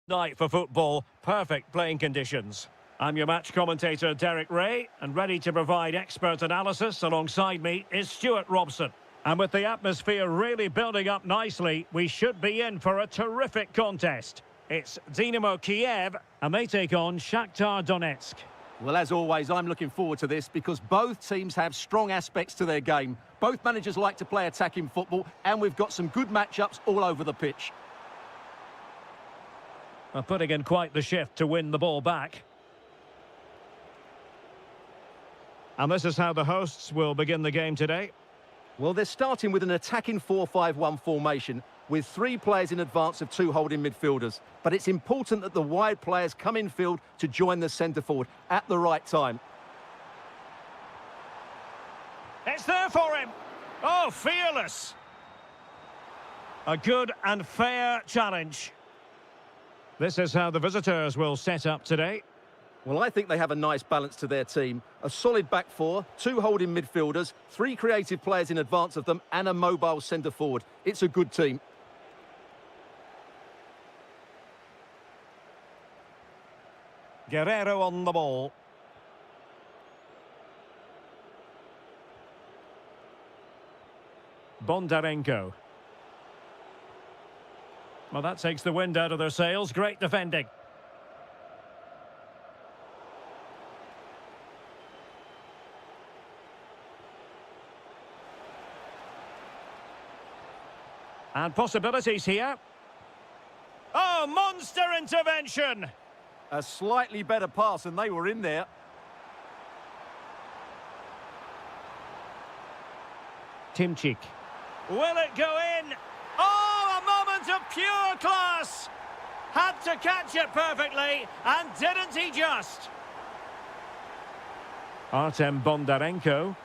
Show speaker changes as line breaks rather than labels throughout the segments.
Night for football, perfect playing conditions. I'm your match commentator Derek Ray, and ready to provide expert analysis alongside me is Stuart Robson. And with the atmosphere really building up nicely, we should be in for a terrific contest. It's Dynamo Kiev, and they take on Shakhtar Donetsk.
Well, as always, I'm looking forward to this because both teams have strong aspects to their game. Both managers like to play attacking football, and we've got some good matchups all over the pitch.
Putting in quite the shift to win the ball back. And this is how the hosts will begin the game today.
Well, they're starting with an attacking 4-5-1 formation with 3 players in advance of 2 holding midfielders. But it's important that the wide players come in field to join the centre forward at the right time.
It's there for him. Oh, fearless. A good and fair challenge. This is how the visitors will set up today.
Well, I think they have a nice balance to their team. A solid back 4, 2 holding midfielders, 3 creative players in advance of them, and a mobile centre forward. It's a good team.
Guerrero on the ball. Bondarenko. Well, that takes the wind out of their sails. Great defending. And possibilities here. Oh, monster intervention!
A slightly better pass, and they were in there.
Timchik. Will it go in? Oh, a moment of pure class! Had to catch it perfectly, and didn't he just? Artem Bondarenko.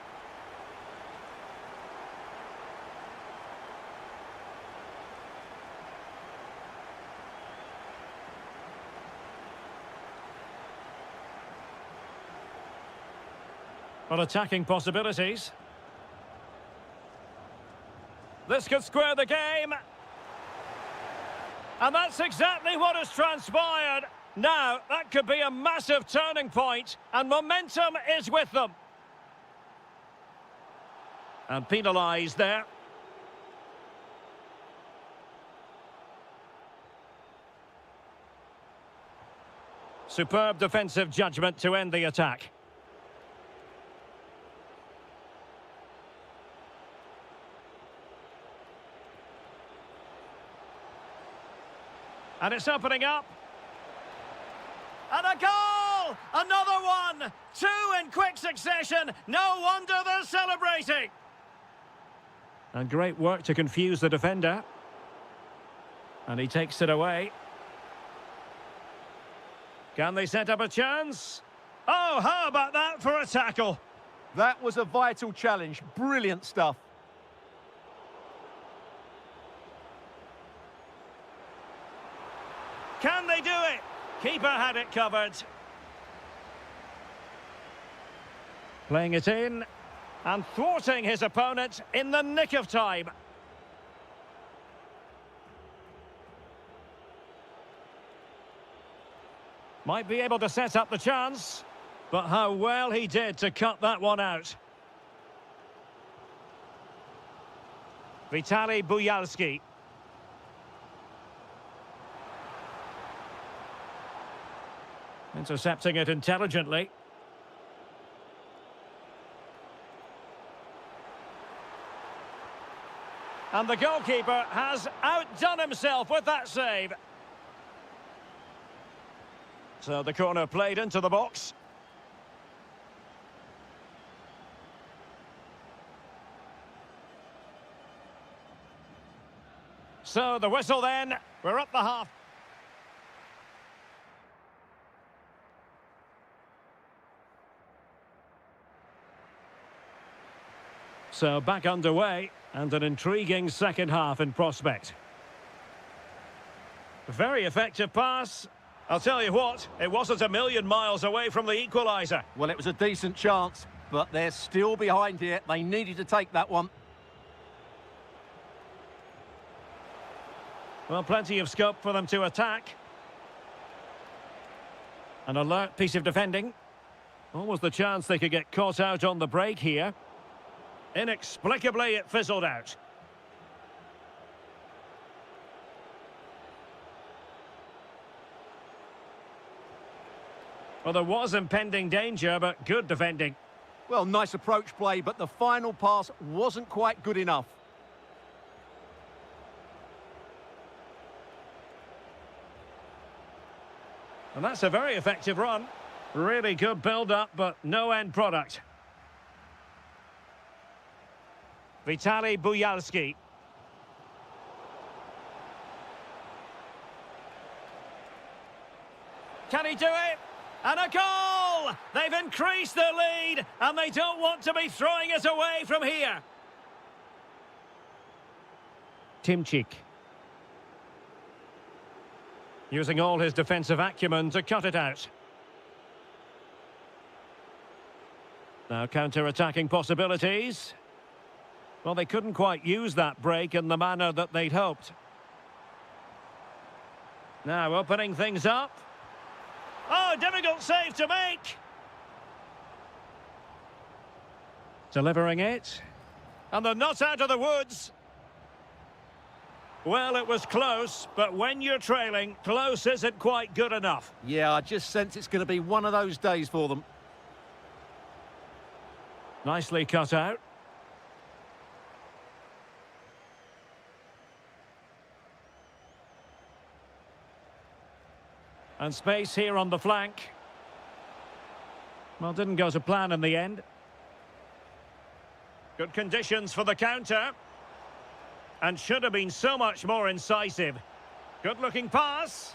Well, attacking possibilities. This could square the game. And that's exactly what has transpired. Now, that could be a massive turning point, and momentum is with them. And penalised there. Superb defensive judgment to end the attack. And it's opening up. And a goal! Another one! 2 in quick succession. No wonder they're celebrating. And great work to confuse the defender. And he takes it away. Can they set up a chance? Oh, how about that for a tackle?
That was a vital challenge. Brilliant stuff.
Can they do it? Keeper had it covered. Playing it in and thwarting his opponent in the nick of time. Might be able to set up the chance, but how well he did to cut that one out. Vitaly Buyalski. Intercepting it intelligently. And the goalkeeper has outdone himself with that save. So the corner played into the box. So the whistle then. We're up the half. So back underway, and an intriguing second half in prospect. Very effective pass. I'll tell you what, it wasn't a million miles away from the equaliser.
Well, it was a decent chance, but they're still behind here. They needed to take that one.
Well, plenty of scope for them to attack. An alert piece of defending. Almost the chance they could get caught out on the break here. Inexplicably, it fizzled out. Well, there was impending danger, but good defending.
Well, nice approach play, but the final pass wasn't quite good enough.
And that's a very effective run. Really good build-up, but no end product. Vitaly Buyalski. Can he do it? And a goal! They've increased their lead, and they don't want to be throwing it away from here. Timchik. Using all his defensive acumen to cut it out. Now counter-attacking possibilities. Well, they couldn't quite use that break in the manner that they'd hoped. Now opening things up. Oh, difficult save to make. Delivering it. And they're not out of the woods. Well, it was close, but when you're trailing, close isn't quite good enough.
Yeah, I just sense it's going to be one of those days for them.
Nicely cut out. And space here on the flank. Well, didn't go to plan in the end. Good conditions for the counter. And should have been so much more incisive. Good-looking pass.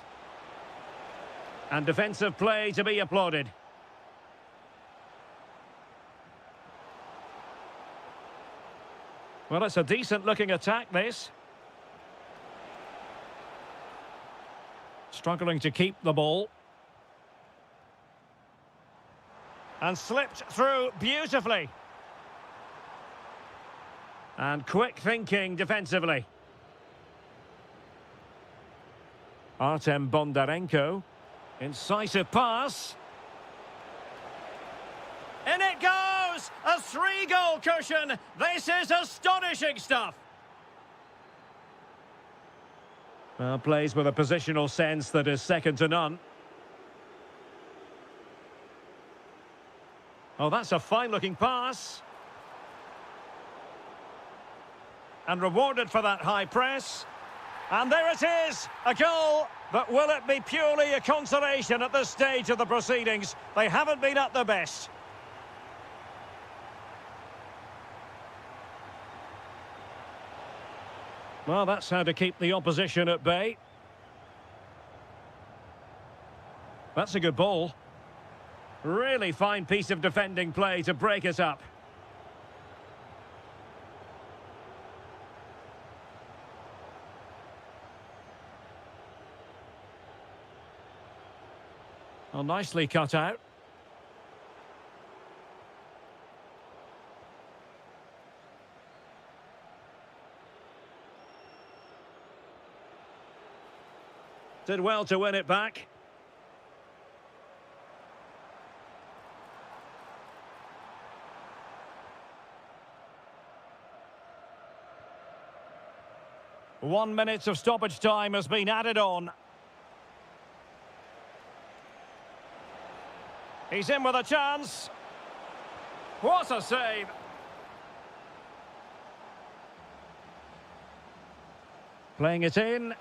And defensive play to be applauded. Well, it's a decent-looking attack, this. Struggling to keep the ball. And slipped through beautifully. And quick thinking defensively. Artem Bondarenko. Incisive pass. In it goes! A 3-goal cushion! This is astonishing stuff! Well, plays with a positional sense that is second to none. Oh, that's a fine-looking pass. And rewarded for that high press. And there it is, a goal. But will it be purely a consolation at this stage of the proceedings? They haven't been at their best. Well, that's how to keep the opposition at bay. That's a good ball. Really fine piece of defending play to break it up. Oh, nicely cut out. Did well to win it back. One minute of stoppage time has been added on. He's in with a chance. What a save. Playing it in.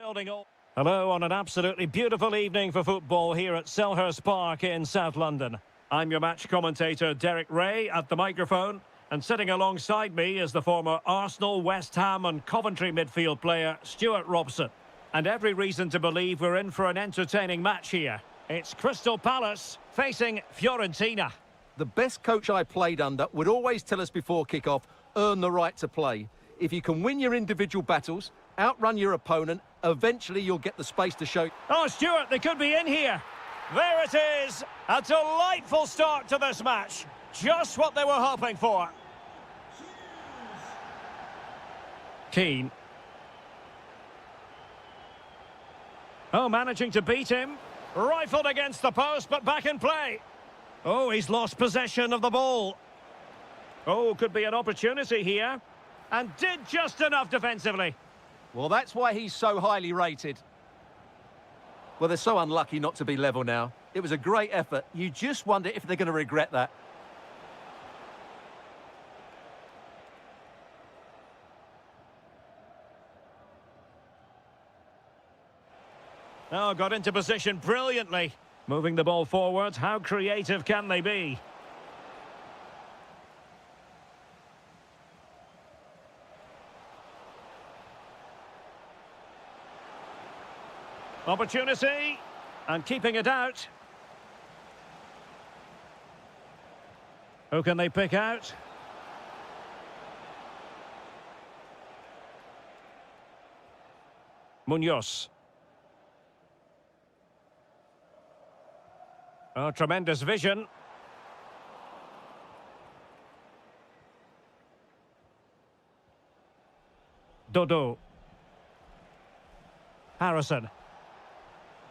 Building all. Hello on an absolutely beautiful evening for football here at Selhurst Park in South London. I'm your match commentator Derek Ray at the microphone, and sitting alongside me is the former Arsenal, West Ham and Coventry midfield player Stuart Robson. And every reason to believe we're in for an entertaining match here. It's Crystal Palace facing Fiorentina.
The best coach I played under would always tell us before kick-off, earn the right to play. If you can win your individual battles, outrun your opponent, eventually you'll get the space to show.
Oh, Stuart, they could be in here. There it is. A delightful start to this match. Just what they were hoping for. Keane. Oh, managing to beat him. Rifled against the post, but back in play. Oh, he's lost possession of the ball. Oh, could be an opportunity here. And did just enough defensively.
Well, that's why he's so highly rated. Well, they're so unlucky not to be level now. It was a great effort. You just wonder if they're going to regret that.
Oh, got into position brilliantly. Moving the ball forward. How creative can they be? Opportunity. And keeping it out. Who can they pick out? Munoz. Oh, tremendous vision. Dodo. Harrison.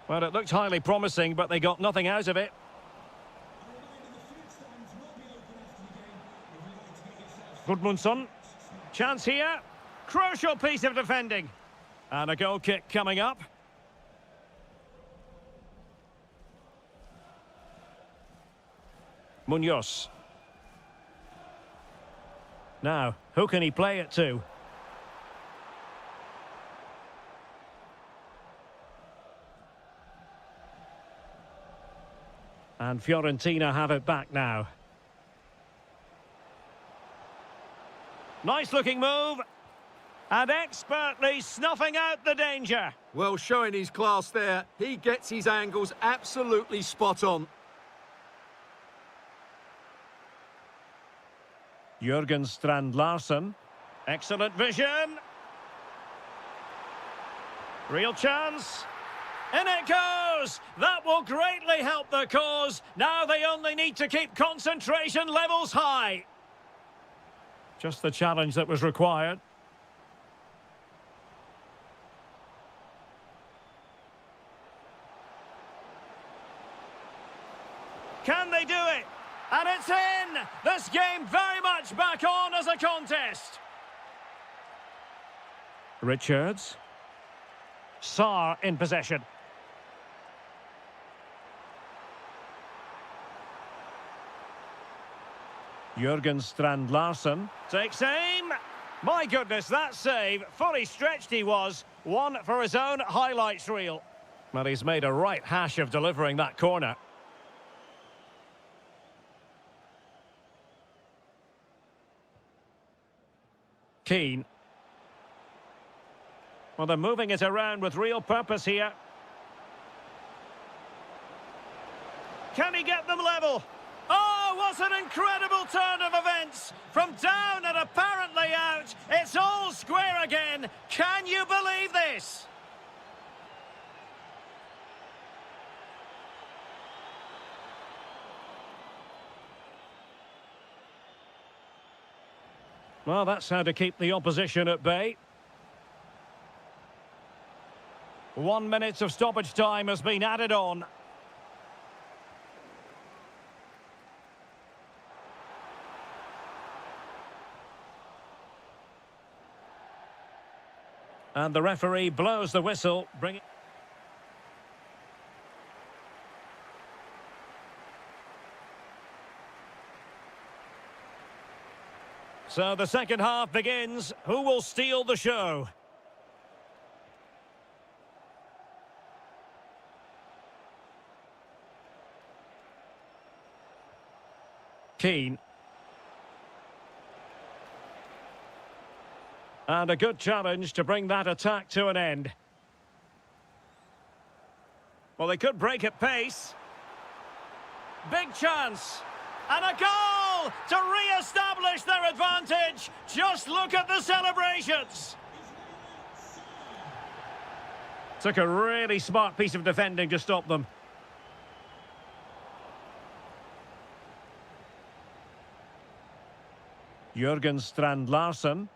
Well, it looked highly promising, but they got nothing out of it. Gudmundsson. Chance here. Crucial piece of defending. And a goal kick coming up. Munoz. Now, who can he play it to? And Fiorentina have it back now. Nice looking move. And expertly snuffing out the danger.
Well, showing his class there. He gets his angles absolutely spot on.
Jürgen Strand-Larsen. Excellent vision. Real chance. In it goes! That will greatly help the cause. Now they only need to keep concentration levels high. Just the challenge that was required. Can they do it? And it's in! This game very much back on as a contest. Richards. Sarr in possession. Jürgen Strand-Larsen takes aim. My goodness, that save. Fully stretched he was. One for his own highlights reel. Well, he's made a right hash of delivering that corner. Keane. Well, they're moving it around with real purpose here. Can he get them level? Oh, what an incredible turn of events! From down and apparently out, it's all square again. Can you believe this? Well, that's how to keep the opposition at bay. 1 minute of stoppage time has been added on. And the referee blows the whistle, bringing... So the second half begins. Who will steal the show? Keane. And a good challenge to bring that attack to an end. Well, they could break at pace. Big chance. And a goal to re-establish their advantage. Just look at the celebrations. Took a really smart piece of defending to stop them. Jürgen Strand-Larsen.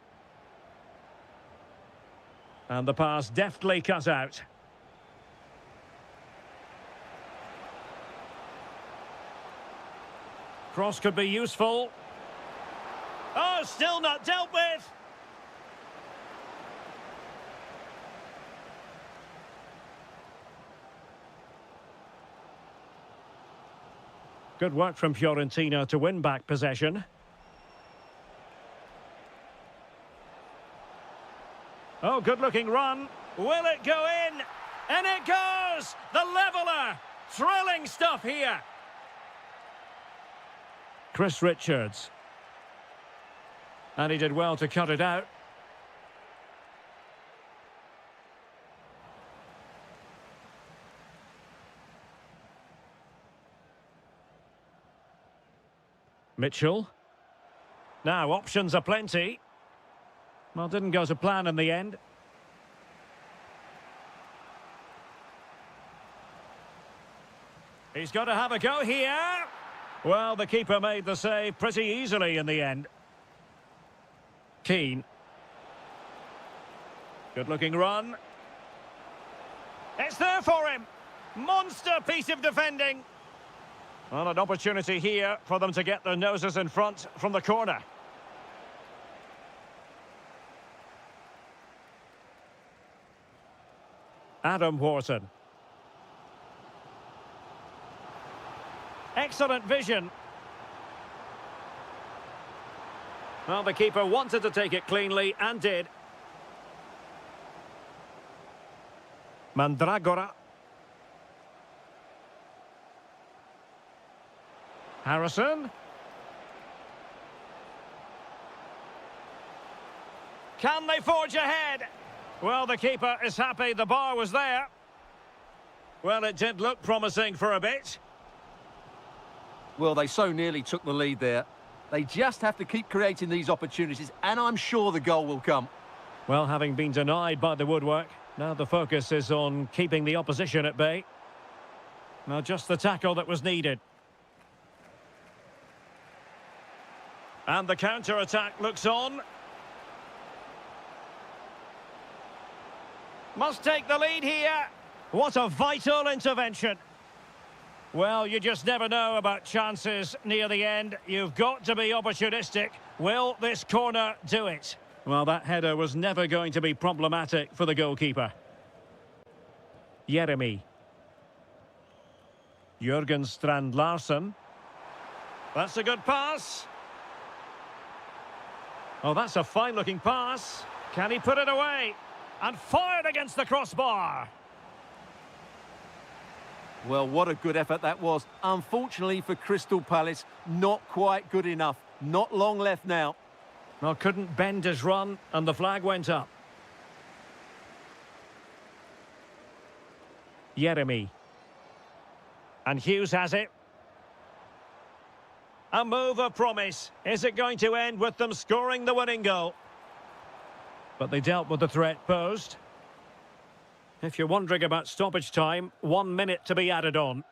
And the pass deftly cut out. Cross could be useful. Oh, still not dealt with. Good work from Fiorentina to win back possession. Oh, good-looking run. Will it go in? And it goes! The leveller! Thrilling stuff here. Chris Richards. And he did well to cut it out. Mitchell. Now, options are plenty. Well, didn't go to plan in the end. He's got to have a go here. Well, the keeper made the save pretty easily in the end. Keane. Good-looking run. It's there for him. Monster piece of defending. Well, an opportunity here for them to get their noses in front from the corner. Adam Wharton. Excellent vision. Well, the keeper wanted to take it cleanly and did. Mandragora. Harrison. Can they forge ahead? Well, the keeper is happy the bar was there. Well, it did look promising for a bit.
Well, they so nearly took the lead there. They just have to keep creating these opportunities, and I'm sure the goal will come.
Well, having been denied by the woodwork, now the focus is on keeping the opposition at bay. Now, just the tackle that was needed. And the counter-attack looks on. Must take the lead here. What a vital intervention. Well, you just never know about chances near the end. You've got to be opportunistic. Will this corner do it? Well, that header was never going to be problematic for the goalkeeper. Jeremy. Jürgen Strand-Larsen. That's a good pass. Oh, that's a fine-looking pass. Can he put it away? And fired against the crossbar.
Well, what a good effort that was. Unfortunately for Crystal Palace, not quite good enough. Not long left now.
Well, couldn't bend his run, and the flag went up. Jeremy. And Hughes has it. A move of promise. Is it going to end with them scoring the winning goal? But they dealt with the threat posed. If you're wondering about stoppage time, 1 minute to be added on.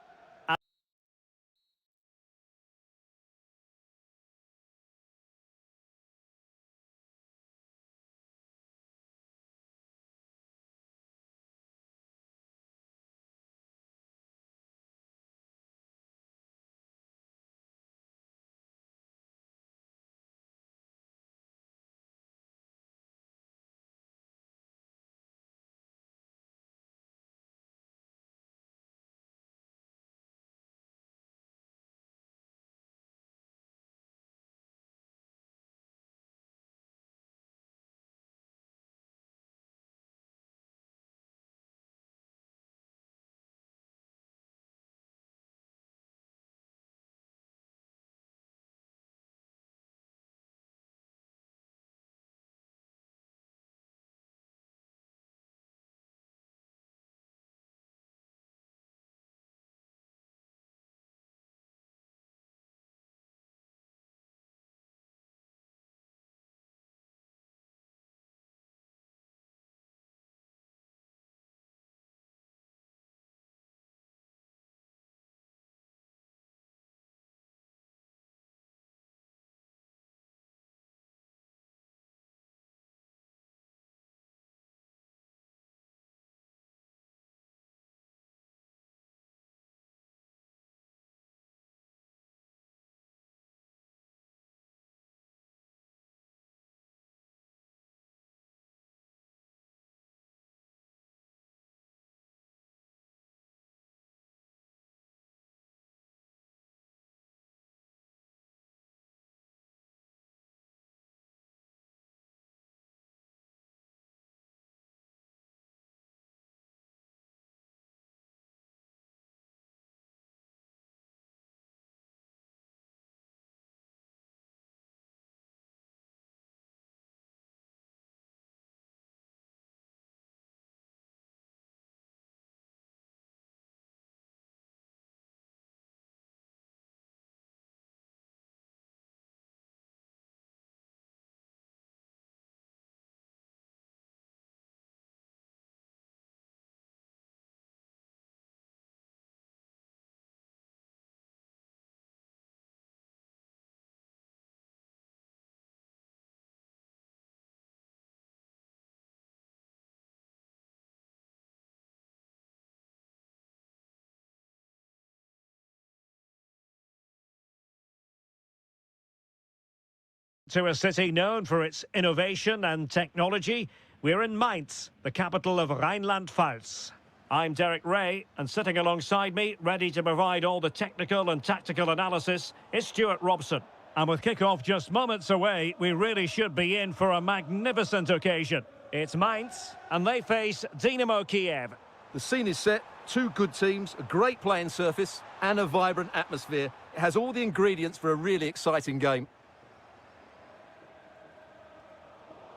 To a city known for its innovation and technology, we're in Mainz, the capital of Rhineland-Pfalz. I'm Derek Ray, and sitting alongside me, ready to provide all the technical and tactical analysis, is Stuart Robson. And with kick-off just moments away, we really should be in for a magnificent occasion. It's Mainz, and they face Dynamo Kiev.
The scene is set, two good teams, a great playing surface, and a vibrant atmosphere. It has all the ingredients for a really exciting game.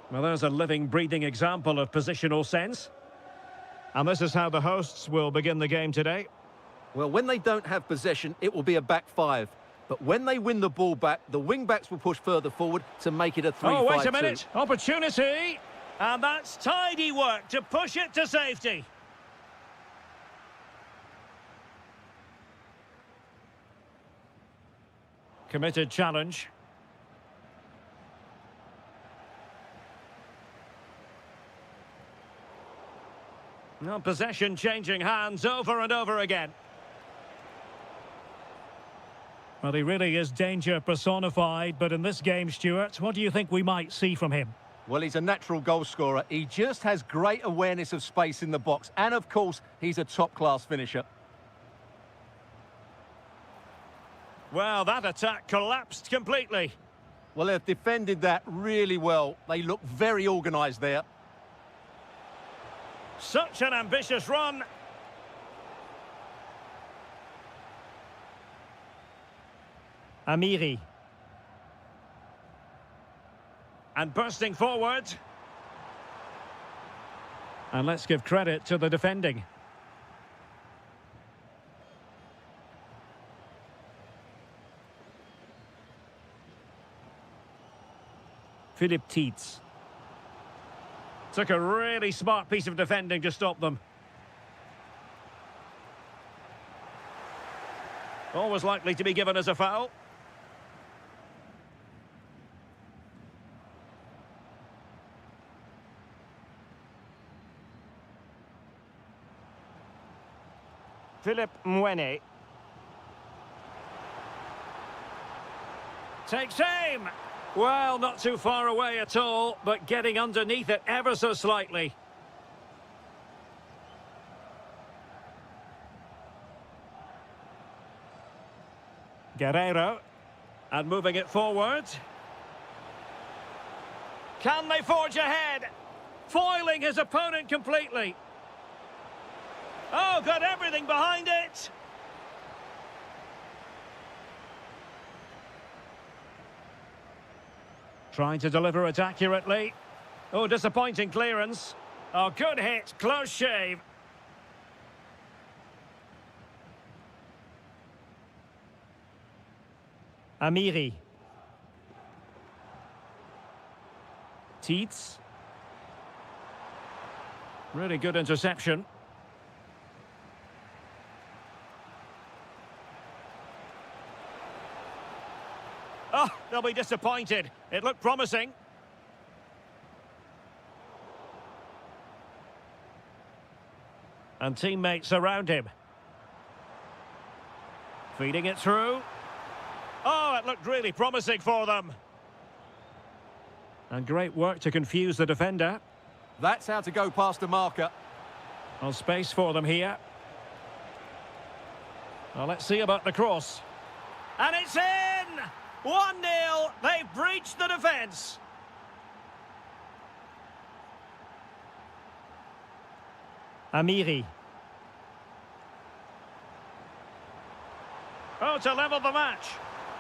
Well, there's a living, breathing example of positional sense. And this is how the hosts will begin the game today.
Well, when they don't have possession, it will be a back five. But when they win the ball back, the wing-backs will push further forward to make it a 3-5-2.
Oh, wait a minute. Opportunity. And that's tidy work to push it to safety. Committed challenge. No, possession changing hands over and over again. Well, he really is danger personified, but in this game, Stuart, what do you think we might see from him?
Well, he's a natural goal scorer. He just has great awareness of space in the box. And, of course, he's a top-class finisher.
Well, that attack collapsed completely.
Well, they've defended that really well. They look very organised there.
Such an ambitious run. Amiri. And bursting forward. And let's give credit to the defending. Philip Tietz. Took a really smart piece of defending to stop them. Always likely to be given as a foul. Philip Mwene. Takes aim. Well, not too far away at all, but getting underneath it ever so slightly. Guerrero. And moving it forward. Can they forge ahead? Foiling his opponent completely. Oh, got everything behind it. Trying to deliver it accurately. Oh, disappointing clearance. Oh, good hit, close shave. Amiri. Tietz. Really good interception. Oh, they'll be disappointed. It looked promising. And teammates around him. Feeding it through. Oh, it looked really promising for them. And great work to confuse the defender.
That's how to go past a marker.
Well, space for them here. Well, let's see about the cross. And it's in! 1-0, they've breached the defence. Amiri. Oh, to level the match.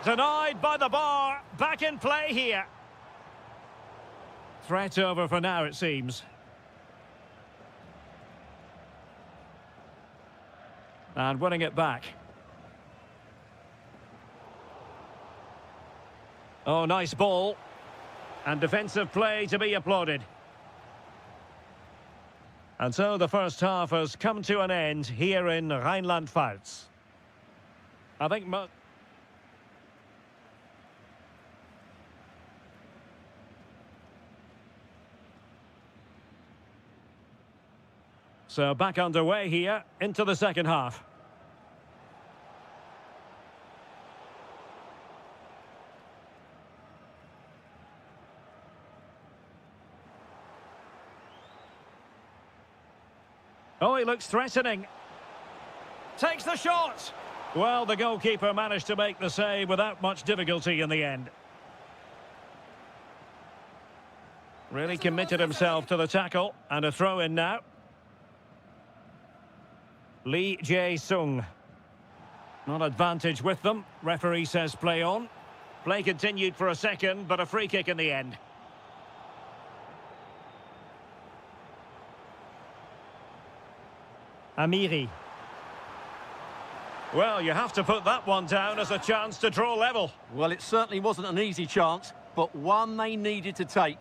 Denied by the bar, back in play here. Threat over for now, it seems. And winning it back. Oh, nice ball. And defensive play to be applauded. And so the first half has come to an end here in Rhineland-Pfalz. I think... So back underway here into the second half. Oh, he looks threatening. Takes the shot. Well, the goalkeeper managed to make the save without much difficulty in the end. Really committed himself to the tackle, and a throw in now. Lee Jae-sung. Not advantage with them. Referee says play on. Play continued for a second, but a free kick in the end. Amiri. Well, you have to put that one down as a chance to draw level.
Well, it certainly wasn't an easy chance, but one they needed to take.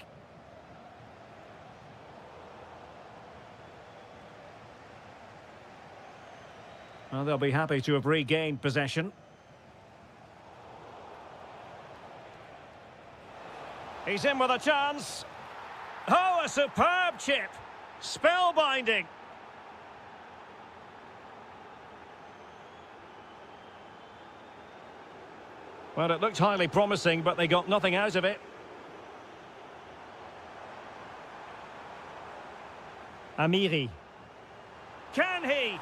Well, they'll be happy to have regained possession. He's in with a chance. Oh, a superb chip. Spellbinding. Well, it looked highly promising, but they got nothing out of it. Amiri. Can he?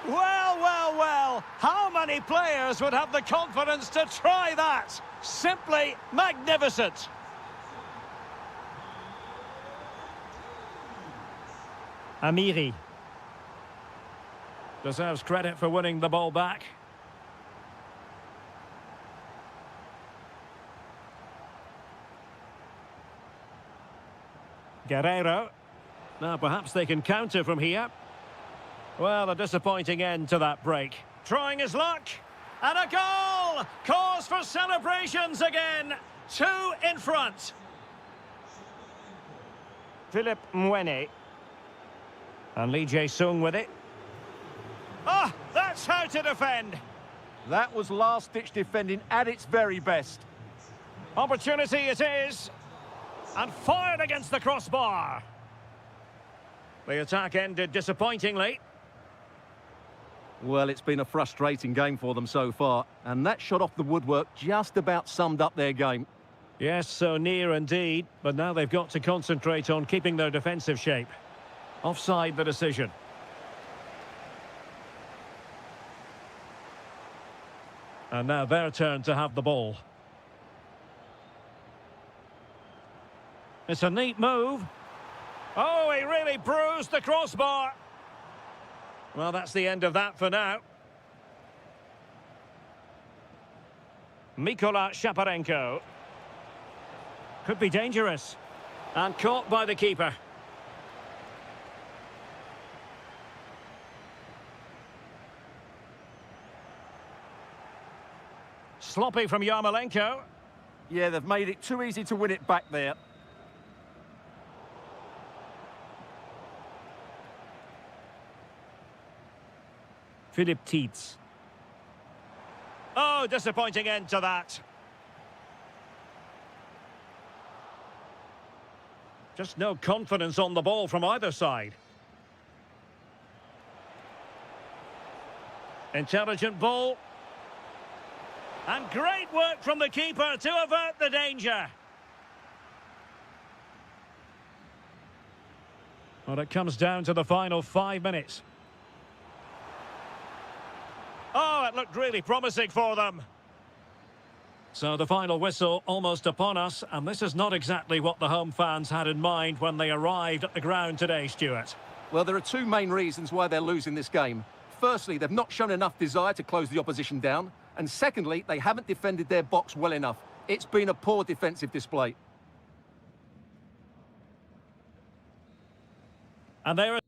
Well, well, well. How many players would have the confidence to try that? Simply magnificent. Amiri. Deserves credit for winning the ball back. Guerrero. Now perhaps they can counter from here. Well, a disappointing end to that break. Trying his luck. And a goal! Cause for celebrations again. 2 in front. Philip Mwene. And Lee Jae-sung with it. Ah, that's how to defend.
That was last-ditch defending at its very best.
Opportunity it is. And fired against the crossbar. The attack ended disappointingly.
Well, it's been a frustrating game for them so far, and that shot off the woodwork just about summed up their game.
Yes, so near indeed, but now they've got to concentrate on keeping their defensive shape. Offside the decision. And now their turn to have the ball. It's a neat move. Oh, he really bruised the crossbar. Well, that's the end of that for now. Mikola Shaparenko. Could be dangerous. And caught by the keeper. Sloppy from Yarmolenko.
Yeah, they've made it too easy to win it back there.
Philip Tietz. Oh, disappointing end to that. Just no confidence on the ball from either side. Intelligent ball. And great work from the keeper to avert the danger. Well, it comes down to the final 5 minutes. Oh, it looked really promising for them. So the final whistle almost upon us, and this is not exactly what the home fans had in mind when they arrived at the ground today, Stuart.
Well, there are 2 main reasons why they're losing this game. Firstly, they've not shown enough desire to close the opposition down. And secondly, they haven't defended their box well enough. It's been a poor defensive display.
And there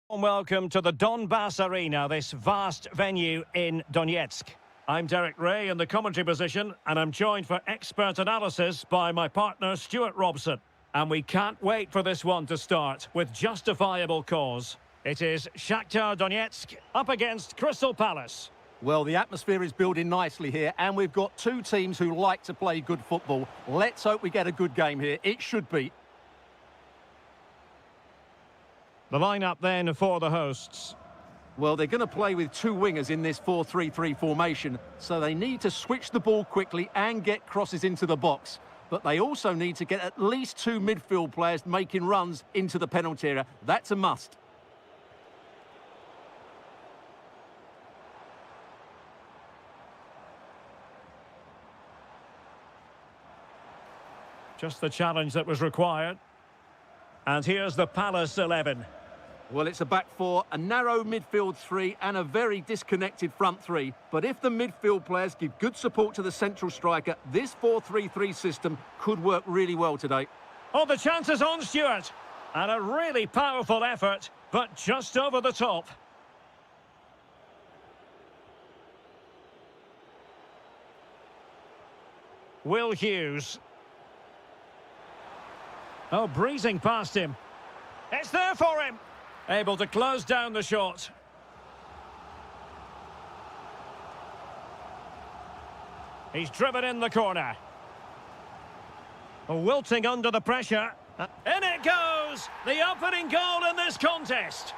Welcome to the Donbass Arena, this vast venue in Donetsk. I'm Derek Ray in the commentary position, and I'm joined for expert analysis by my partner Stuart Robson. And we can't wait for this one to start with justifiable cause. It is Shakhtar Donetsk up against Crystal Palace.
Well, the atmosphere is building nicely here, and we've got two teams who like to play good football. Let's hope we get a good game here. It should be.
The lineup then for the hosts.
Well, they're going to play with two wingers in this 4-3-3 formation, so they need to switch the ball quickly and get crosses into the box. But they also need to get at least two midfield players making runs into the penalty area. That's a must.
Just the challenge that was required. And here's the Palace 11.
Well, it's a back four, a narrow midfield three and a very disconnected front three. But if the midfield players give good support to the central striker, this 4-3-3 system could work really well today.
Oh, the chance is on, Stuart. And a really powerful effort, but just over the top. Will Hughes. Oh, breezing past him. It's there for him. Able to close down the shot. He's driven in the corner. Wilting under the pressure. In it goes! The opening goal in this contest.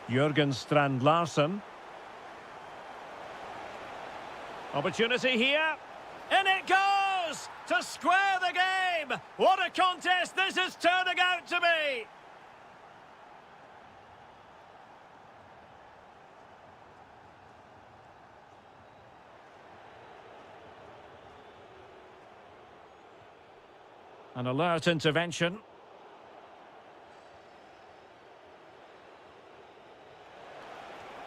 Jürgen Strand Larsen. Opportunity here. In it goes! To square the game! What a contest this is turning out to be! An alert intervention.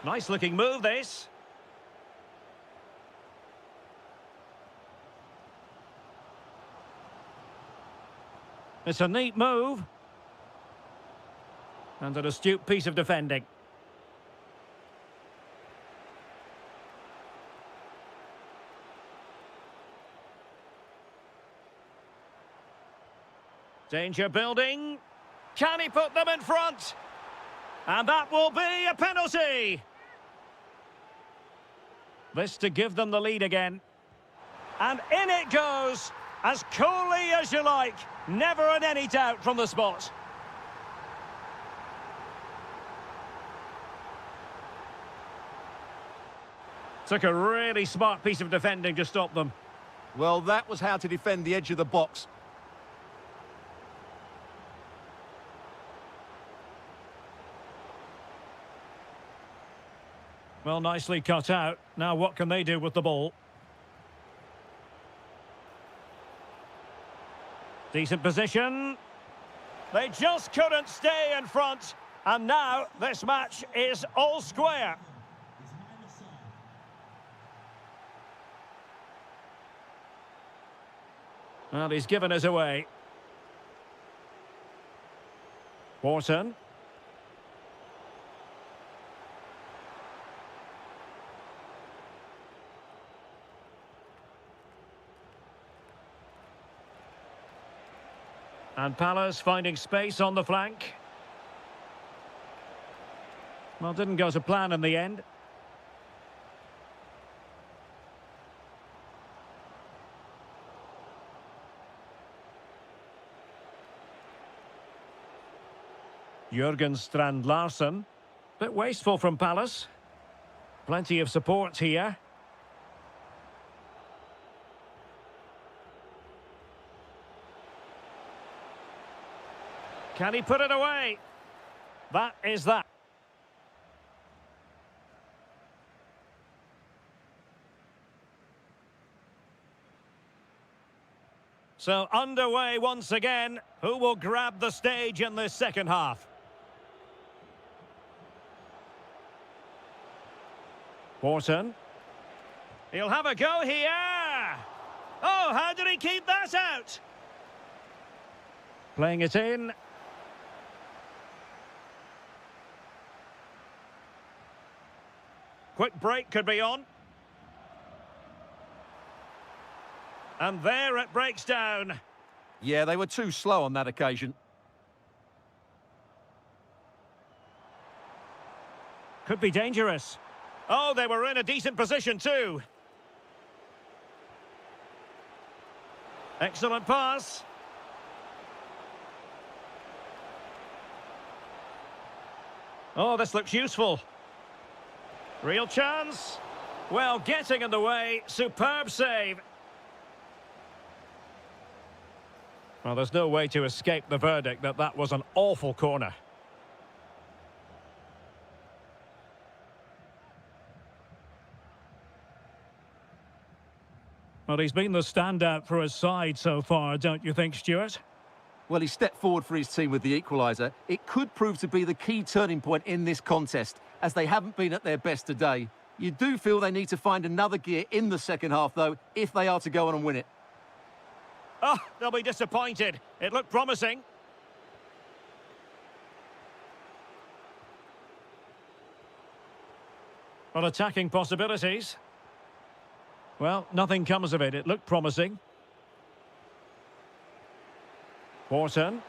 Nice looking move, this. It's a neat move. And an astute piece of defending. Danger building. Can he put them in front? And that will be a penalty. This to give them the lead again. And in it goes. As coolly as you like. Never in any doubt from the spot. Took a really smart piece of defending to stop them.
Well, that was how to defend the edge of the box.
Well, nicely cut out. Now what can they do with the ball? Decent position. They just couldn't stay in front. And now this match is all square. Well, he's given us away. Wharton. And Palace finding space on the flank. Well, didn't go to plan in the end. Jürgen Strand Larsen. Bit wasteful from Palace. Plenty of support here. Can he put it away? That is that. So underway once again. Who will grab the stage in this second half? Wharton. He'll have a go here. Oh, how did he keep that out? Playing it in. Quick break could be on. And there it breaks down.
Yeah, they were too slow on that occasion.
Could be dangerous. Oh, they were in a decent position too. Excellent pass. Oh, this looks useful. Real chance. Well, getting in the way. Superb save. Well, there's no way to escape the verdict that that was an awful corner. Well, he's been the standout for his side so far, don't you think, Stuart?
Well, he stepped forward for his team with the equaliser. It could prove to be the key turning point in this contest, as they haven't been at their best today. You do feel they need to find another gear in the second half, though, if they are to go on and win it.
Oh, they'll be disappointed. It looked promising. Well, attacking possibilities. Well, nothing comes of it. It looked promising. Horton.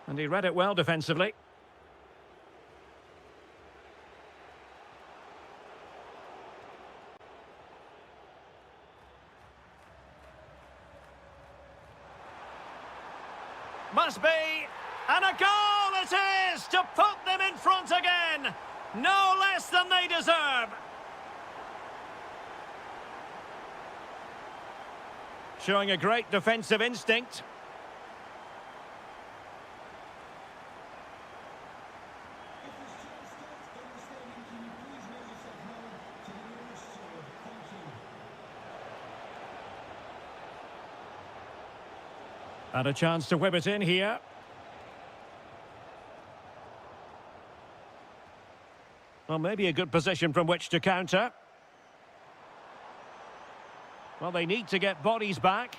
And he read it well defensively. Must be, and a goal it is to put them in front again. No less than they deserve. Showing a great defensive instinct. And a chance to whip it in here. Well, maybe a good position from which to counter. Well, they need to get bodies back.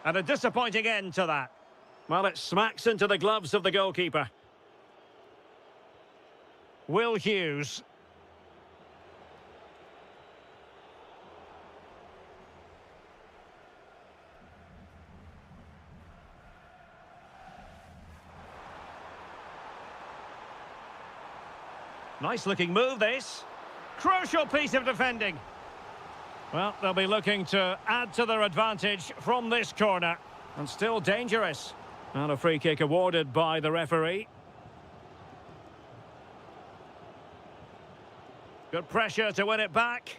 And a disappointing end to that. Well, it smacks into the gloves of the goalkeeper. Will Hughes. Nice looking move, this. Crucial piece of defending. Well, they'll be looking to add to their advantage from this corner. And still dangerous. And a free kick awarded by the referee. Good pressure to win it back.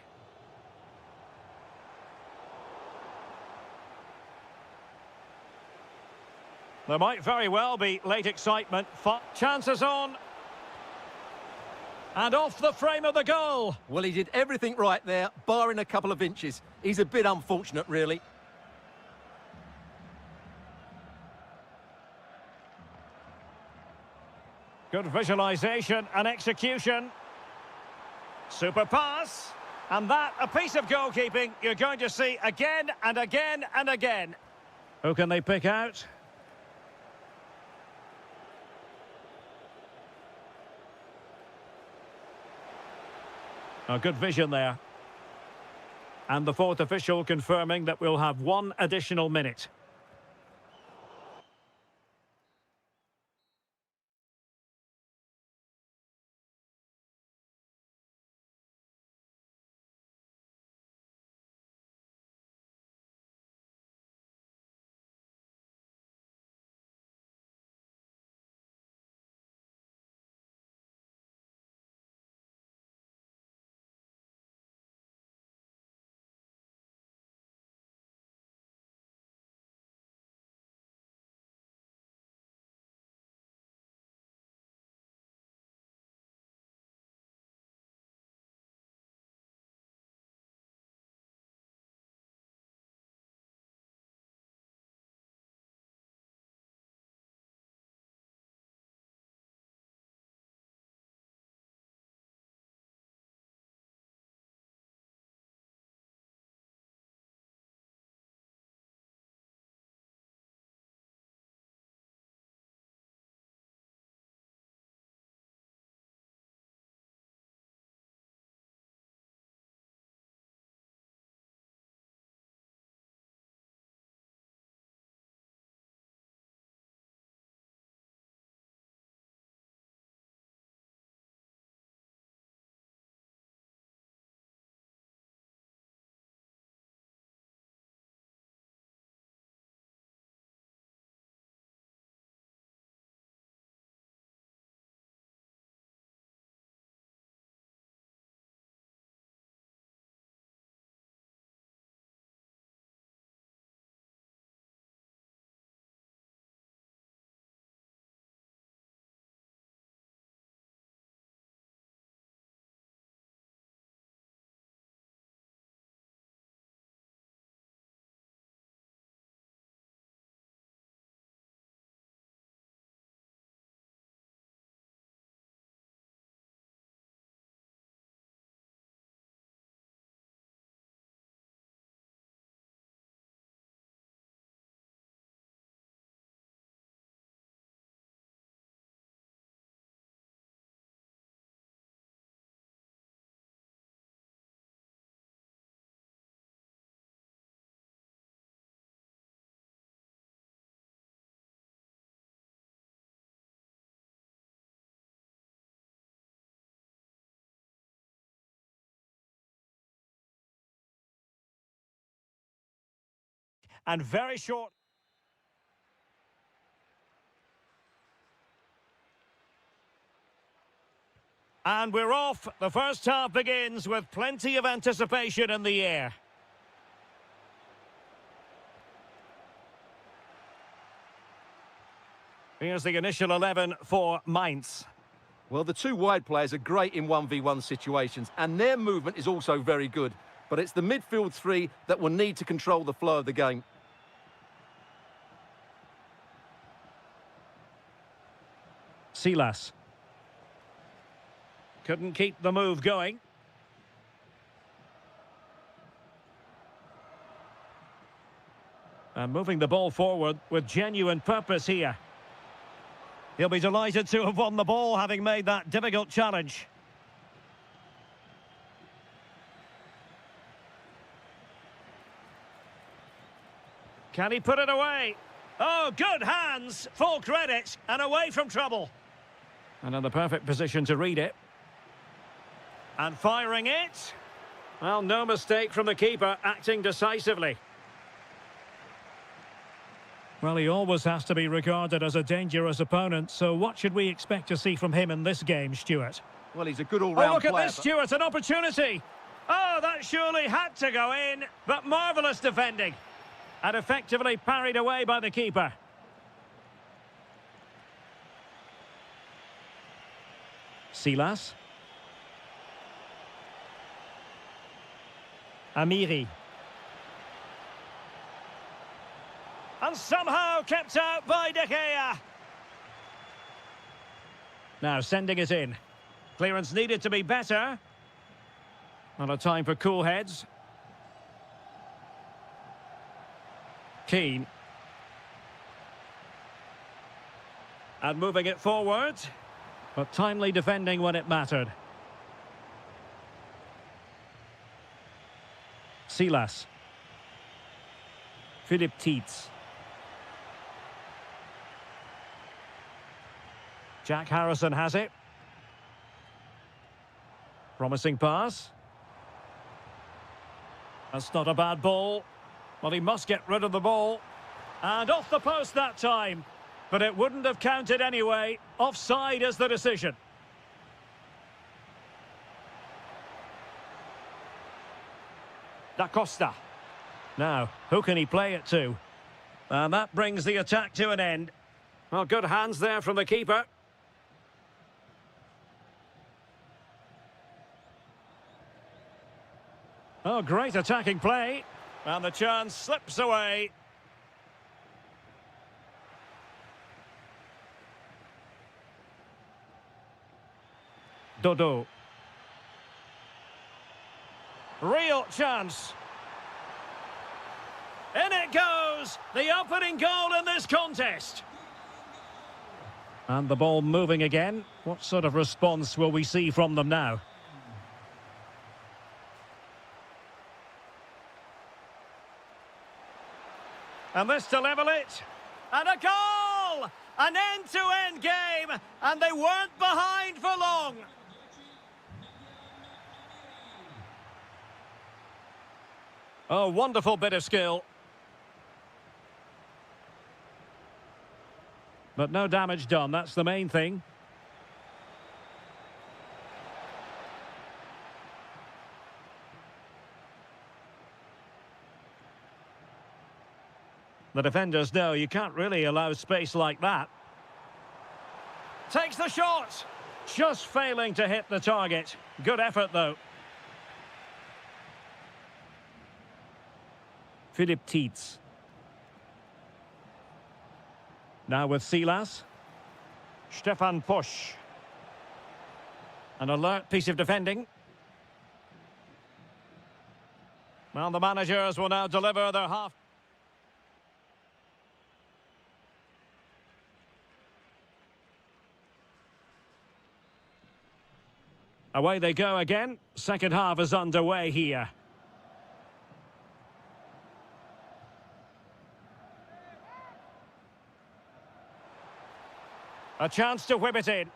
There might very well be late excitement. Chances on. And off the frame of the goal.
Well, he did everything right there, barring a couple of inches. He's a bit unfortunate, really.
Good visualisation and execution. Super pass. And that, a piece of goalkeeping you're going to see again and again and again. Who can they pick out? A good vision there. And the fourth official confirming that we'll have one additional minute. and very short. And we're off. The first half begins with plenty of anticipation in the air. Here's the initial 11 for Mainz.
Well, the two wide players are great in 1v1 situations, and their movement is also very good. But it's the midfield three that will need to control the flow of the game.
Silas. Couldn't keep the move going. And moving the ball forward with genuine purpose here. He'll be delighted to have won the ball, having made that difficult challenge. Can he put it away? Oh, good hands, full credit, and away from trouble. And in the perfect position to read it. And firing it. Well, no mistake from the keeper, acting decisively. Well, he always has to be regarded as a dangerous opponent, so what should we expect to see from him in this game, Stuart?
Well, he's a good all-round player.
Oh, look at this, Stuart, an opportunity! Oh, that surely had to go in, but marvellous defending. And effectively parried away by the keeper. Silas. Amiri. And somehow kept out by De Gea. Now sending it in. Clearance needed to be better. Not a time for cool heads. Keane. And moving it forward. But timely defending when it mattered. Silas. Philip Tietz. Jack Harrison has it. Promising pass. That's not a bad ball. Well, he must get rid of the ball. And off the post that time. But it wouldn't have counted anyway. Offside is the decision. Da Costa. Now, who can he play it to? And that brings the attack to an end. Well, good hands there from the keeper. Oh, great attacking play. And the chance slips away. Dodo. Real chance. In it goes! The opening goal in this contest. And the ball moving again. What sort of response will we see from them now? And this to level it. And a goal! An end-to-end game. And they weren't behind for long. Oh, wonderful bit of skill. But no damage done, that's the main thing. The defenders know you can't really allow space like that. Takes the shot. Just failing to hit the target. Good effort, though. Philip Tietz. Now with Silas. Stefan Posch. An alert piece of defending. Well, the managers will now deliver their half. Away they go again. Second half is underway here. A chance to whip it in.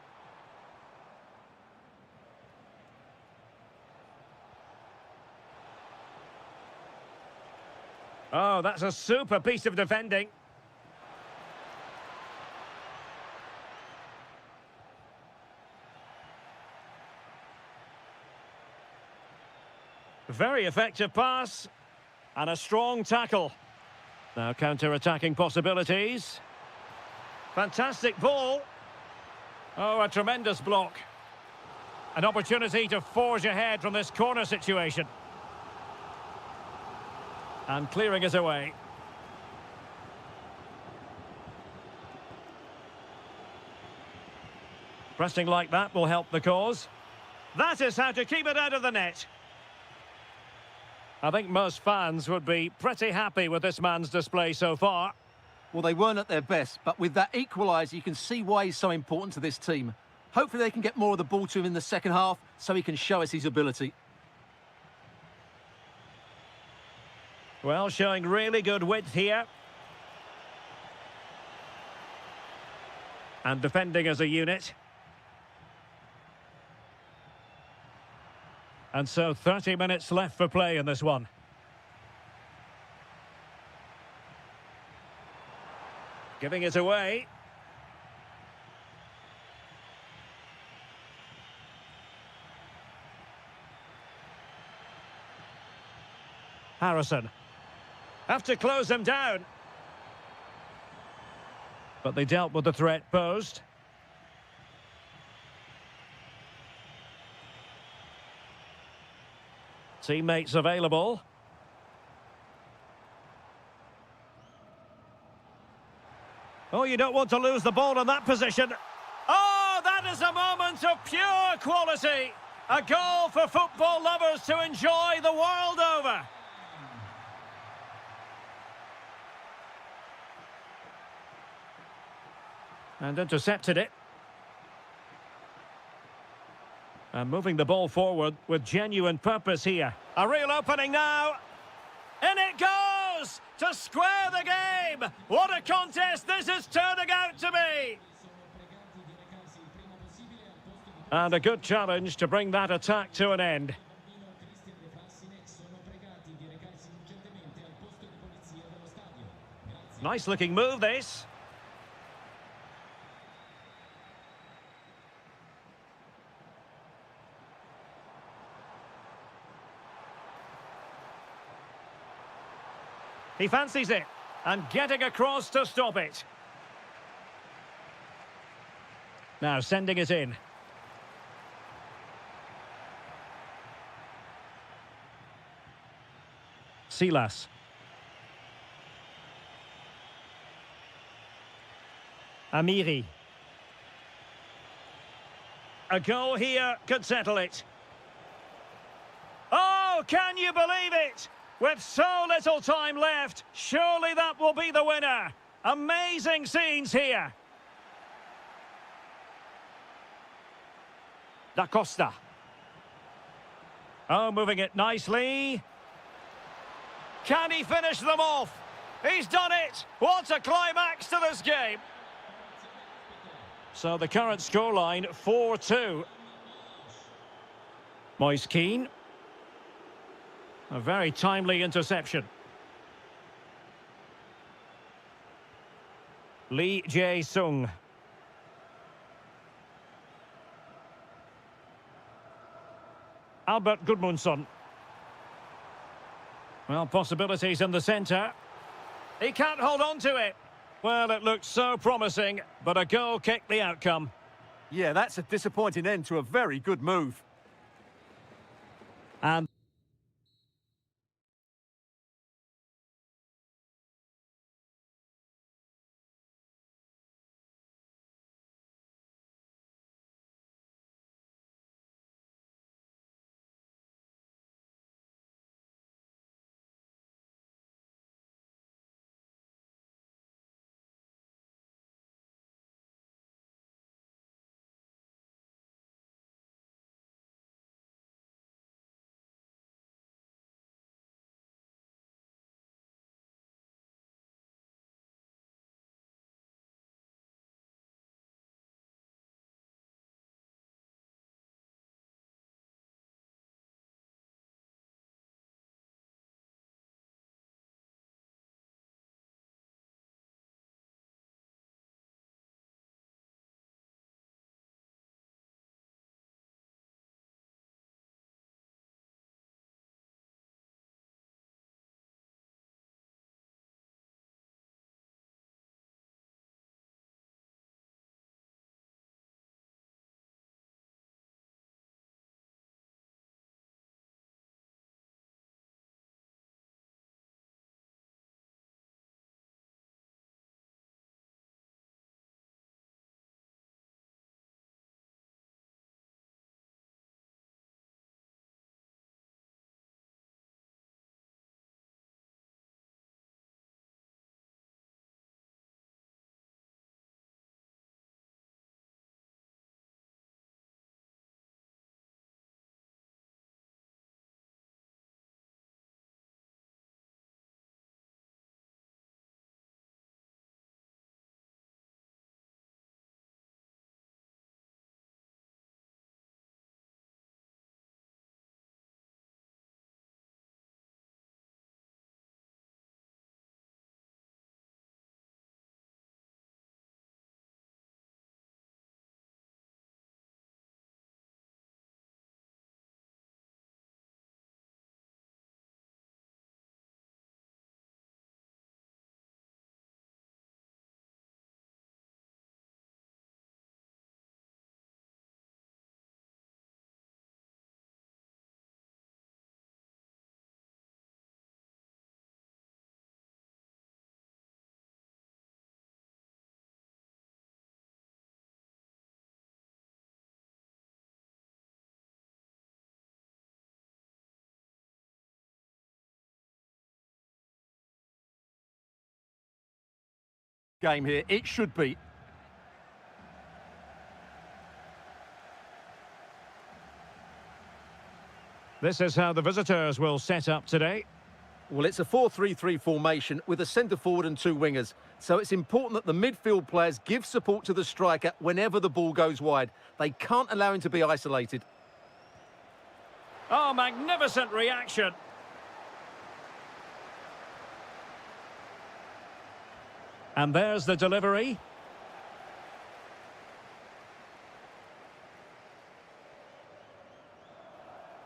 Oh, that's a super piece of defending. Very effective pass. And a strong tackle. Now counter-attacking possibilities. Fantastic ball. Oh, a tremendous block. An opportunity to forge ahead from this corner situation. And clearing it away. Pressing like that will help the cause. That is how to keep it out of the net. I think most fans would be pretty happy with this man's display so far.
Well, they weren't at their best, but with that equaliser, you can see why he's so important to this team. Hopefully they can get more of the ball to him in the second half so he can show us his ability.
Well, showing really good width here. And defending as a unit. And so 30 minutes left for play in this one. Giving it away. Harrison. Have to close them down. But they dealt with the threat posed. Teammates available. Oh, you don't want to lose the ball in that position. Oh, that is a moment of pure quality. A goal for football lovers to enjoy the world over. And intercepted it. And moving the ball forward with genuine purpose here. A real opening now. In it goes to square the game. What a contest this is turning out to be. And a good challenge to bring that attack to an end. Nice looking move this. He fancies it, and getting across to stop it. Now sending it in. Silas. Amiri. A goal here could settle it. Oh, can you believe it? With so little time left, surely that will be the winner. Amazing scenes here. Da Costa. Oh, moving it nicely. Can he finish them off? He's done it. What a climax to this game. So the current scoreline, 4-2. Moise Keane. A very timely interception. Lee Jae-sung. Albert Gudmundsson. Well, possibilities in the centre. He can't hold on to it. Well, it looked so promising, but a goal kicked the outcome.
Yeah, that's a disappointing end to a very good move.
And
game here. It should be.
This is how the visitors will set up today.
Well, it's a 4-3-3 formation with a centre forward and two wingers. So it's important that the midfield players give support to the striker whenever the ball goes wide. They can't allow him to be isolated.
Oh, magnificent reaction. And there's the delivery.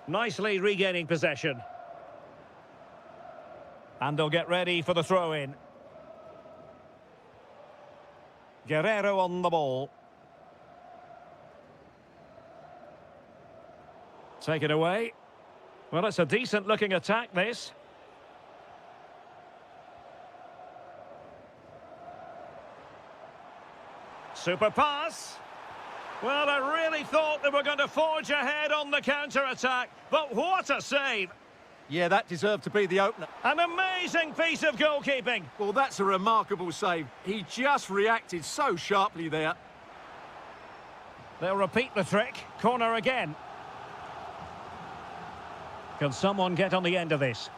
Nicely regaining possession. And they'll get ready for the throw-in. Guerrero on the ball. Take it away. Well, it's a decent-looking attack, this. Super pass. Well, I really thought they were going to forge ahead on the counter-attack, but what a save!
Yeah, that deserved to be the opener.
An amazing piece of goalkeeping.
Well, that's a remarkable save. He just reacted so sharply there.
They'll repeat the trick. Corner again. Can someone get on the end of this?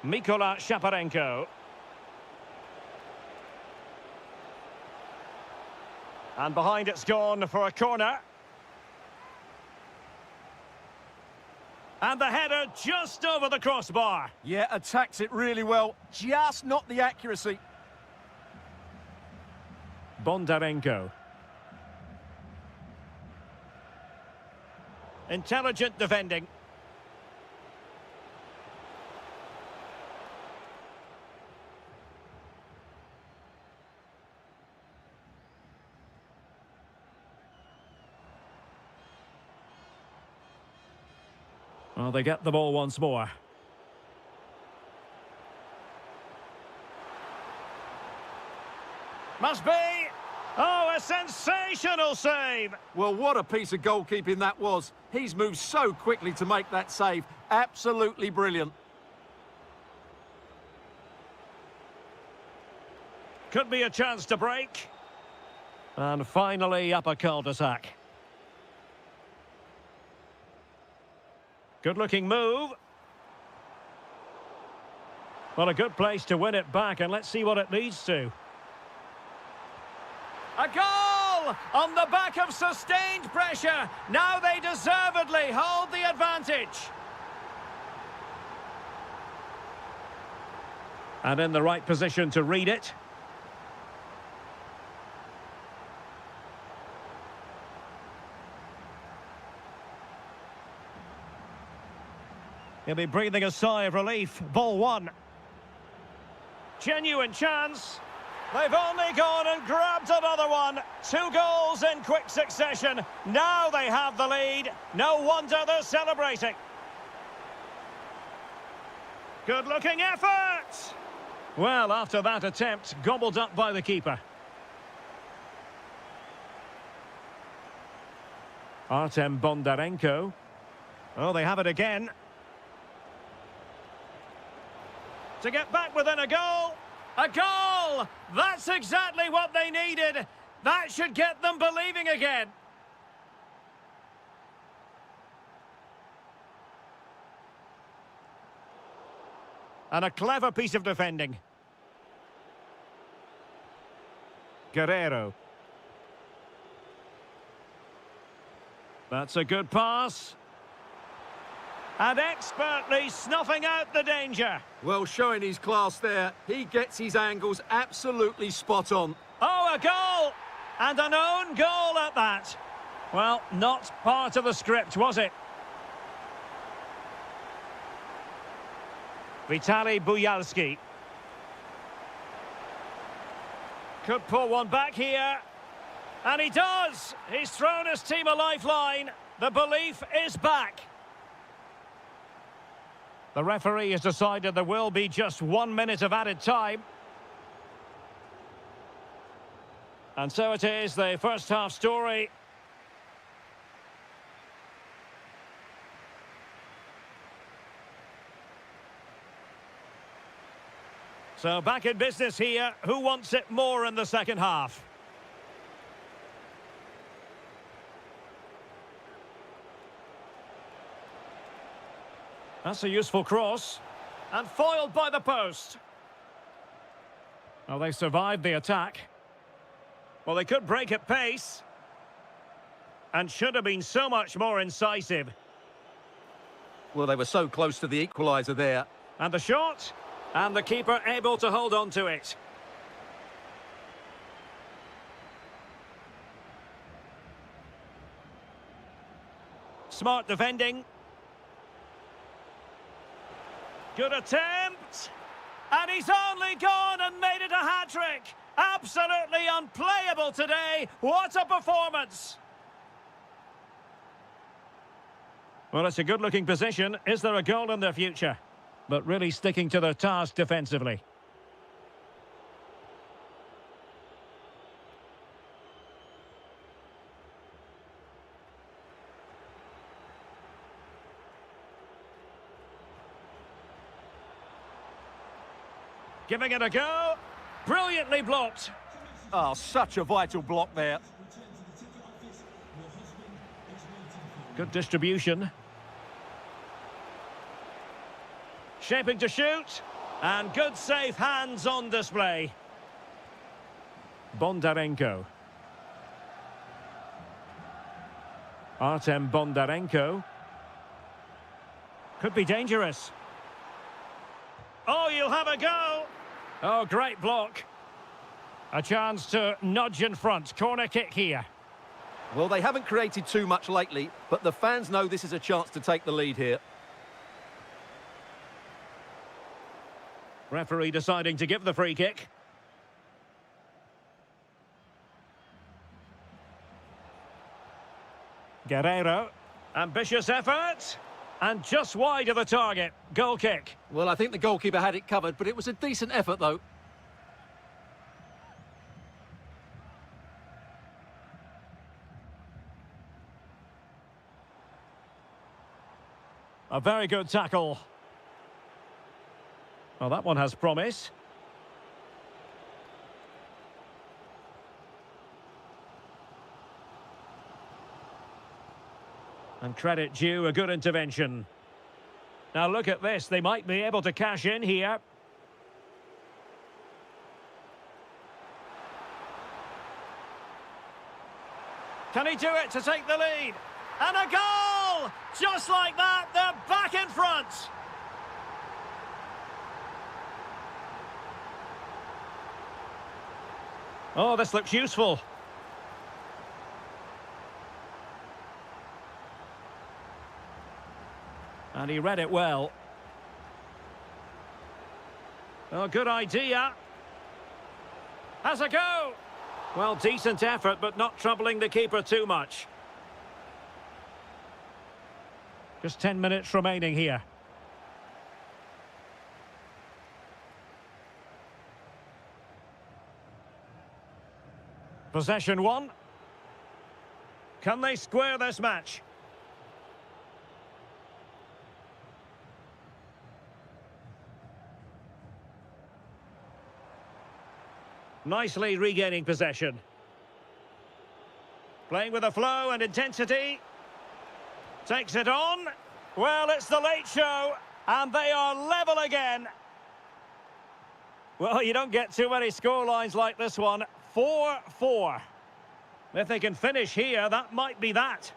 Mikola Shaparenko. And behind it's gone for a corner. And the header just over the crossbar.
Yeah, attacks it really well. Just not the accuracy.
Bondarenko. Intelligent defending. Well, they get the ball once more. Must be! Oh, a sensational save!
Well, what a piece of goalkeeping that was. He's moved so quickly to make that save. Absolutely brilliant.
Could be a chance to break. And finally up a cul-de-sac. Good-looking move. Well, a good place to win it back, and let's see what it leads to. A goal! On the back of sustained pressure. Now they deservedly hold the advantage. And in the right position to read it. He'll be breathing a sigh of relief. Ball one. Genuine chance. They've only gone and grabbed another one. 2 goals in quick succession. Now they have the lead. No wonder they're celebrating. Good-looking effort. Well, after that attempt, gobbled up by the keeper. Artem Bondarenko. Oh, they have it again. To get back within a goal. A goal! That's exactly what they needed. That should get them believing again. And a clever piece of defending. Guerrero. That's a good pass. And expertly snuffing out the danger.
Well, showing his class there. He gets his angles absolutely spot on.
Oh, a goal! And an own goal at that. Well, not part of the script, was it? Vitaly Buyalski. Could pull one back here. And he does! He's thrown his team a lifeline. The belief is back. The referee has decided there will be just 1 minute of added time. And so it is, the first half story. So back in business here. Who wants it more in the second half? That's a useful cross. And foiled by the post. Well, they survived the attack. Well, they could break at pace. And should have been so much more incisive.
Well, they were so close to the equaliser there.
And the shot. And the keeper able to hold on to it. Smart defending. Good attempt. And he's only gone and made it a hat-trick. Absolutely unplayable today. What a performance. Well, it's a good-looking position. Is there a goal in their future? But really sticking to their task defensively. Giving it a go. Brilliantly blocked.
Oh, such a vital block there.
Good distribution. Shaping to shoot. And good safe hands on display. Bondarenko. Artem Bondarenko. Could be dangerous. Oh, you'll have a go. Oh, great block. A chance to nudge in front. Corner kick here.
Well, they haven't created too much lately, but the fans know this is a chance to take the lead here.
Referee deciding to give the free kick. Guerrero. Ambitious effort. And just wide of the target. Goal kick.
Well, I think the goalkeeper had it covered, but it was a decent effort, though.
A very good tackle. Well, that one has promise. And credit due, a good intervention. Now look at this, they might be able to cash in here. Can he do it to take the lead? And a goal! Just like that, they're back in front. Oh, this looks useful. And he read it well. Oh, good idea. Has a go. Well, decent effort, but not troubling the keeper too much. Just 10 minutes remaining here. Possession one. Can they square this match? Nicely regaining possession. Playing with a flow and intensity. Takes it on. Well, it's the late show, and they are level again. Well, you don't get too many scorelines like this one. 4-4. If they can finish here, that might be that.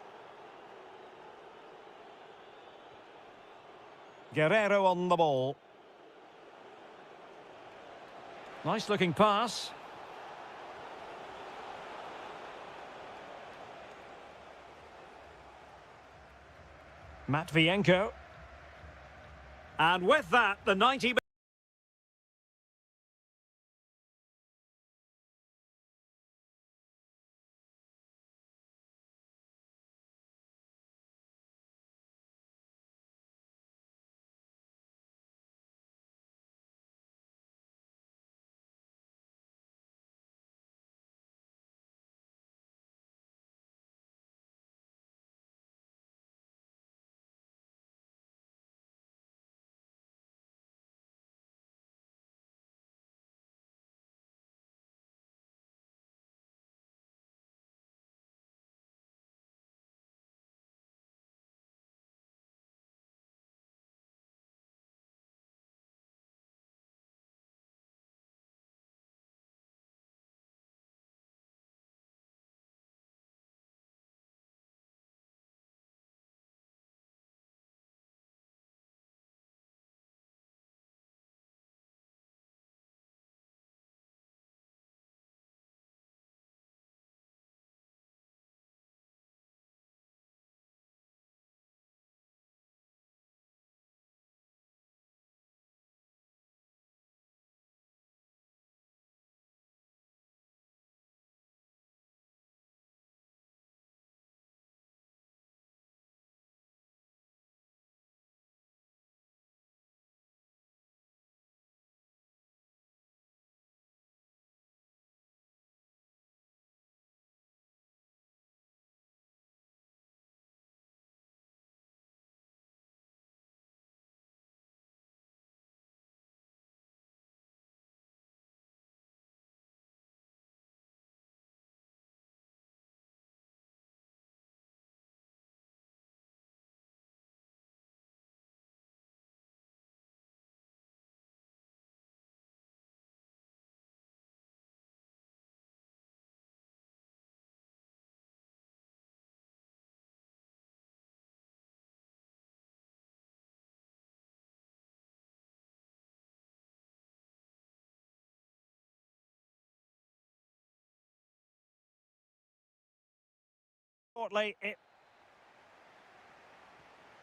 Guerrero on the ball. Nice looking pass. Matvienko. And with that, the 90...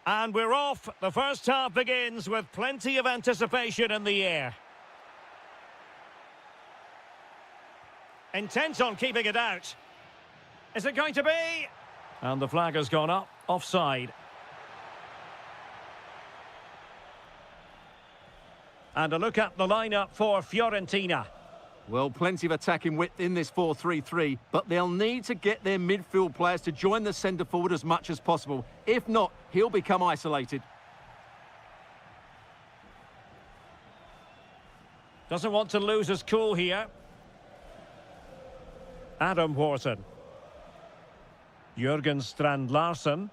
And we're off. The first half begins with plenty of anticipation in the air. Intent on keeping it out. Is it going to be? And the flag has gone up. Offside. And a look at the lineup for Fiorentina.
Well, plenty of attacking width in this 4-3-3, but they'll need to get their midfield players to join the centre forward as much as possible. If not, he'll become isolated.
Doesn't want to lose his cool here. Adam Wharton. Jürgen Strand Larsen.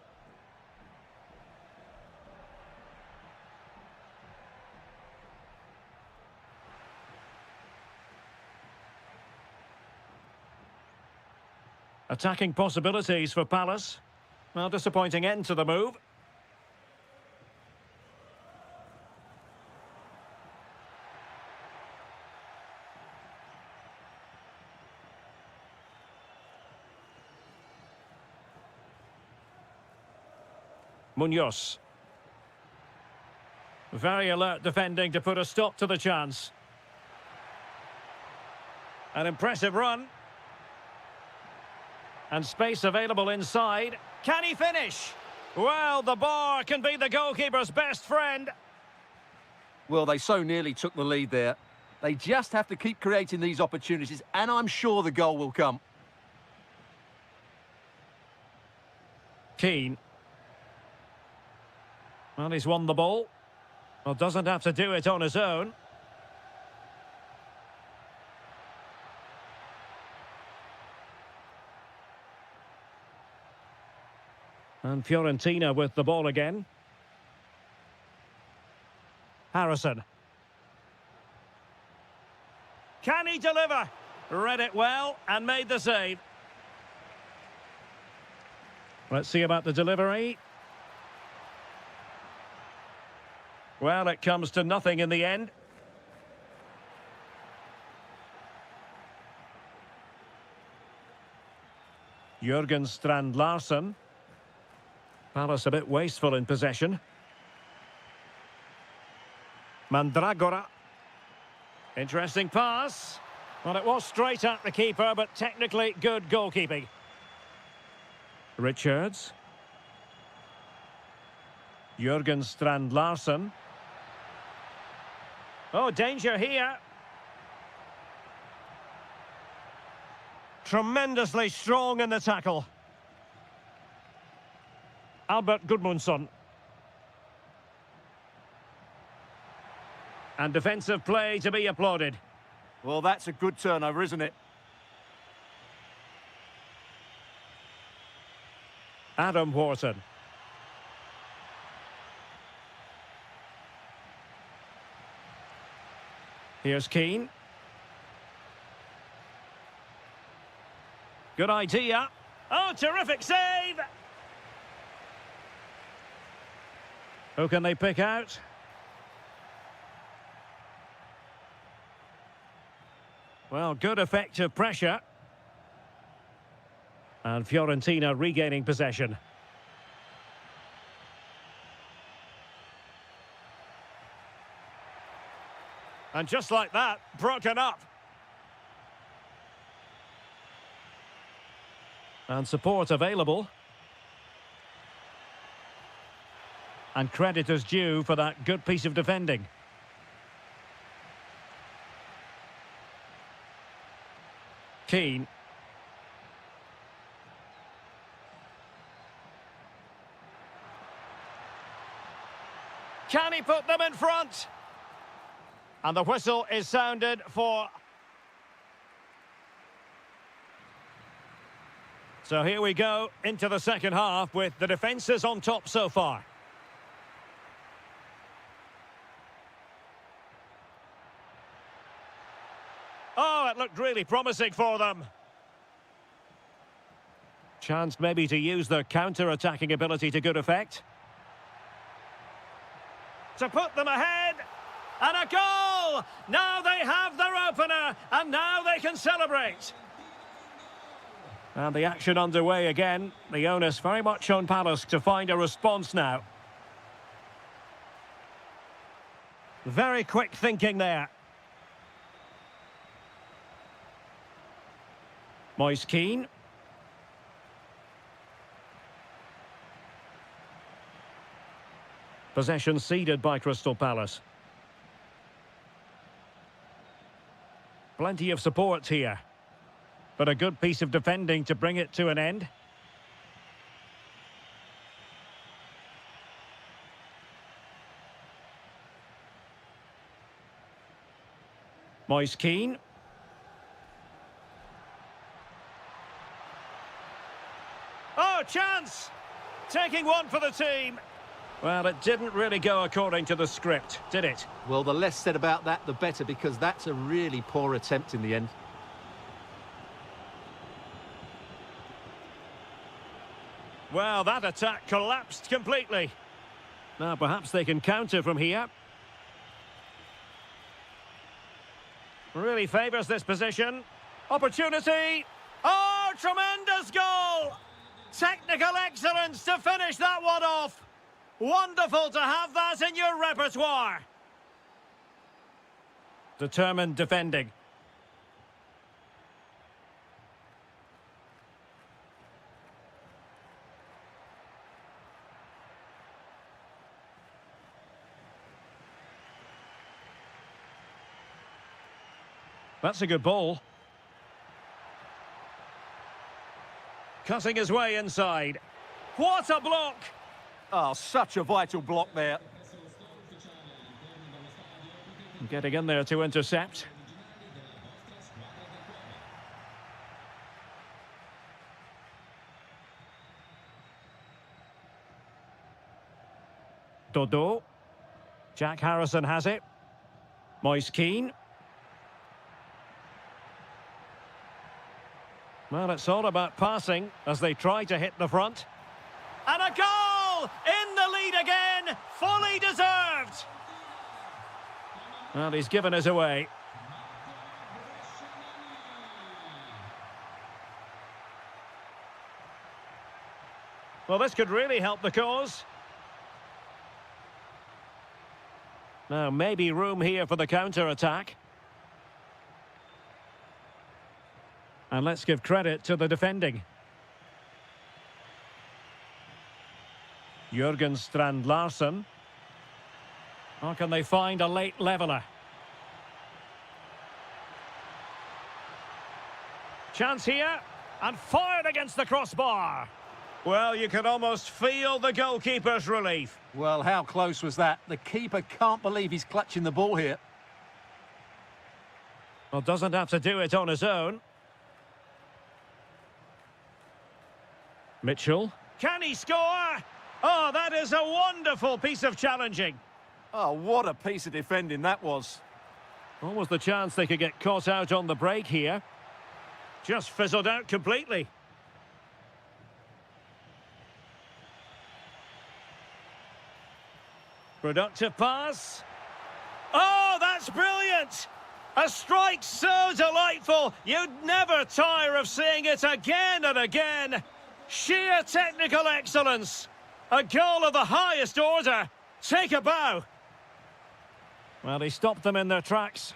Attacking possibilities for Palace. Well, disappointing end to the move. Munoz. Very alert defending to put a stop to the chance. An impressive run. And space available inside. Can he finish? Well, the bar can be the goalkeeper's best friend.
Well, they so nearly took the lead there. They just have to keep creating these opportunities, and I'm sure the goal will come.
Keane. Well, he's won the ball. Well, doesn't have to do it on his own. And Fiorentina with the ball again. Harrison. Can he deliver? Read it well and made the save. Let's see about the delivery. Well, it comes to nothing in the end. Jürgen Strand Larsen. Palace a bit wasteful in possession. Mandragora. Interesting pass. Well, it was straight at the keeper, but technically good goalkeeping. Richards. Jürgen Strand Larsen. Oh, danger here. Tremendously strong in the tackle. Albert Gudmundsson. And defensive play to be applauded.
Well, that's a good turnover, isn't it?
Adam Wharton. Here's Keane. Good idea. Oh, terrific save! Who can they pick out? Well, good effective pressure. And Fiorentina regaining possession. And just like that, broken up. And support available. And credit is due for that good piece of defending. Keane. Can he put them in front? And the whistle is sounded for... So here we go into the second half with the defences on top so far. Oh, it looked really promising for them. Chance maybe to use their counter-attacking ability to good effect. To put them ahead. And a goal! Now they have their opener, and now they can celebrate. And the action underway again. The onus very much on Palace to find a response now. Very quick thinking there. Moise Keane. Possession ceded by Crystal Palace. Plenty of support here. But a good piece of defending to bring it to an end. Moise Keane. Oh, chance! Taking one for the team. Well, it didn't really go according to the script, did it?
Well, the less said about that, the better, because that's a really poor attempt in the end.
Well, that attack collapsed completely. Now, perhaps they can counter from here. Really favours this position. Opportunity. Oh, tremendous goal! Technical excellence to finish that one off. Wonderful to have that in your repertoire. Determined defending. That's a good ball. Cutting his way inside. What a block!
Oh, such a vital block there.
Getting in there to intercept. Dodo. Jack Harrison has it. Moise Keane. Well, it's all about passing as they try to hit the front. And a goal! In the lead again! Fully deserved! Well, he's given us away. Well, this could really help the cause. Now, maybe room here for the counter-attack. And let's give credit to the defending. Jürgen Strand Larsen. Or can they find a late leveller? Chance here, and fired against the crossbar. Well, you can almost feel the goalkeeper's relief.
Well, how close was that? The keeper can't believe he's clutching the ball here.
Well, doesn't have to do it on his own. Mitchell. Can he score? Oh, that is a wonderful piece of challenging.
Oh, what a piece of defending that was.
What was the chance they could get caught out on the break here? Just fizzled out completely. Productive pass. Oh, that's brilliant! A strike so delightful, you'd never tire of seeing it again and again. Sheer technical excellence. A goal of the highest order. Take a bow. Well, he stopped them in their tracks.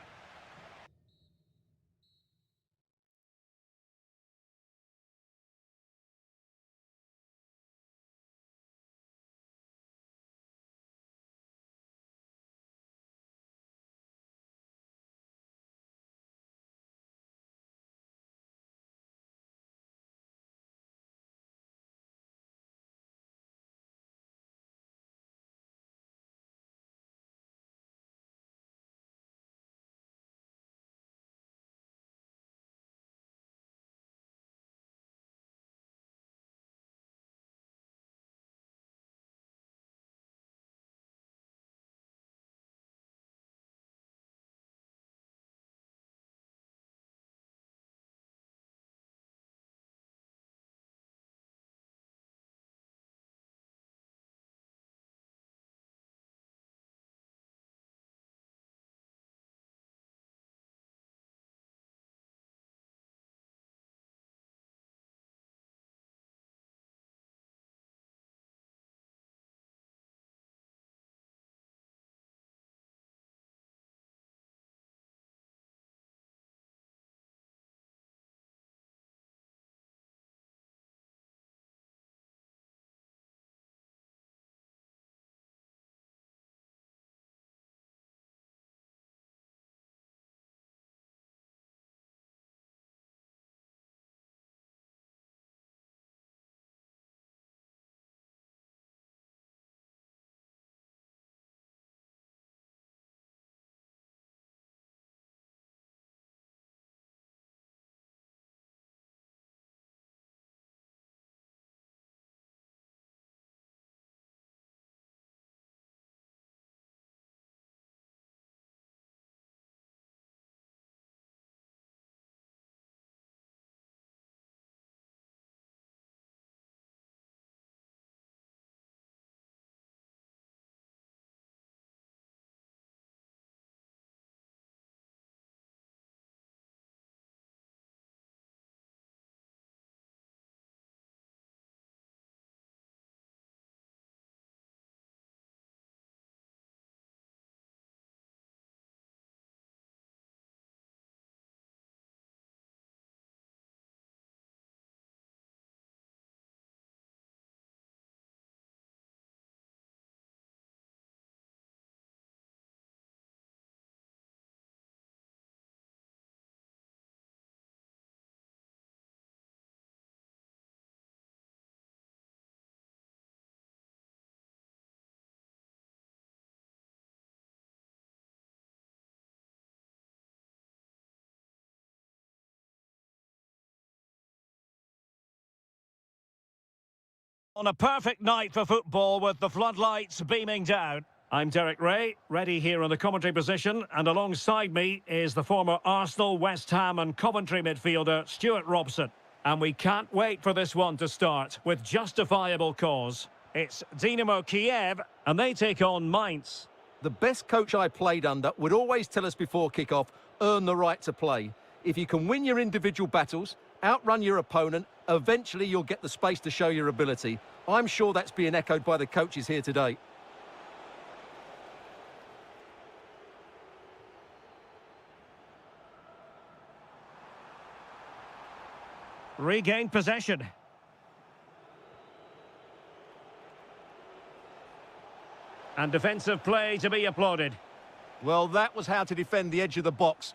On a perfect night for football with the floodlights beaming down. I'm Derek Ray, ready here on the commentary position, and alongside me is the former Arsenal, West Ham and Coventry midfielder Stuart Robson. And we can't wait for this one to start with justifiable cause. It's Dynamo Kiev, and they take on Mainz.
The best coach I played under would always tell us before kick-off, earn the right to play. If you can win your individual battles, outrun your opponent, eventually you'll get the space to show your ability. I'm sure that's being echoed by the coaches here today.
Regained possession. And defensive play to be applauded.
Well, that was how to defend the edge of the box.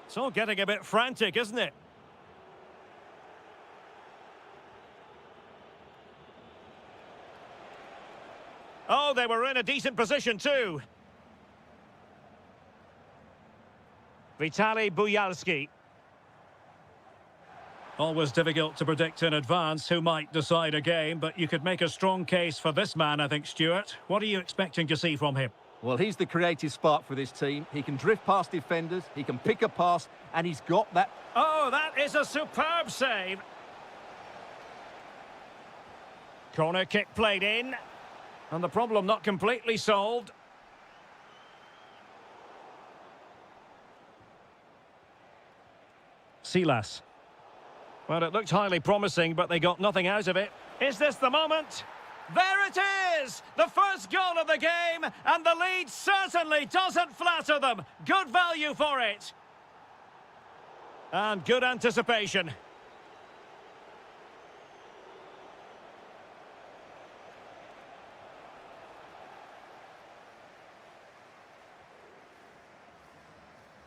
It's all getting a bit frantic, isn't it? Oh, they were in a decent position too. Vitaly Buyalski. Always difficult to predict in advance who might decide a game, but you could make a strong case for this man, I think, Stuart. What are you expecting to see from him?
Well, he's the creative spark for this team. He can drift past defenders, he can pick a pass, and he's got that...
Oh, that is a superb save. Corner kick played in. And the problem not completely solved. Silas. Well, it looked highly promising, but they got nothing out of it. Is this the moment? There it is! The first goal of the game, and the lead certainly doesn't flatter them. Good value for it. And good anticipation.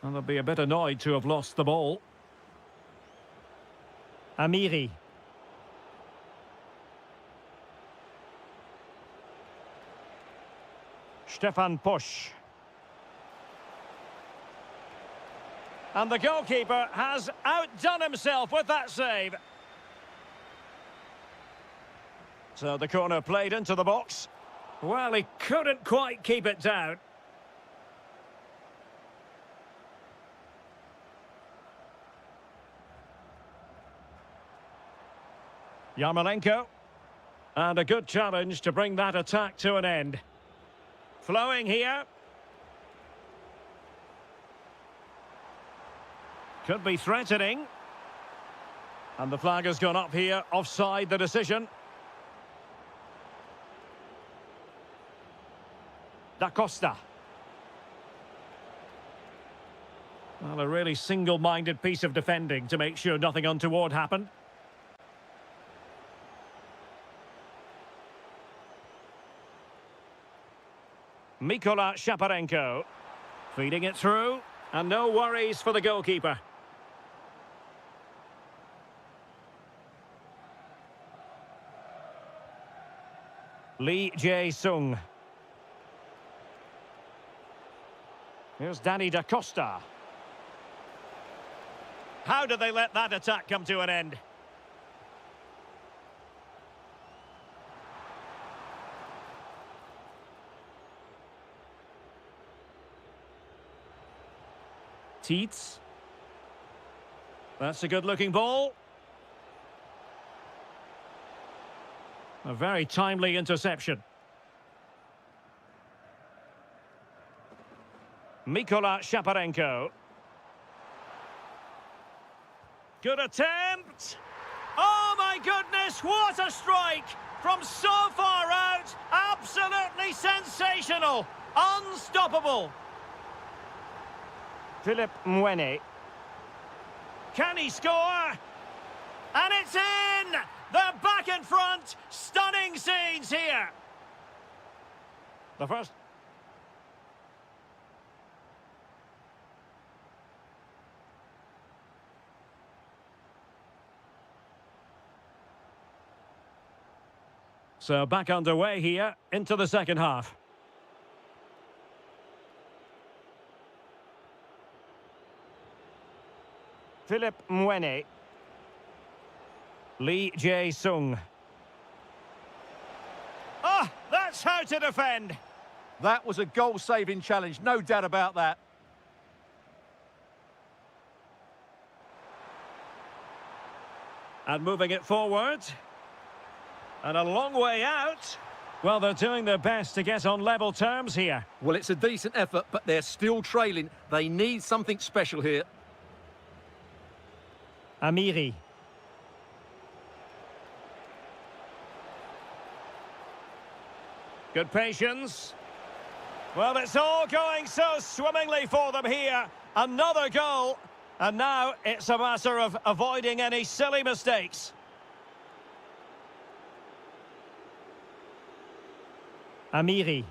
And they'll be a bit annoyed to have lost the ball. Amiri. Stefan Pusch. And the goalkeeper has outdone himself with that save. So the corner played into the box. Well, he couldn't quite keep it down. Yarmolenko. And a good challenge to bring that attack to an end. Flowing here. Could be threatening. And the flag has gone up here. Offside the decision. Da Costa. Well, a really single-minded piece of defending to make sure nothing untoward happened. Mikola Shaparenko. Feeding it through. And no worries for the goalkeeper. Lee Jae-sung. Here's Danny Da Costa. How did they let that attack come to an end? Teets. That's a good-looking ball. A very timely interception. Mikola Shaparenko. Good attempt. Oh, my goodness, what a strike! From so far out, absolutely sensational. Unstoppable. Philip Mwene. Can he score? And it's in! They're back in front. Stunning scenes here. The first... So back underway here into the second half. Philip Mwene. Lee Jae-sung. That's how to defend.
That was a goal-saving challenge, no doubt about that.
And moving it forward. And a long way out. Well, they're doing their best to get on level terms here.
Well, it's a decent effort, but they're still trailing. They need something special here.
Amiri. Good patience. Well, it's all going so swimmingly for them here. Another goal. And now it's a matter of avoiding any silly mistakes. Amiri.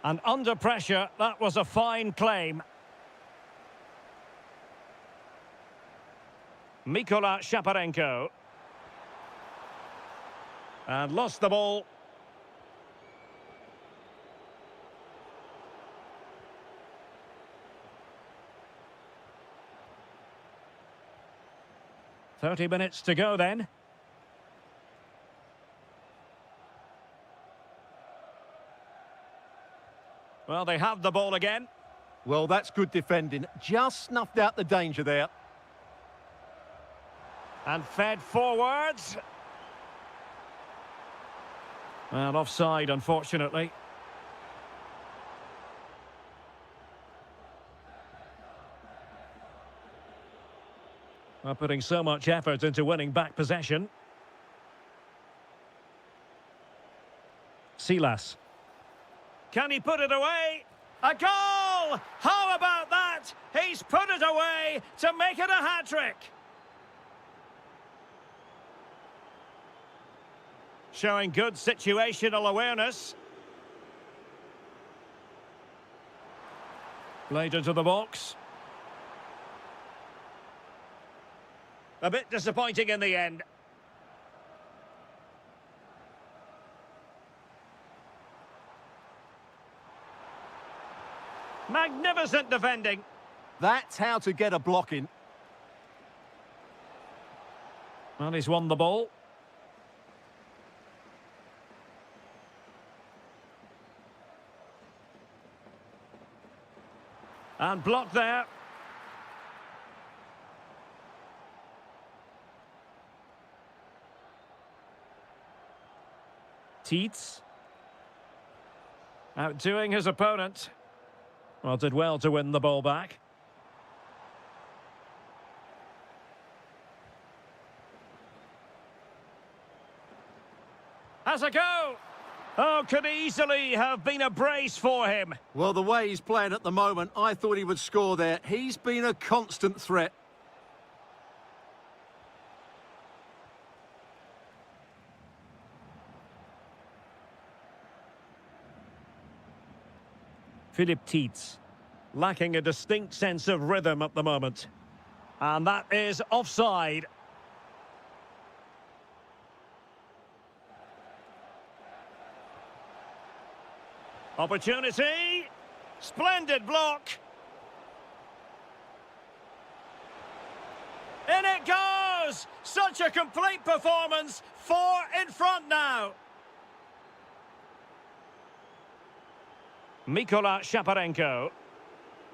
And under pressure, that was a fine claim. Mykola Shaparenko. And lost the ball. "30 minutes to go then." Well, they have the ball again.
Well, that's good defending. Just snuffed out the danger there.
And fed forwards. Well, offside, unfortunately. Well, putting so much effort into winning back possession. Silas. Can he put it away? A goal! How about that? He's put it away to make it a hat-trick. Showing good situational awareness. Played into the box. A bit disappointing in the end. Magnificent defending.
That's how to get a block in.
Well, he's won the ball. And blocked there. Tietz. Outdoing his opponent. Well, did well to win the ball back. Has a go! Oh, could easily have been a brace for him.
Well, the way he's playing at the moment, I thought he would score there. He's been a constant threat.
Philip Tietz, lacking a distinct sense of rhythm at the moment. And that is offside. Opportunity. Splendid block. In it goes! Such a complete performance. 4 in front now. Mykola Shaparenko.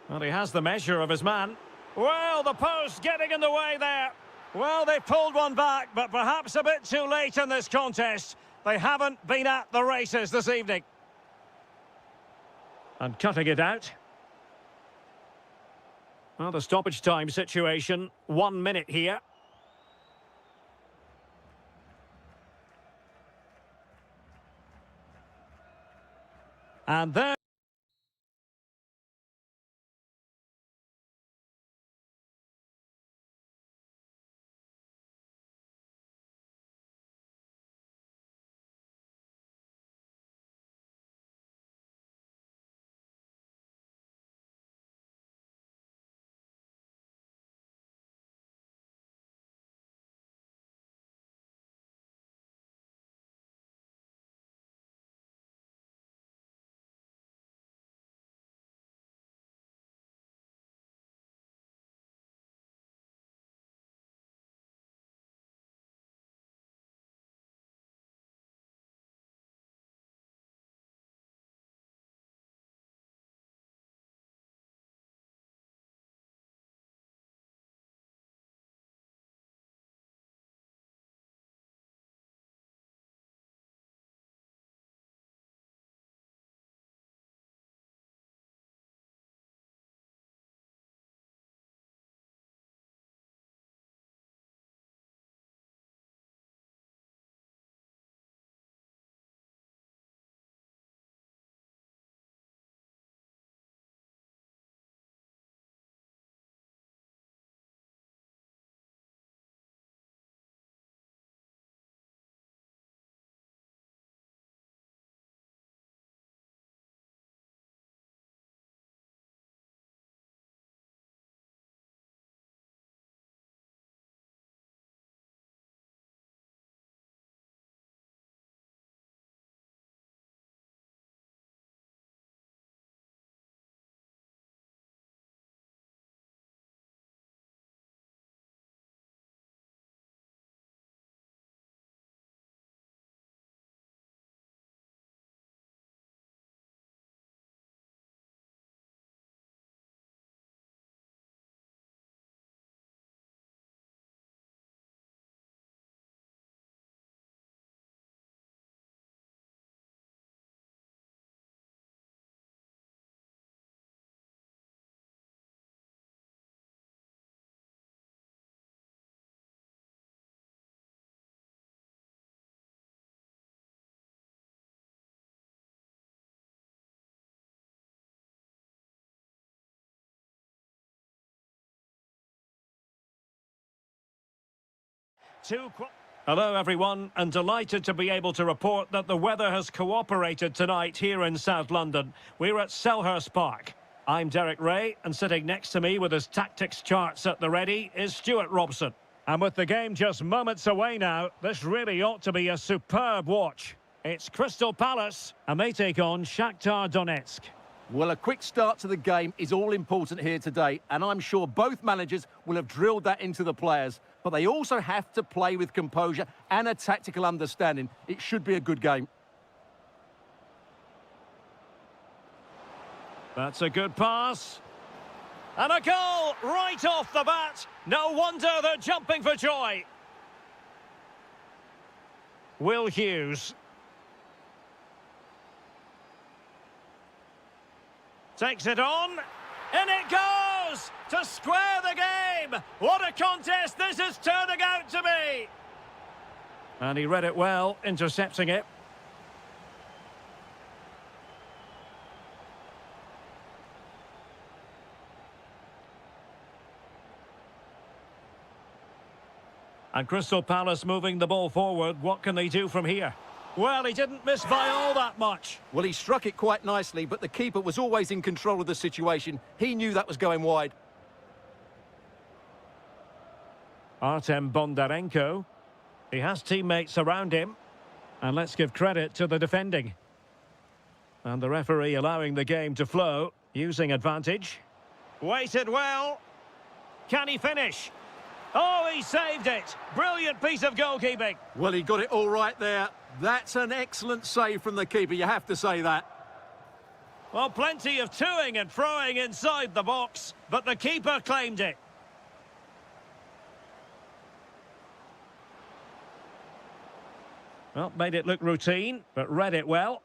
Well, he has the measure of his man. Well, the post getting in the way there. Well, they pulled one back, but perhaps a bit too late in this contest. They haven't been at the races this evening. And cutting it out. Well, the stoppage time situation, 1 minute here. And there... Hello everyone, and delighted to be able to report that the weather has cooperated tonight here in South London. We're at Selhurst Park. I'm Derek Ray, and sitting next to me with his tactics charts at the ready is Stuart Robson. And with the game just moments away now, this really ought to be a superb watch. It's Crystal Palace, and they take on Shakhtar Donetsk.
Well, a quick start to the game is all important here today, and I'm sure both managers will have drilled that into the players. But they also have to play with composure and a tactical understanding. It should be a good game.
That's a good pass. And a goal right off the bat. No wonder they're jumping for joy. Will Hughes. Takes it on. And it goes to square the game. What a contest this is turning out to be. And he read it well, intercepting it. And Crystal Palace moving the ball forward. What can they do from here? Well, he didn't miss by all that much.
Well, he struck it quite nicely, but the keeper was always in control of the situation. He knew that was going wide.
Artem Bondarenko. He has teammates around him. And let's give credit to the defending. And the referee allowing the game to flow, using advantage. Waited well. Can he finish? Oh, he saved it. Brilliant piece of goalkeeping.
Well, he got it all right there. That's an excellent save from the keeper, you have to say that.
Well, plenty of toing and throwing inside the box, but the keeper claimed it. Well, made it look routine, but read it well.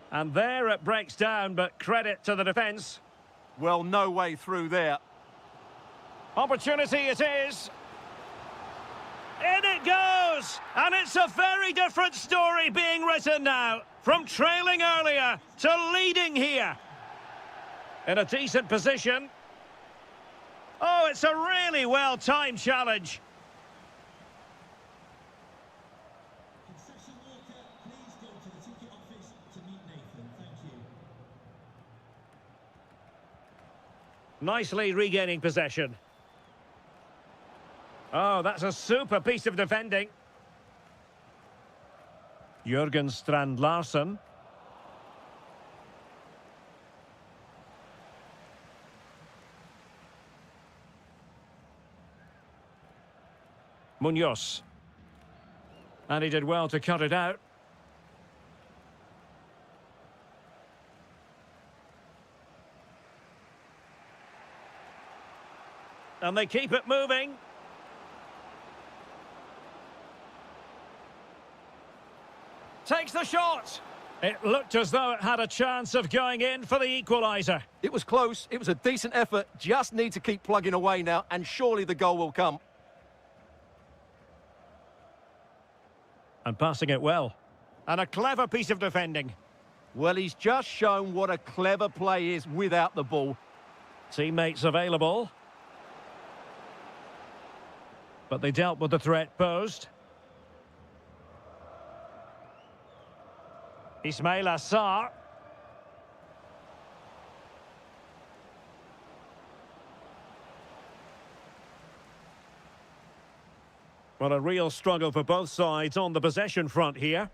And there it breaks down, but credit to the defence.
Well, no way through there.
Opportunity it is. In it goes! And it's a very different story being written now. From trailing earlier to leading here. In a decent position. Oh, it's a really well-timed challenge. Nicely regaining possession. Oh, that's a super piece of defending. Jürgen Strand Larsen. Munoz. And he did well to cut it out. And they keep it moving. Takes the shot. It looked as though it had a chance of going in for the equaliser.
It was close. It was a decent effort. Just need to keep plugging away now, and surely the goal will come.
And passing it well. And a clever piece of defending.
Well, he's just shown what a clever play is without the ball.
Teammates available. But they dealt with the threat posed. Ismail Assar. Well, a real struggle for both sides on the possession front here.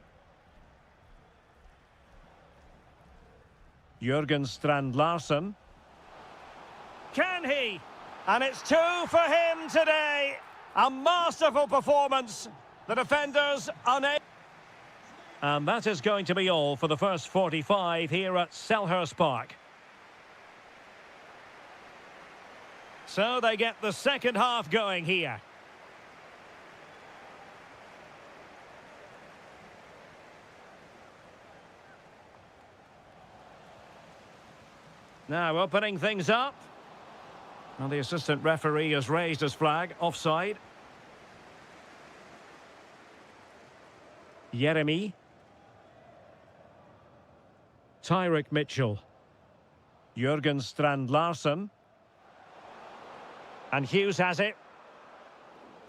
Jürgen Strand Larsen. Can he? And it's 2 for him today. A masterful performance. The defenders unable. And that is going to be all for the first 45 here at Selhurst Park. So they get the second half going here. Now opening things up. And the assistant referee has raised his flag, offside. Jeremy. Tyrick Mitchell. Jurgen Strand Larsen. And Hughes has it.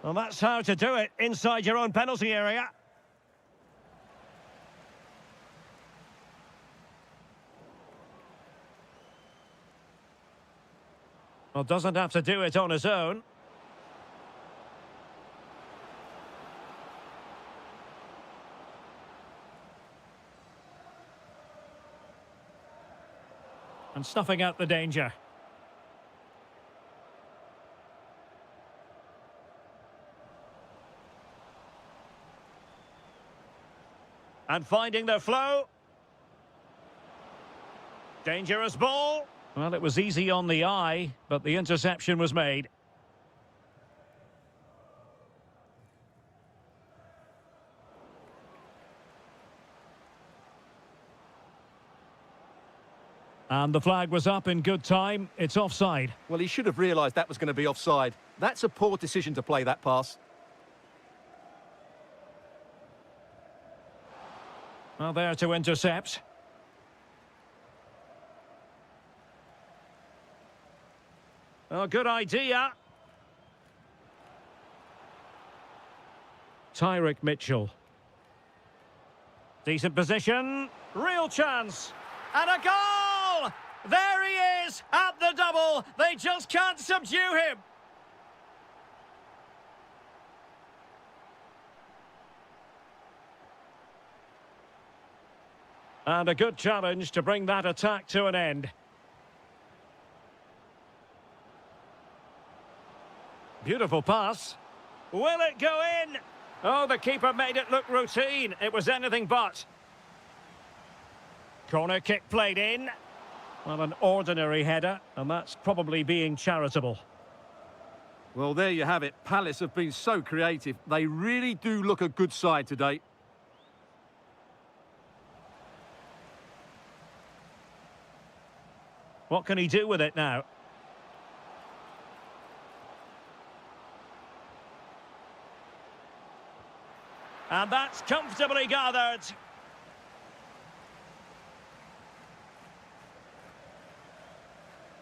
Well, that's how to do it inside your own penalty area. Well, doesn't have to do it on his own. And snuffing out the danger. And finding the flow. Dangerous ball. Well, it was easy on the eye, but the interception was made. And the flag was up in good time. It's offside.
Well, he should have realised that was going to be offside. That's a poor decision to play that pass.
Well, there to intercept. Oh, good idea. Tyrick Mitchell. Decent position. Real chance. And a goal! There he is at the double. They just can't subdue him. And a good challenge to bring that attack to an end. Beautiful pass. Will it go in? Oh, the keeper made it look routine. It was anything but. Corner kick played in. Well, an ordinary header, and that's probably being charitable.
Well, there you have it. Palace have been so creative. They really do look a good side today.
What can he do with it now? And that's comfortably gathered.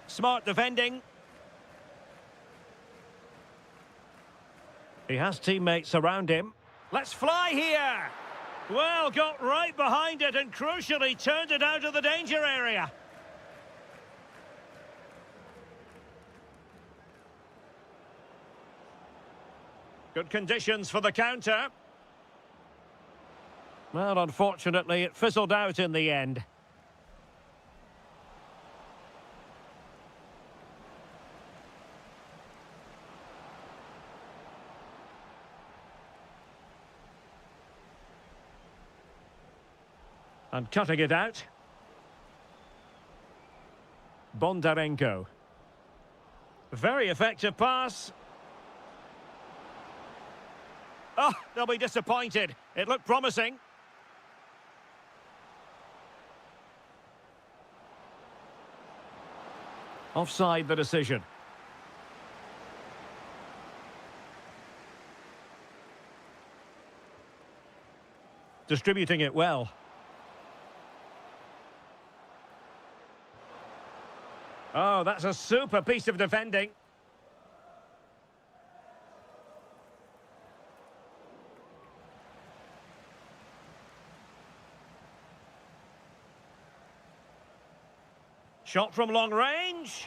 Smart defending. He has teammates around him. Let's fly here. Well, got right behind it and crucially turned it out of the danger area. Good conditions for the counter. Well, unfortunately, it fizzled out in the end. And cutting it out. Bondarenko. Very effective pass. Oh, they'll be disappointed. It looked promising. Offside the decision. Distributing it well. Oh, that's a super piece of defending. Shot from long range.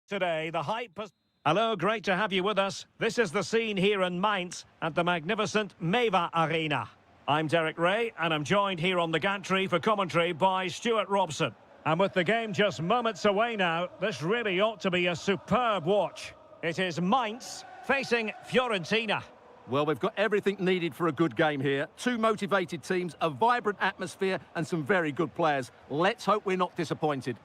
Today, the hype has... Hello, great to have you with us. This is the scene here in Mainz at the magnificent Meva Arena. I'm Derek Ray, and I'm joined here on the gantry for commentary by Stuart Robson. And with the game just moments away now, this really ought to be a superb watch. It is Mainz facing Fiorentina.
Well, we've got everything needed for a good game here. Two motivated teams, a vibrant atmosphere, and some very good players. Let's hope we're not disappointed.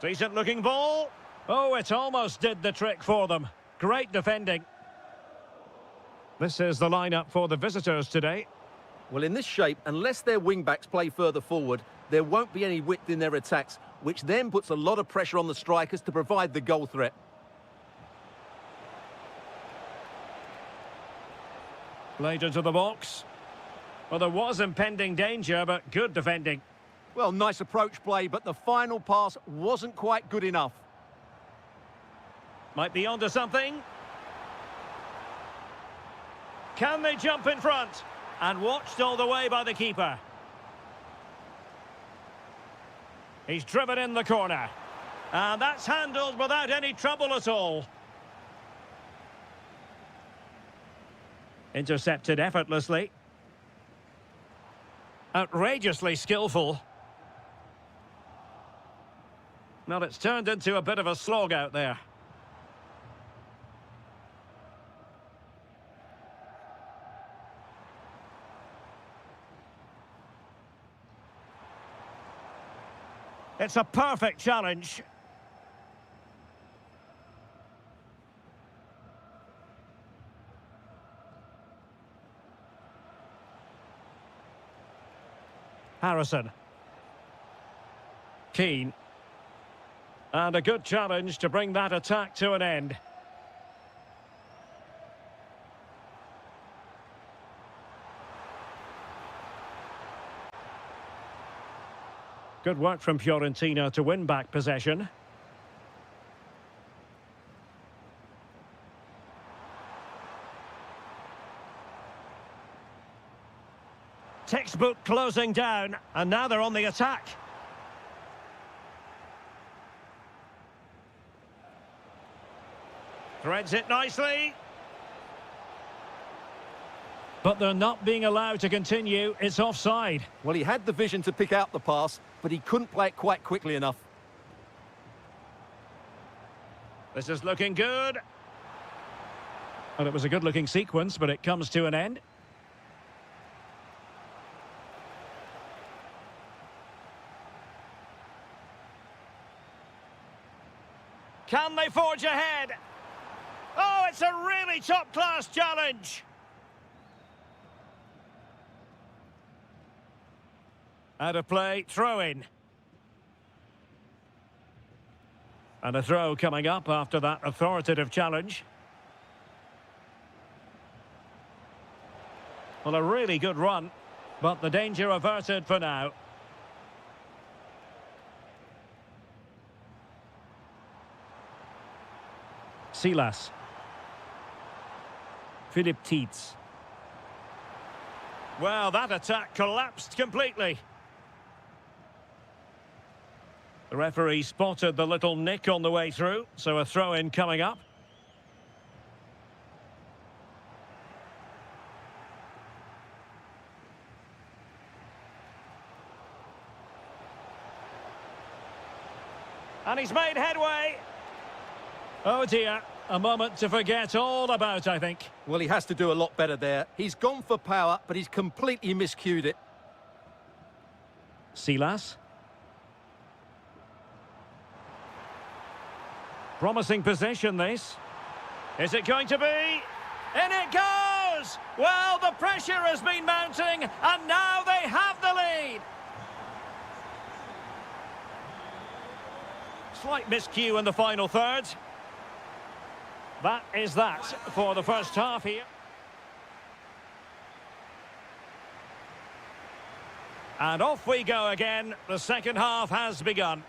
Decent looking ball. Oh, it almost did the trick for them. Great defending. This is the lineup for the visitors today.
Well, in this shape, unless their wing-backs play further forward, there won't be any width in their attacks, which then puts a lot of pressure on the strikers to provide the goal threat.
Played into the box. Well, there was impending danger, but good defending.
Well, nice approach play, but the final pass wasn't quite good enough.
Might be onto something. Can they jump in front? And watched all the way by the keeper. He's driven in the corner. And that's handled without any trouble at all. Intercepted effortlessly. Outrageously skillful. Well, it's turned into a bit of a slog out there. It's a perfect challenge. Harrison. Keane. And a good challenge to bring that attack to an end. Good work from Fiorentina to win back possession. Textbook closing down, and now they're on the attack. Threads it nicely. But they're not being allowed to continue. It's offside.
Well, he had the vision to pick out the pass, but he couldn't play it quite quickly enough.
This is looking good. Well, it was a good-looking sequence, but it comes to an end. Can they forge ahead? Oh, it's a really top-class challenge. Out of play, throw in. And a throw coming up after that authoritative challenge. Well, a really good run, but the danger averted for now. Silas. Philip Tietz. Well, that attack collapsed completely. The referee spotted the little nick on the way through, so a throw-in coming up. And he's made headway. Oh dear, a moment to forget all about, I think.
Well, he has to do a lot better there. He's gone for power, but he's completely miscued it.
Silas. Promising possession, this. Is it going to be? In it goes! Well, the pressure has been mounting, and now they have the lead. Slight miscue in the final third. That is that for the first half here. And off we go again. The second half has begun.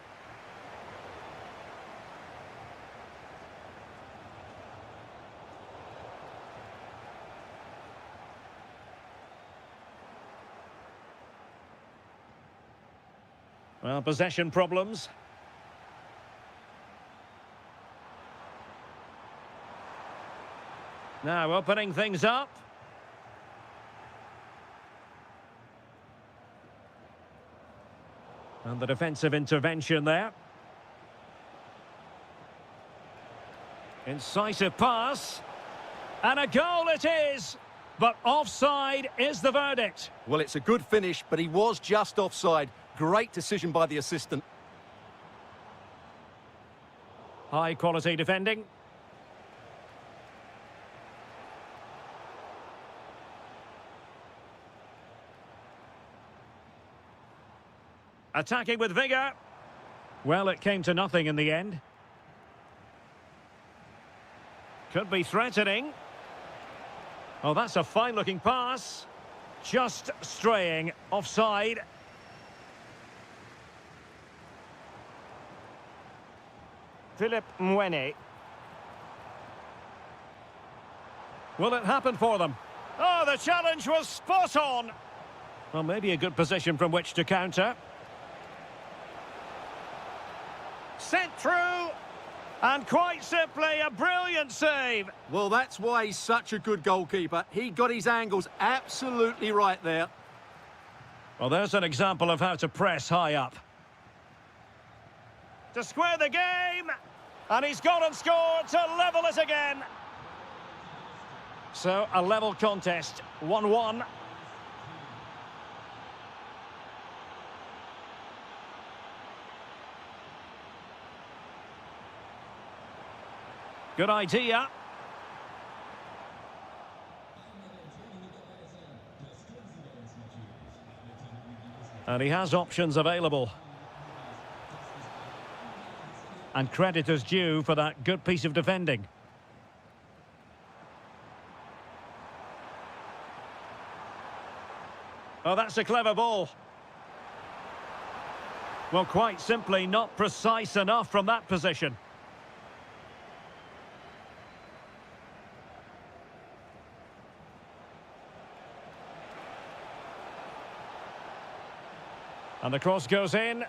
Well, possession problems. Now opening things up. And the defensive intervention there. Incisive pass. And a goal it is. But offside is the verdict.
Well, it's a good finish, but he was just offside. Great decision by the assistant.
High quality defending. Attacking with vigour. Well, it came to nothing in the end. Could be threatening. Oh, that's a fine-looking pass. Just straying offside. Philip Mwene. Will it happen for them? Oh, the challenge was spot on. Well, maybe a good position from which to counter. Sent through, and quite simply a brilliant save.
Well, that's why he's such a good goalkeeper. He got his angles absolutely right there.
Well, there's an example of how to press high up. To square the game, and he's gone and scored to level it again. So, a level contest, 1-1. Good idea. And he has options available. And credit is due for that good piece of defending. Oh, that's a clever ball. Well, quite simply not precise enough from that position. And the cross goes in.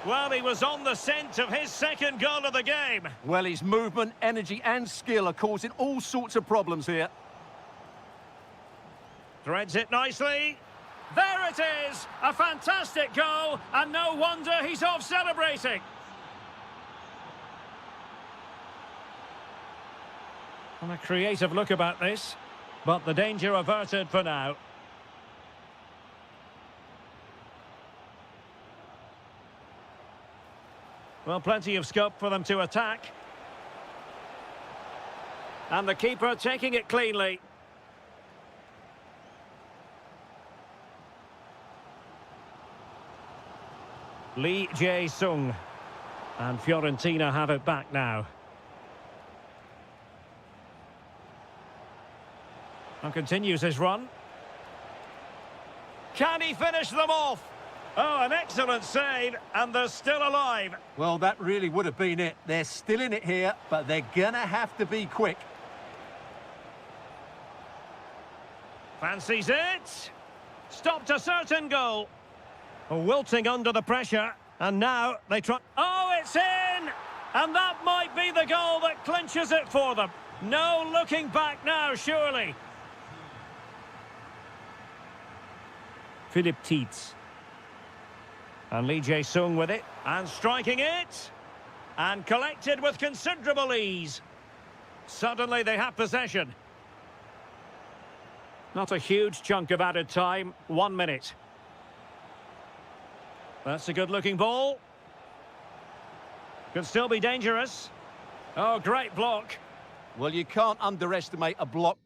Well, he was on the scent of his second goal of the game.
Well, his movement, energy and skill are causing all sorts of problems here.
Threads it nicely. There it is! A fantastic goal, and no wonder he's off celebrating. And a creative look about this, but the danger averted for now. Well, plenty of scope for them to attack. And the keeper taking it cleanly. Lee Jae-sung. And Fiorentina have it back now. And continues his run. Can he finish them off? Oh, an excellent save, and they're still alive.
Well, that really would have been it. They're still in it here, but they're gonna have to be quick.
Fancies it. Stopped a certain goal. Wilting under the pressure, and now they try... Oh, it's in! And that might be the goal that clinches it for them. No looking back now, surely. Philip Tietz. And Lee Jae-sung with it, and striking it, and collected with considerable ease. Suddenly they have possession. Not a huge chunk of added time, 1 minute. That's a good-looking ball. Could still be dangerous. Oh, great block.
Well, you can't underestimate a block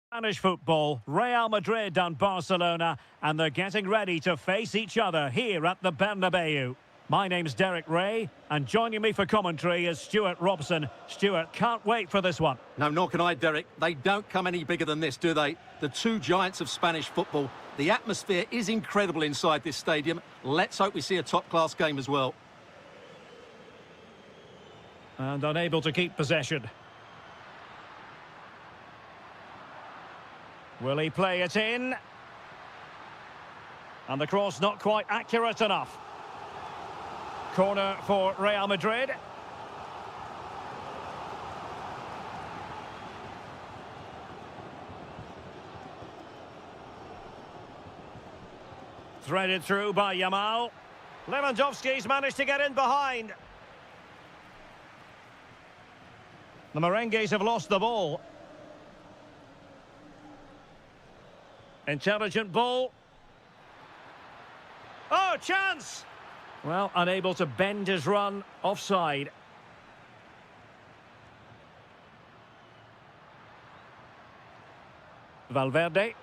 Spanish football, Real Madrid and Barcelona, and they're getting ready to face each other here at the Bernabeu. My name's Derek Ray, and joining me for commentary is Stuart Robson. Stuart, can't wait for this one.
No, nor can I, Derek. They don't come any bigger than this, do they? The two giants of Spanish football. The atmosphere is incredible inside this stadium. Let's hope we see a top-class game as well.
And unable to keep possession. Will he play it in? And the cross not quite accurate enough. Corner for Real Madrid. Threaded through by Yamal. Lewandowski's managed to get in behind. The Merengues have lost the ball. Intelligent ball. Oh, chance! Well, unable to bend his run, offside. Valverde.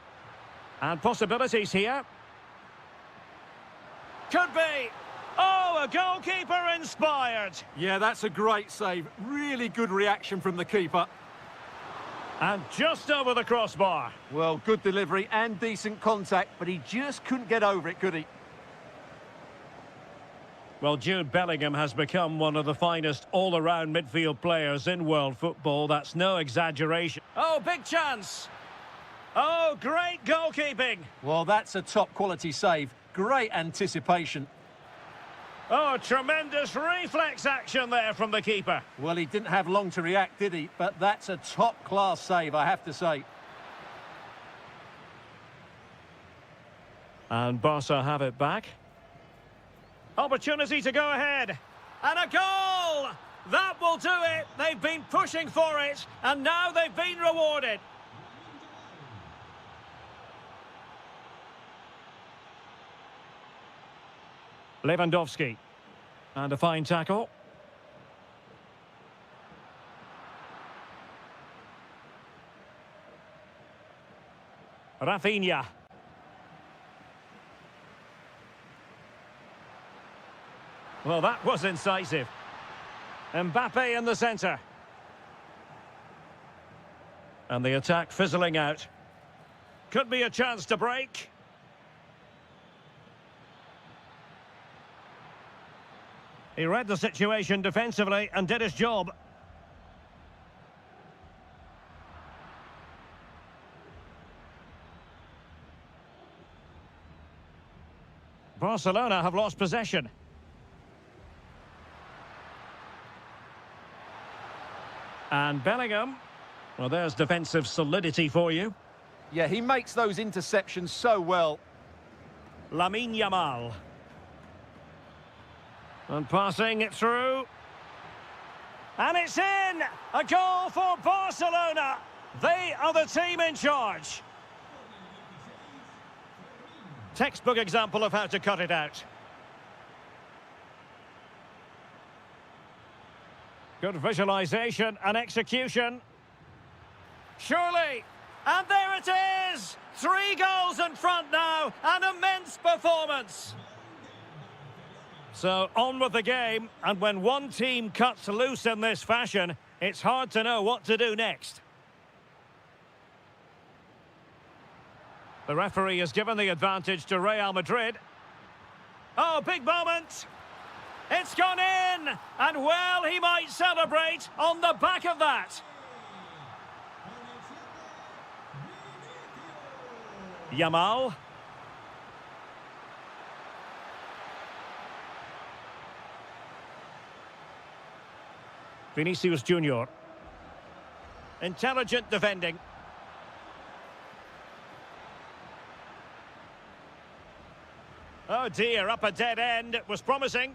And possibilities here. Could be. Oh, a goalkeeper inspired.
Yeah, that's a great save. Really good reaction from the keeper.
And just over the crossbar.
Well, good delivery and decent contact, but he just couldn't get over it, could he?
Well, Jude Bellingham has become one of the finest all-around midfield players in world football. That's no exaggeration. Oh, big chance. Oh, great goalkeeping.
Well, that's a top-quality save. Great anticipation.
Oh, tremendous reflex action there from the keeper.
Well, he didn't have long to react, did he? But that's a top-class save, I have to say.
And Barca have it back. Opportunity to go ahead. And a goal! That will do it. They've been pushing for it, and now they've been rewarded. Lewandowski. And a fine tackle. Rafinha. Well, that was incisive. Mbappe in the centre. And the attack fizzling out. Could be a chance to break. He read the situation defensively and did his job. Barcelona have lost possession. And Bellingham. Well, there's defensive solidity for you.
Yeah, he makes those interceptions so well.
Lamine Yamal. And passing it through. And it's in! A goal for Barcelona! They are the team in charge. Textbook example of how to cut it out. Good visualization and execution. Surely! And there it is! 3 goals in front now. An immense performance. So, on with the game, and when one team cuts loose in this fashion, it's hard to know what to do next. The referee has given the advantage to Real Madrid. Oh, big moment! It's gone in! And well, he might celebrate on the back of that. Yamal. Vinicius Junior. Intelligent defending. Oh dear, up a dead end. It was promising.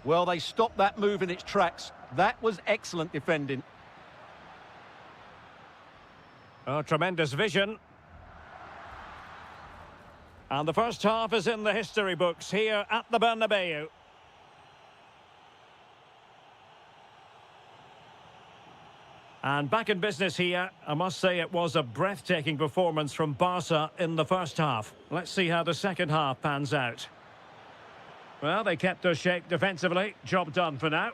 Well, they stopped that move in its tracks. That was excellent defending.
Oh, tremendous vision. And the first half is in the history books here at the Bernabeu. And back in business here, I must say it was a breathtaking performance from Barca in the first half. Let's see how the second half pans out. Well, they kept their shape defensively. Job done for now.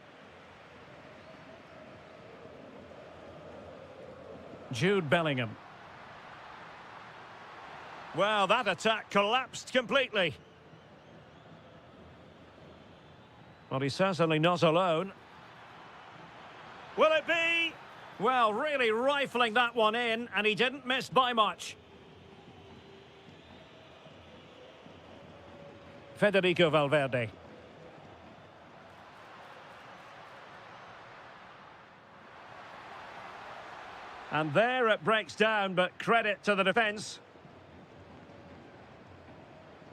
Jude Bellingham. Well, that attack collapsed completely. Well, he's certainly not alone. Will it be? Well, really rifling that one in, and he didn't miss by much. Federico Valverde. And there it breaks down, but credit to the defence.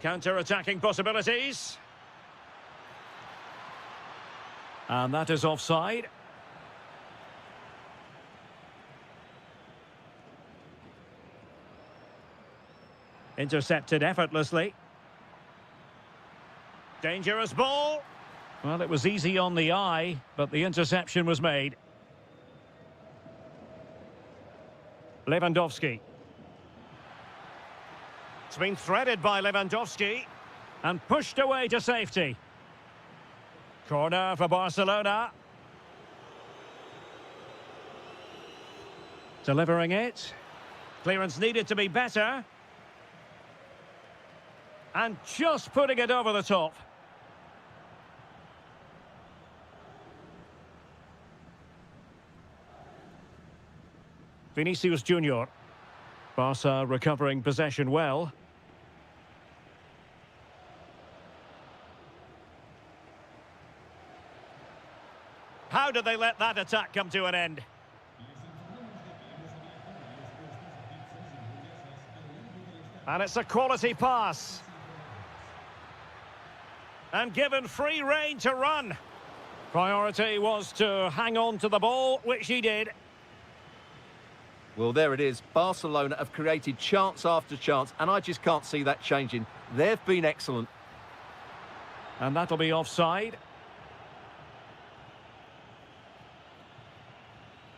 Counter-attacking possibilities. And that is offside. Intercepted effortlessly. Dangerous ball. Well, it was easy on the eye, but the interception was made. Lewandowski. It's been threaded by Lewandowski and pushed away to safety. Corner for Barcelona. Delivering it. Clearance needed to be better. And just putting it over the top. Vinicius Junior. Barca recovering possession well. How did they let that attack come to an end? And it's a quality pass. And given free rein to run. Priority was to hang on to the ball, which he did.
Well, there it is. Barcelona have created chance after chance, and I just can't see that changing. They've been excellent.
And that'll be offside.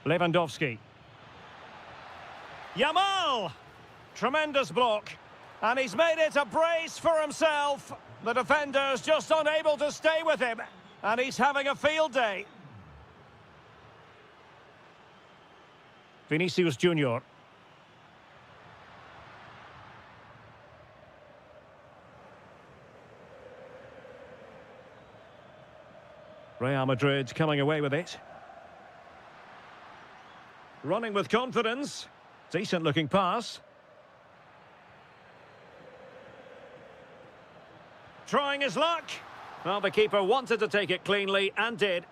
Lewandowski. Yamal! Tremendous block. And he's made it a brace for himself. The defender's just unable to stay with him. And he's having a field day. Vinicius Junior. Real Madrid coming away with it. Running with confidence. Decent looking pass. Trying his luck. Well, the keeper wanted to take it cleanly and did.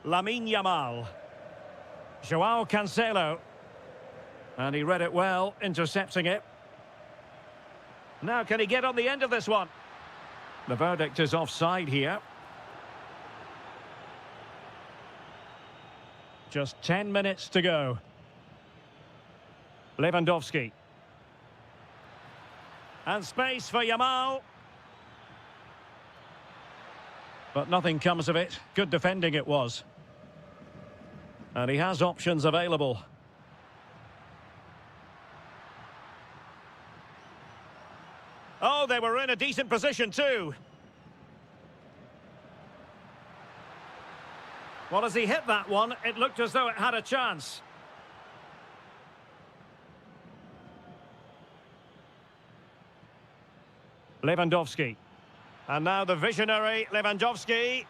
Lamine Yamal. Joao Cancelo. And he read it well, intercepting it. Now, can he get on the end of this one? The verdict is offside here. Just 10 minutes to go. Lewandowski. And space for Yamal. But nothing comes of it. Good defending it was. And he has options available. Oh, they were in a decent position too. Well, as he hit that one, it looked as though it had a chance. Lewandowski. And now the visionary Lewandowski.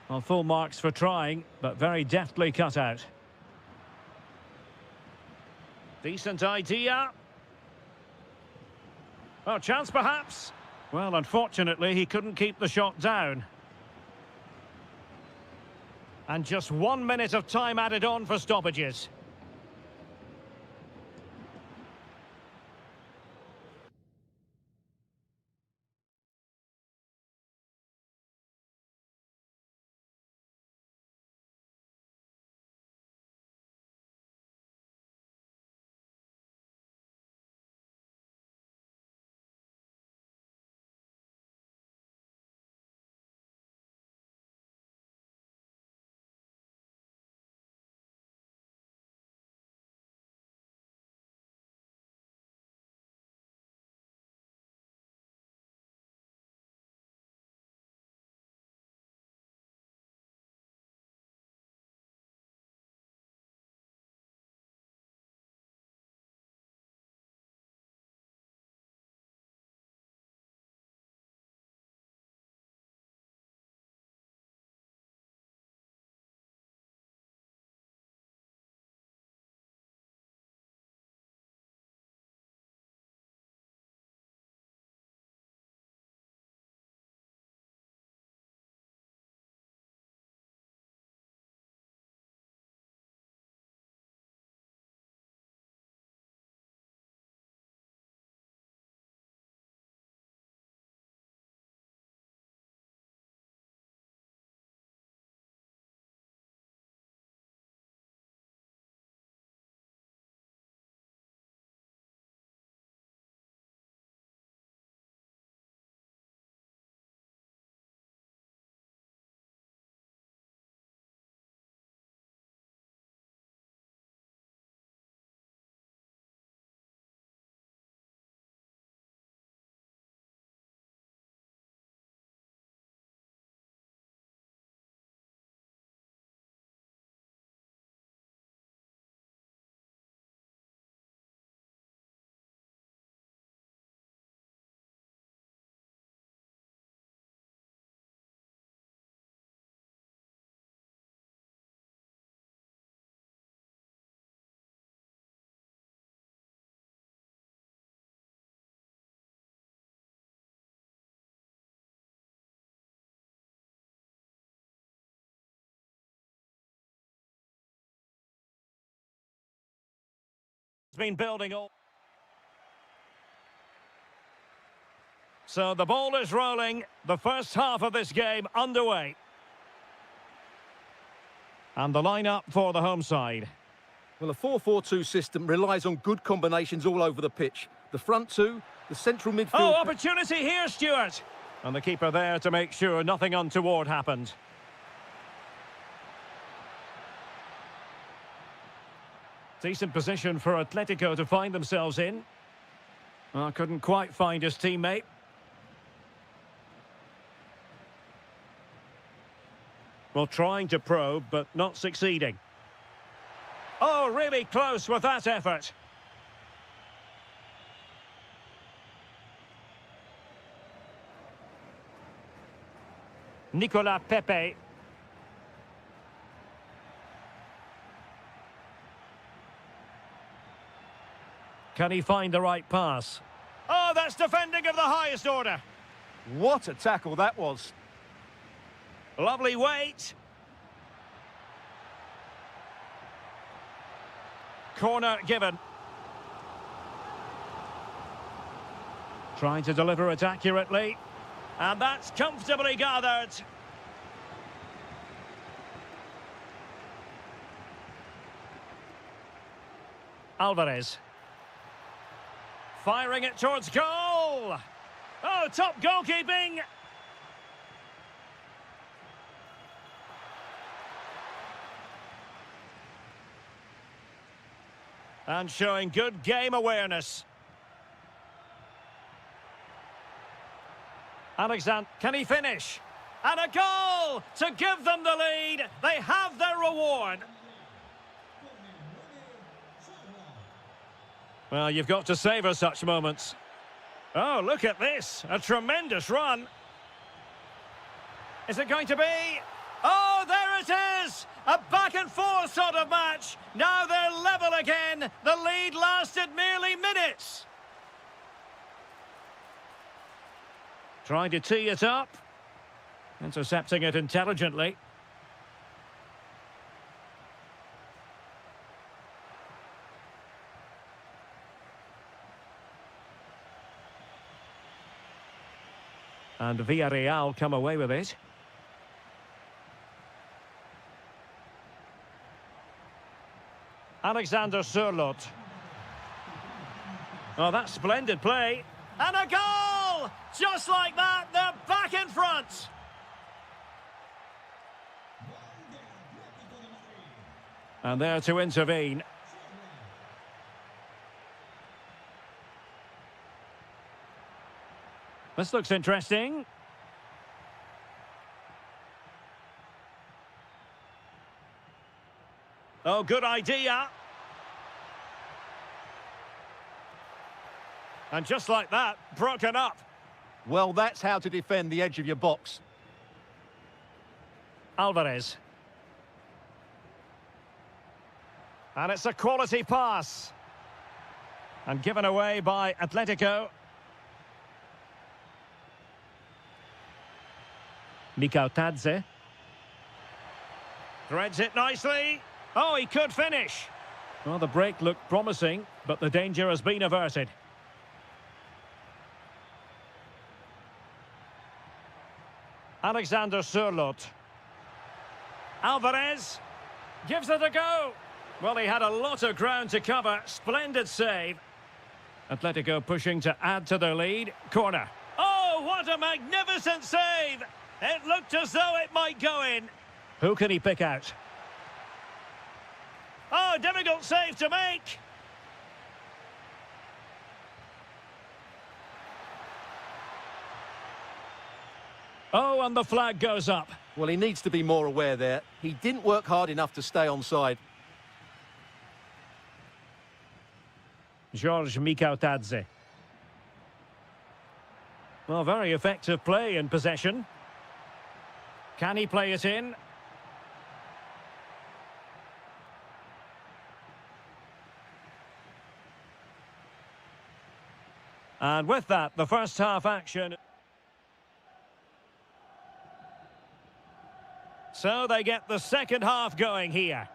Well, full marks for trying, but very deftly cut out. Decent idea. Oh, chance perhaps. Well, unfortunately, he couldn't keep the shot down. And just 1 minute of time added on for stoppages. been building all. So the ball is rolling. The first half of this game underway. And the lineup for the home side.
Well, a 4-4-2 system relies on good combinations all over the pitch. The front two, the central midfield...
Oh, opportunity here, Stuart! And the keeper there to make sure nothing untoward happened. Decent position for Atletico to find themselves in. Oh, couldn't quite find his teammate. Well, trying to probe, but not succeeding. Oh, really close with that effort. Nicola Pepe. Can he find the right pass? Oh, that's defending of the highest order.
What a tackle that was.
Lovely weight. Corner given. Trying to deliver it accurately. And that's comfortably gathered. Alvarez. Firing it towards goal. Oh, top goalkeeping. And showing good game awareness. Alexander, can he finish? And a goal to give them the lead. They have their reward. Well, you've got to savour such moments. Oh, look at this. A tremendous run. Is it going to be? Oh, there it is! A back-and-forth sort of match. Now they're level again. The lead lasted merely minutes. Trying to tee it up. Intercepting it intelligently. And Villarreal come away with it. Alexander Sørloth. Oh, that's splendid play. And a goal! Just like that, they're back in front. And there to intervene. This looks interesting. Oh, good idea. And just like that, broken up.
Well, that's how to defend the edge of your box.
Alvarez. And it's a quality pass. And given away by Atletico. Mikhautadze. Threads it nicely. Oh, he could finish. Well, the break looked promising, but the danger has been averted. Alexander Sørloth. Alvarez gives it a go. Well, he had a lot of ground to cover. Splendid save. Atletico pushing to add to their lead. Corner. Oh, what a magnificent save! It looked as though it might go in. Who can he pick out? Oh, difficult save to make. Oh, and the flag goes up.
Well, he needs to be more aware there. He didn't work hard enough to stay onside.
George Mikhautadze. Well, very effective play in possession. Can he play it in? And with that, the first half action. So they get the second half going here.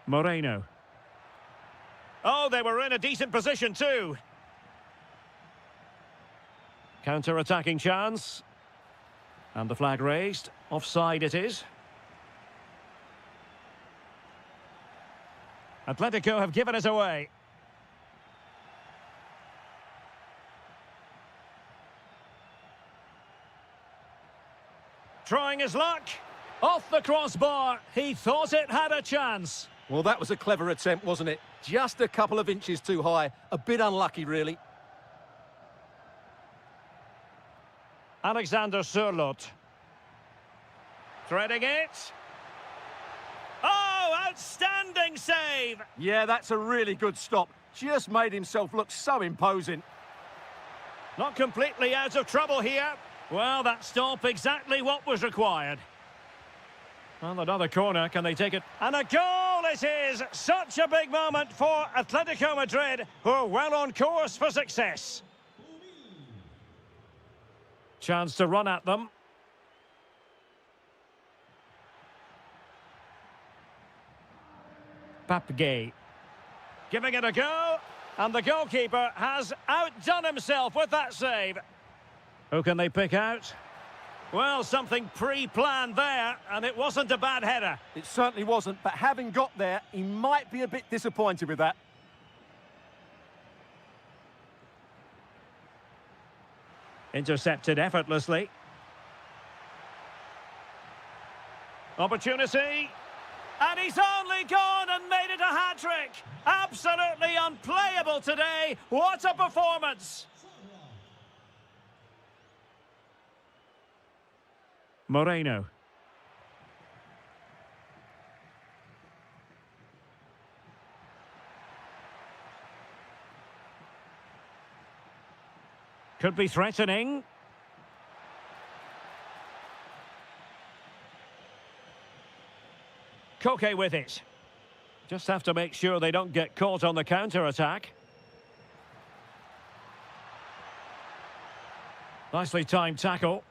Moreno. Oh, they were in a decent position too. Counter-attacking chance. And the flag raised. Offside it is. Atletico have given it away. Trying his luck. Off the crossbar. He thought it had a chance.
Well, that was a clever attempt, wasn't it? Just a couple of inches too high. A bit unlucky, really.
Alexander Sørloth. Threading it. Oh, outstanding save!
Yeah, that's a really good stop. Just made himself look so imposing.
Not completely out of trouble here. Well, that stop exactly what was required. Well, another corner, can they take it? And a goal it is! Such a big moment for Atletico Madrid, who are well on course for success. Chance to run at them. Papgay. Giving it a go. And the goalkeeper has outdone himself with that save. Who can they pick out? Well, something pre-planned there, and it wasn't a bad header.
It certainly wasn't, but having got there, he might be a bit disappointed with that.
Intercepted effortlessly. Opportunity. And he's only gone and made it a hat-trick. Absolutely unplayable today. What a performance. Moreno. Could be threatening. Koke with it. Just have to make sure they don't get caught on the counter-attack. Nicely timed tackle.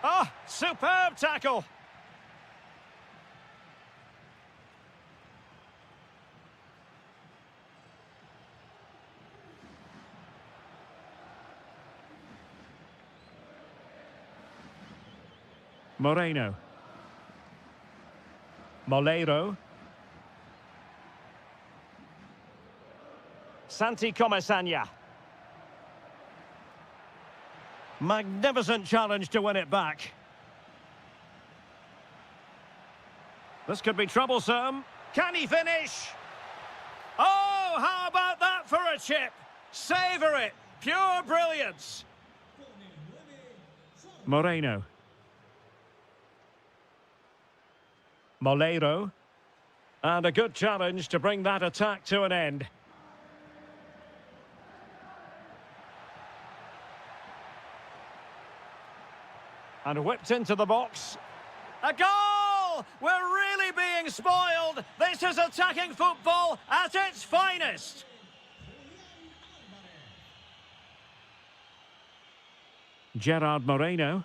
Oh, superb tackle. Moreno. Molero. Santi Comesaña. Magnificent challenge to win it back. This could be troublesome. Can he finish? Oh, how about that for a chip? Savour it. Pure brilliance. Moreno. Molero. And a good challenge to bring that attack to an end. And whipped into the box. A goal! We're really being spoiled. This is attacking football at its finest. Gerard Moreno.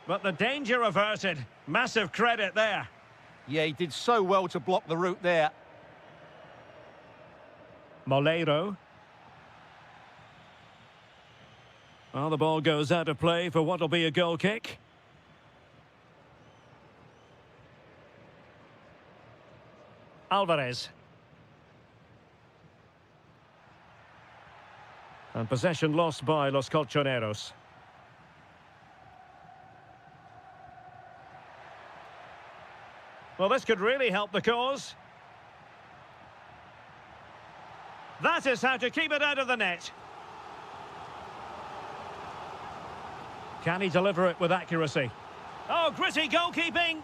But the danger averted. Massive credit there.
Yeah, he did so well to block the route there.
Molero. Well, the ball goes out of play for what will be a goal kick. Alvarez. And possession lost by Los Colchoneros. Well, this could really help the cause. That is how to keep it out of the net. Can he deliver it with accuracy? Oh, gritty goalkeeping.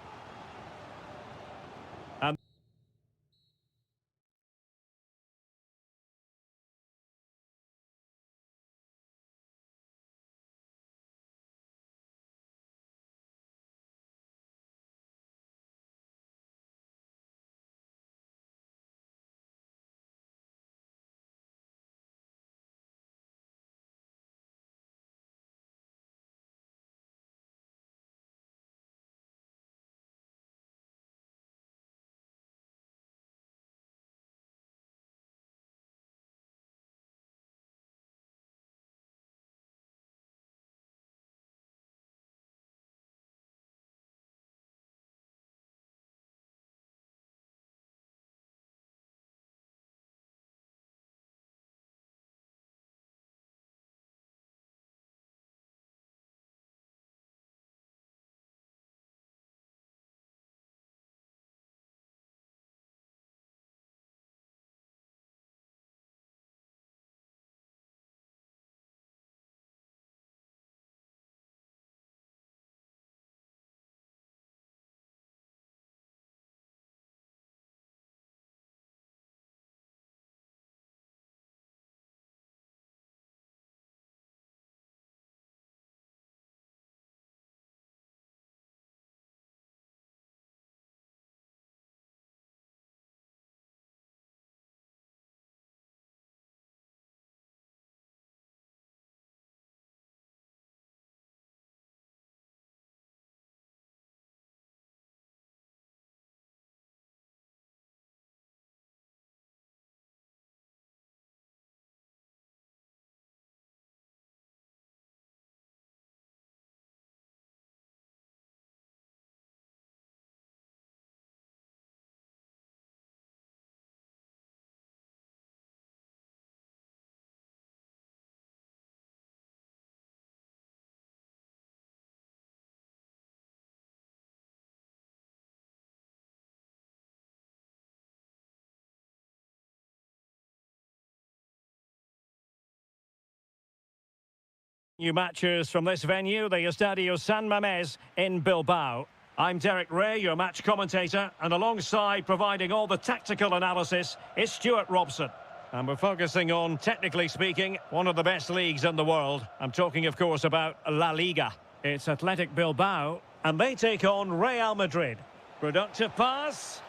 New matches from this venue, the Estadio San Mamés in Bilbao. I'm Derek Ray, your match commentator, and alongside providing all the tactical analysis is Stuart Robson. And we're focusing on, technically speaking, one of the best leagues in the world. I'm talking, of course, about La Liga. It's Athletic Bilbao, and they take on Real Madrid. Productive pass.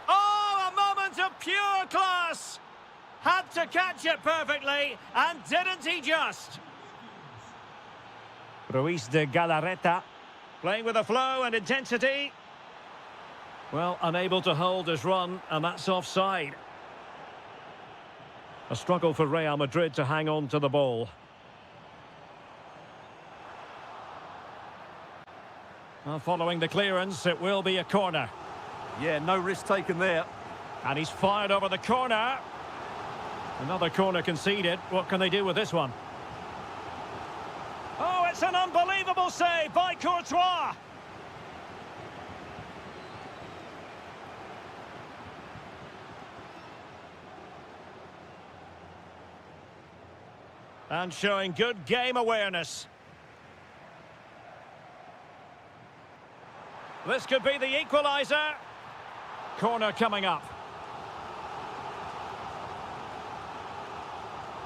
Oh, a moment of pure class! Had to catch it perfectly, and didn't he just? Ruiz de Galarreta, playing with a flow and intensity. Well, unable to hold his run, and that's offside. A struggle for Real Madrid to hang on to the ball. Well, following the clearance, it will be a corner.
Yeah, no risk taken there.
And he's fired over the corner. Another corner conceded. What can they do with this one? Oh, it's an unbelievable save by Courtois. And showing good game awareness. This could be the equaliser. Corner coming up.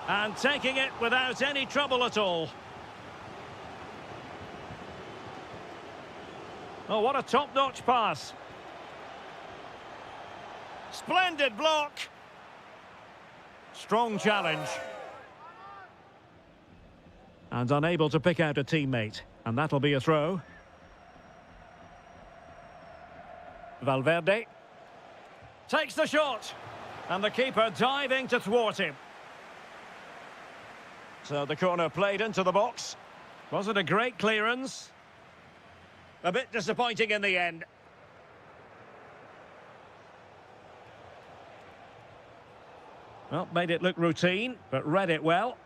And taking it without any trouble at all. Oh, what a top-notch pass. Splendid block. Strong challenge. And unable to pick out a teammate. And that'll be a throw. Valverde. Takes the shot. And the keeper diving to thwart him. So the corner played into the box. Was it a great clearance? A bit disappointing in the end. Well, made it look routine, but read it well.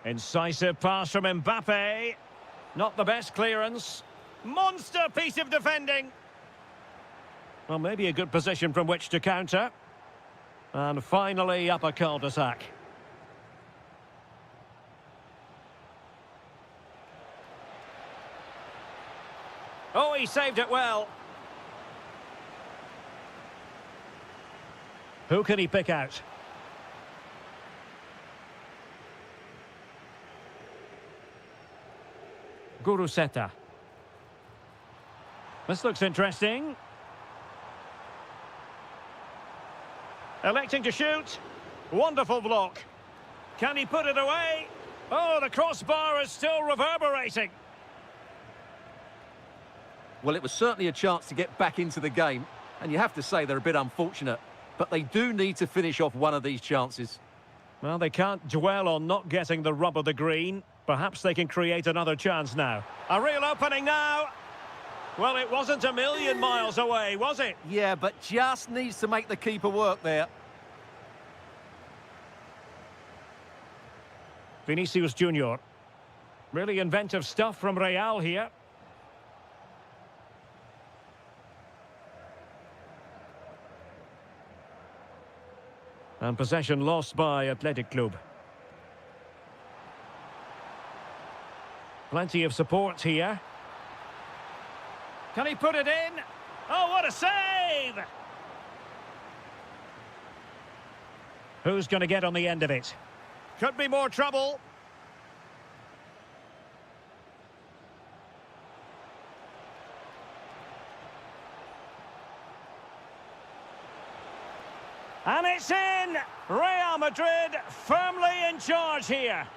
Incisive pass from Mbappe. Not the best clearance. Monster piece of defending. Well, maybe a good position from which to counter. And finally, up a cul-de-sac. Oh, he saved it well. Who can he pick out? Guruseta. This looks interesting. Electing to shoot. Wonderful block. Can he put it away? Oh, the crossbar is still reverberating.
Well, it was certainly a chance to get back into the game. And you have to say they're a bit unfortunate. But they do need to finish off one of these chances.
Well, they can't dwell on not getting the rub of the green. Perhaps they can create another chance now. A real opening now. Well, it wasn't a million miles away, was it?
Yeah, but just needs to make the keeper work there.
Vinicius Junior. Really inventive stuff from Real here. And possession lost by Athletic Club. Plenty of support here. Can he put it in? Oh, what a save! Who's going to get on the end of it? Could be more trouble. And it's in! Real Madrid firmly in charge here.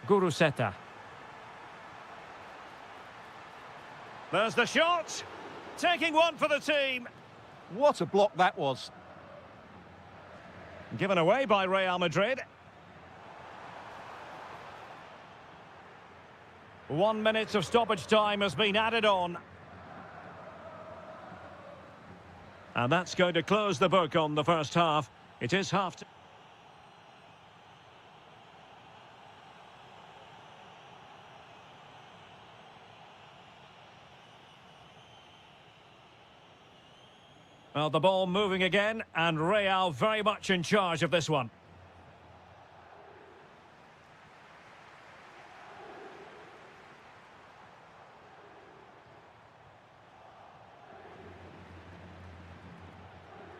Guruseta. There's the shot. Taking one for the team.
What a block that was.
Given away by Real Madrid. 1 minute of stoppage time has been added on. And that's going to close the book on the first half. It is half. Well, the ball moving again, and Real very much in charge of this one.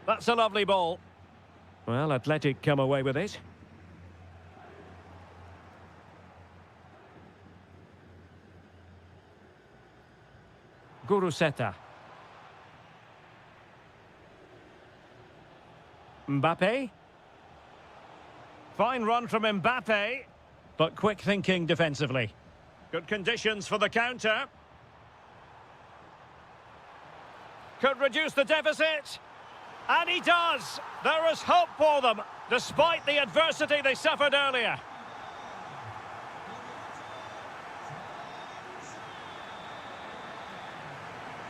That's a lovely ball. Well, Athletic come away with it. Guruseta. Mbappe. Fine run from Mbappe, but quick thinking defensively. Good conditions for the counter. Could reduce the deficit. And he does! There is hope for them, despite the adversity they suffered earlier.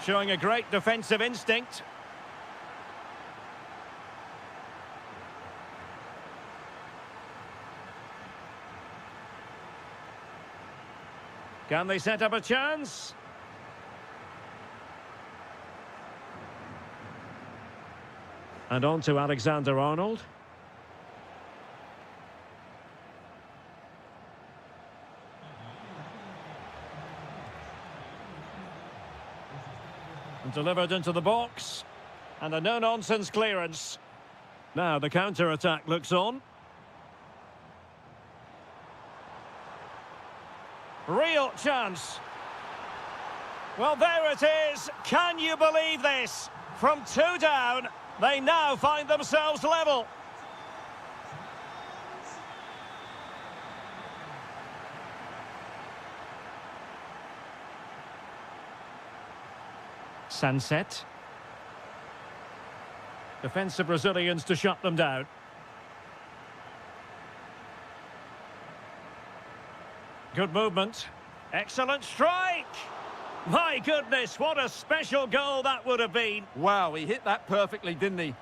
Showing a great defensive instinct. Can they set up a chance? And on to Alexander-Arnold. And delivered into the box. And a no-nonsense clearance. Now the counter-attack looks on. Real chance. Well, there it is. Can you believe this? From 2 down, they now find themselves level. Sunset. Defensive Brazilians to shut them down. Good movement. Excellent strike! My goodness, what a special goal that would have been.
Wow, he hit that perfectly, didn't he?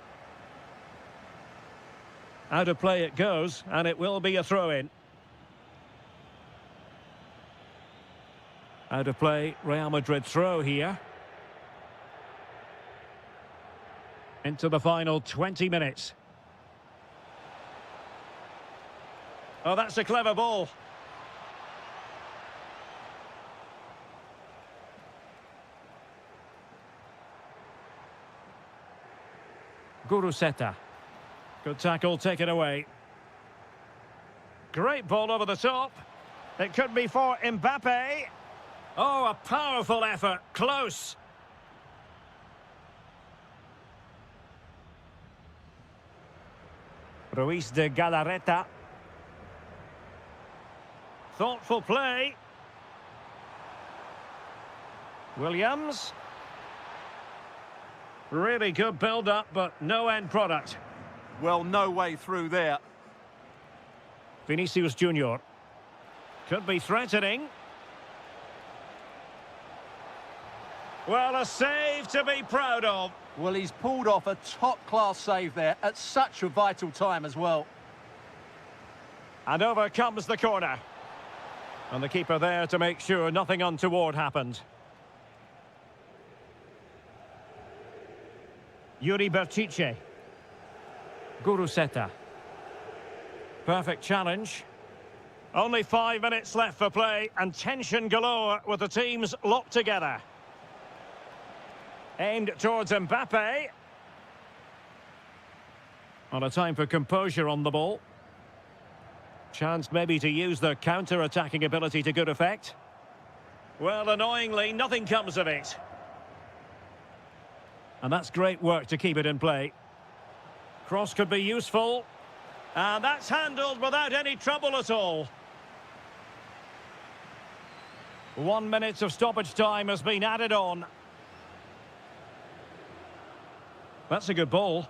Out of play it goes, and it will be a throw-in. Out of play, Real Madrid throw here. Into the final 20 minutes. Oh, that's a clever ball. Guruseta. Good tackle, taken away. Great ball over the top. It could be for Mbappe. Oh, a powerful effort. Close. Ruiz de Galarreta. Thoughtful play. Williams. Really good build-up, but no end product.
Well, no way through there.
Vinicius Junior. Could be threatening. Well, a save to be proud of.
Well, he's pulled off a top-class save there at such a vital time as well.
And over comes the corner. And the keeper there to make sure nothing untoward happened. Yuri Berchiche. Guruseta. Perfect challenge. Only 5 minutes left for play, and tension galore with the teams locked together. Aimed towards Mbappe. On a time for composure on the ball. Chance maybe to use the counter-attacking ability to good effect. Well, annoyingly, nothing comes of it. And that's great work to keep it in play. Cross could be useful. And that's handled without any trouble at all. 1 minute of stoppage time has been added on. That's a good ball.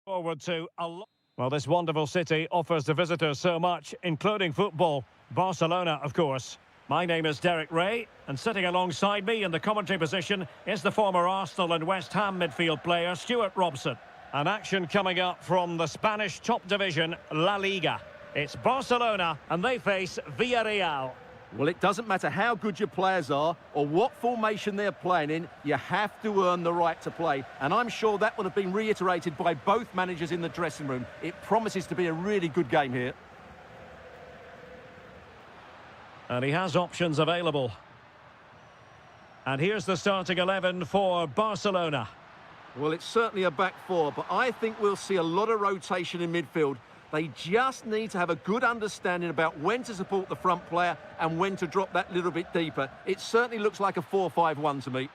Forward to a lot. Well, this wonderful city offers the visitors so much, including football. Barcelona, of course. My name is Derek Ray, and sitting alongside me in the commentary position is the former Arsenal and West Ham midfield player, Stuart Robson. An action coming up from the Spanish top division, La Liga. It's Barcelona, and they face Villarreal.
Well, it doesn't matter how good your players are or what formation they're playing in, you have to earn the right to play. And I'm sure that would have been reiterated by both managers in the dressing room. It promises to be a really good game here.
And he has options available. And here's the starting 11 for Barcelona.
Well, it's certainly a back four, but I think we'll see a lot of rotation in midfield. They just need to have a good understanding about when to support the front player and when to drop that little bit deeper. It certainly looks like a 4-5-1 to me.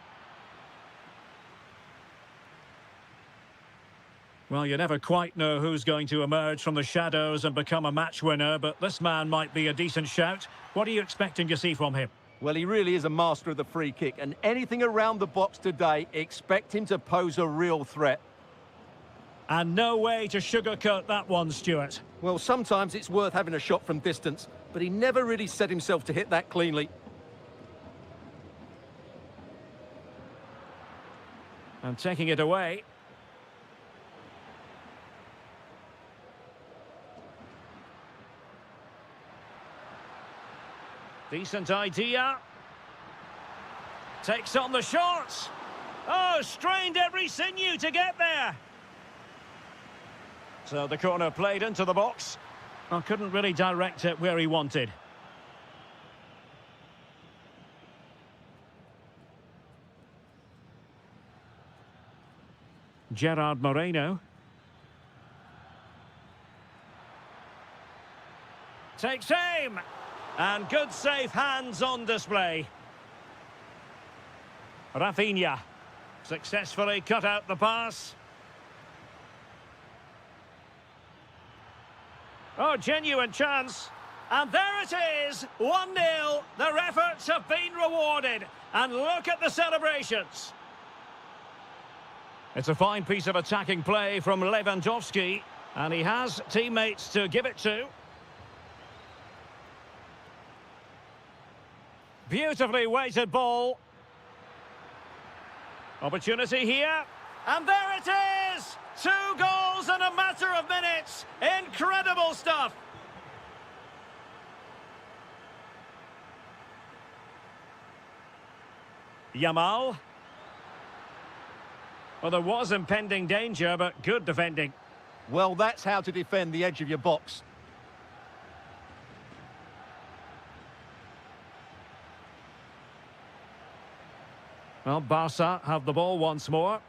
Well, you never quite know who's going to emerge from the shadows and become a match winner, but this man might be a decent shout. What are you expecting to see from him?
Well, he really is a master of the free kick, and anything around the box today, expect him to pose a real threat.
And no way to sugarcoat that one, Stuart.
Well, sometimes it's worth having a shot from distance, but he never really set himself to hit that cleanly.
And taking it away. Decent idea. Takes on the shot. Oh, strained every sinew to get there. So the corner played into the box. Well, couldn't really direct it where he wanted. Gerard Moreno. Takes aim. And good safe hands on display. Rafinha successfully cut out the pass. Oh, genuine chance. And there it is, 1-0. Their efforts have been rewarded. And look at the celebrations. It's a fine piece of attacking play from Lewandowski. And he has teammates to give it to. Beautifully weighted ball. Opportunity here. And there it is! 2 goals in a matter of minutes. Incredible stuff. Yamal. Well, there was impending danger, but good defending.
Well, that's how to defend the edge of your box.
Well, Barca have the ball once more.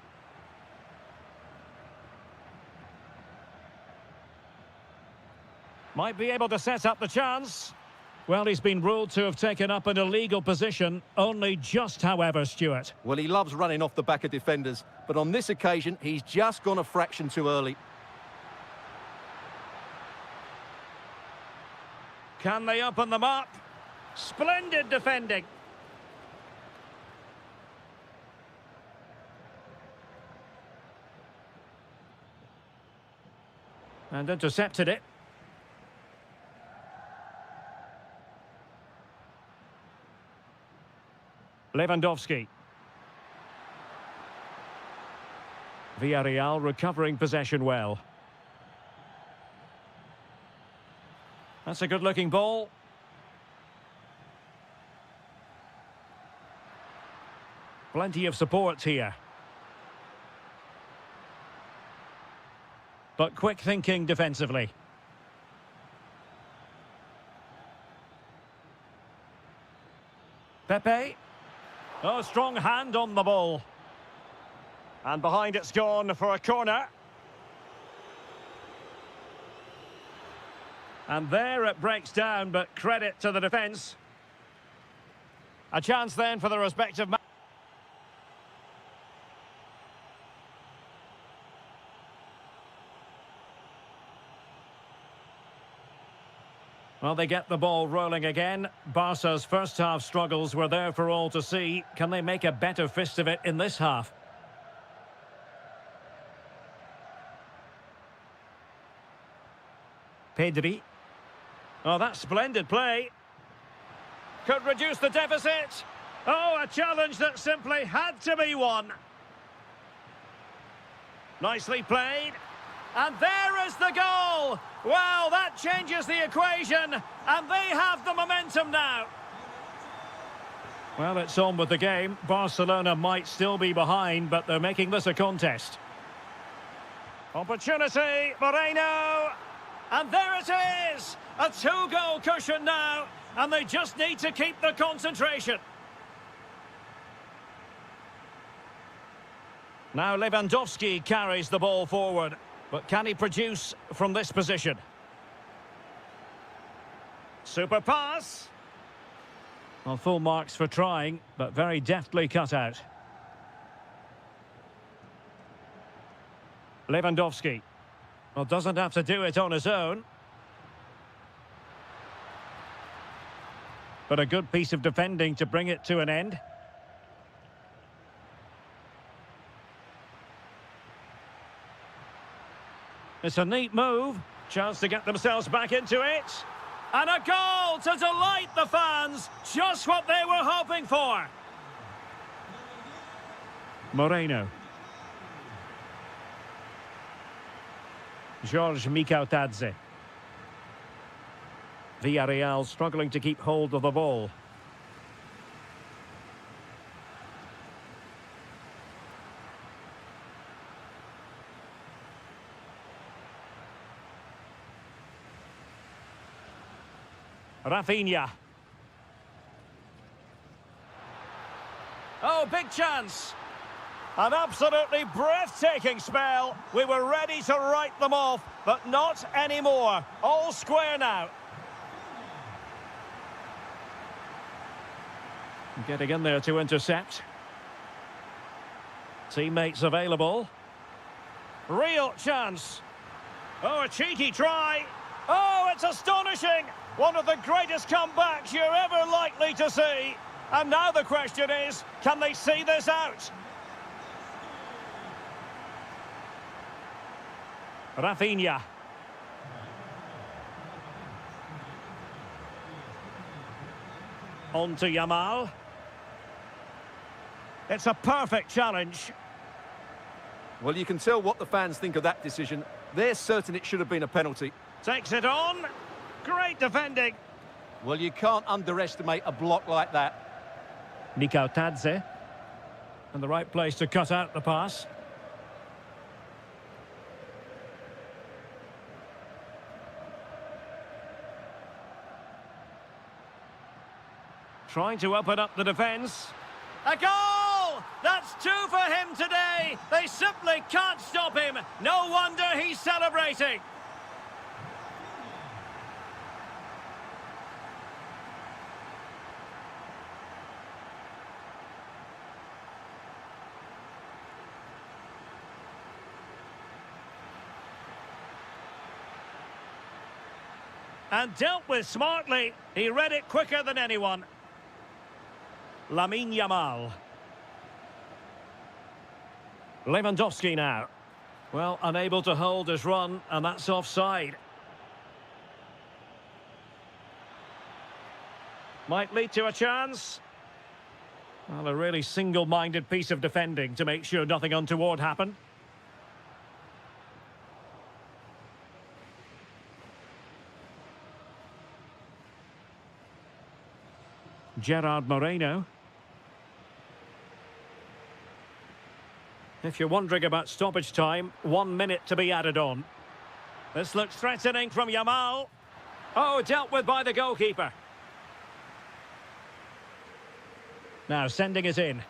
Might be able to set up the chance. Well, he's been ruled to have taken up an illegal position. Only just, however, Stuart.
Well, he loves running off the back of defenders, but on this occasion, he's just gone a fraction too early.
Can they open them up? Splendid defending. And intercepted it. Lewandowski. Villarreal recovering possession well. That's a good-looking ball. Plenty of support here. But quick thinking defensively. Pepe. Oh, strong hand on the ball. And behind it's gone for a corner. And there it breaks down, but credit to the defence. A chance then for the respective man. Well, they get the ball rolling again. Barca's first half struggles were there for all to see. Can they make a better fist of it in this half? Pedri. Oh, that's splendid play. Could reduce the deficit. Oh, a challenge that simply had to be won. Nicely played. And there is the goal! Well, that changes the equation, and they have the momentum now. Well, it's on with the game. Barcelona might still be behind, but they're making this a contest. Opportunity, Moreno! And there it is! A two-goal cushion now, and they just need to keep the concentration. Now Lewandowski carries the ball forward. But can he produce from this position? Super pass. Well, full marks for trying, but very deftly cut out. Lewandowski. Well, doesn't have to do it on his own. But a good piece of defending to bring it to an end. It's a neat move. Chance to get themselves back into it. And a goal to delight the fans. Just what they were hoping for. Moreno. George Mikautadze. Villarreal struggling to keep hold of the ball. Rafinha. Oh, big chance. An absolutely breathtaking spell. We were ready to write them off, but not anymore. All square now. Getting in there to intercept. Teammates available. Real chance. Oh, a cheeky try. Oh, it's astonishing. One of the greatest comebacks you're ever likely to see. And now the question is, can they see this out? Rafinha. On to Yamal. It's a perfect challenge.
Well, you can tell what the fans think of that decision. They're certain it should have been a penalty.
Takes it on. Great defending.
Well, you can't underestimate a block like that.
Mikautadze. And the right place to cut out the pass. Trying to open up the defence. A goal! That's two for him today. They simply can't stop him. No wonder he's celebrating. And dealt with smartly. He read it quicker than anyone. Lamine Yamal. Lewandowski now. Well, unable to hold his run, and that's offside. Might lead to a chance. Well, a really single-minded piece of defending to make sure nothing untoward happened. Gerard Moreno. If you're wondering about stoppage time, 1 minute to be added on. This looks threatening from Yamal. Oh, dealt with by the goalkeeper. Now sending it in.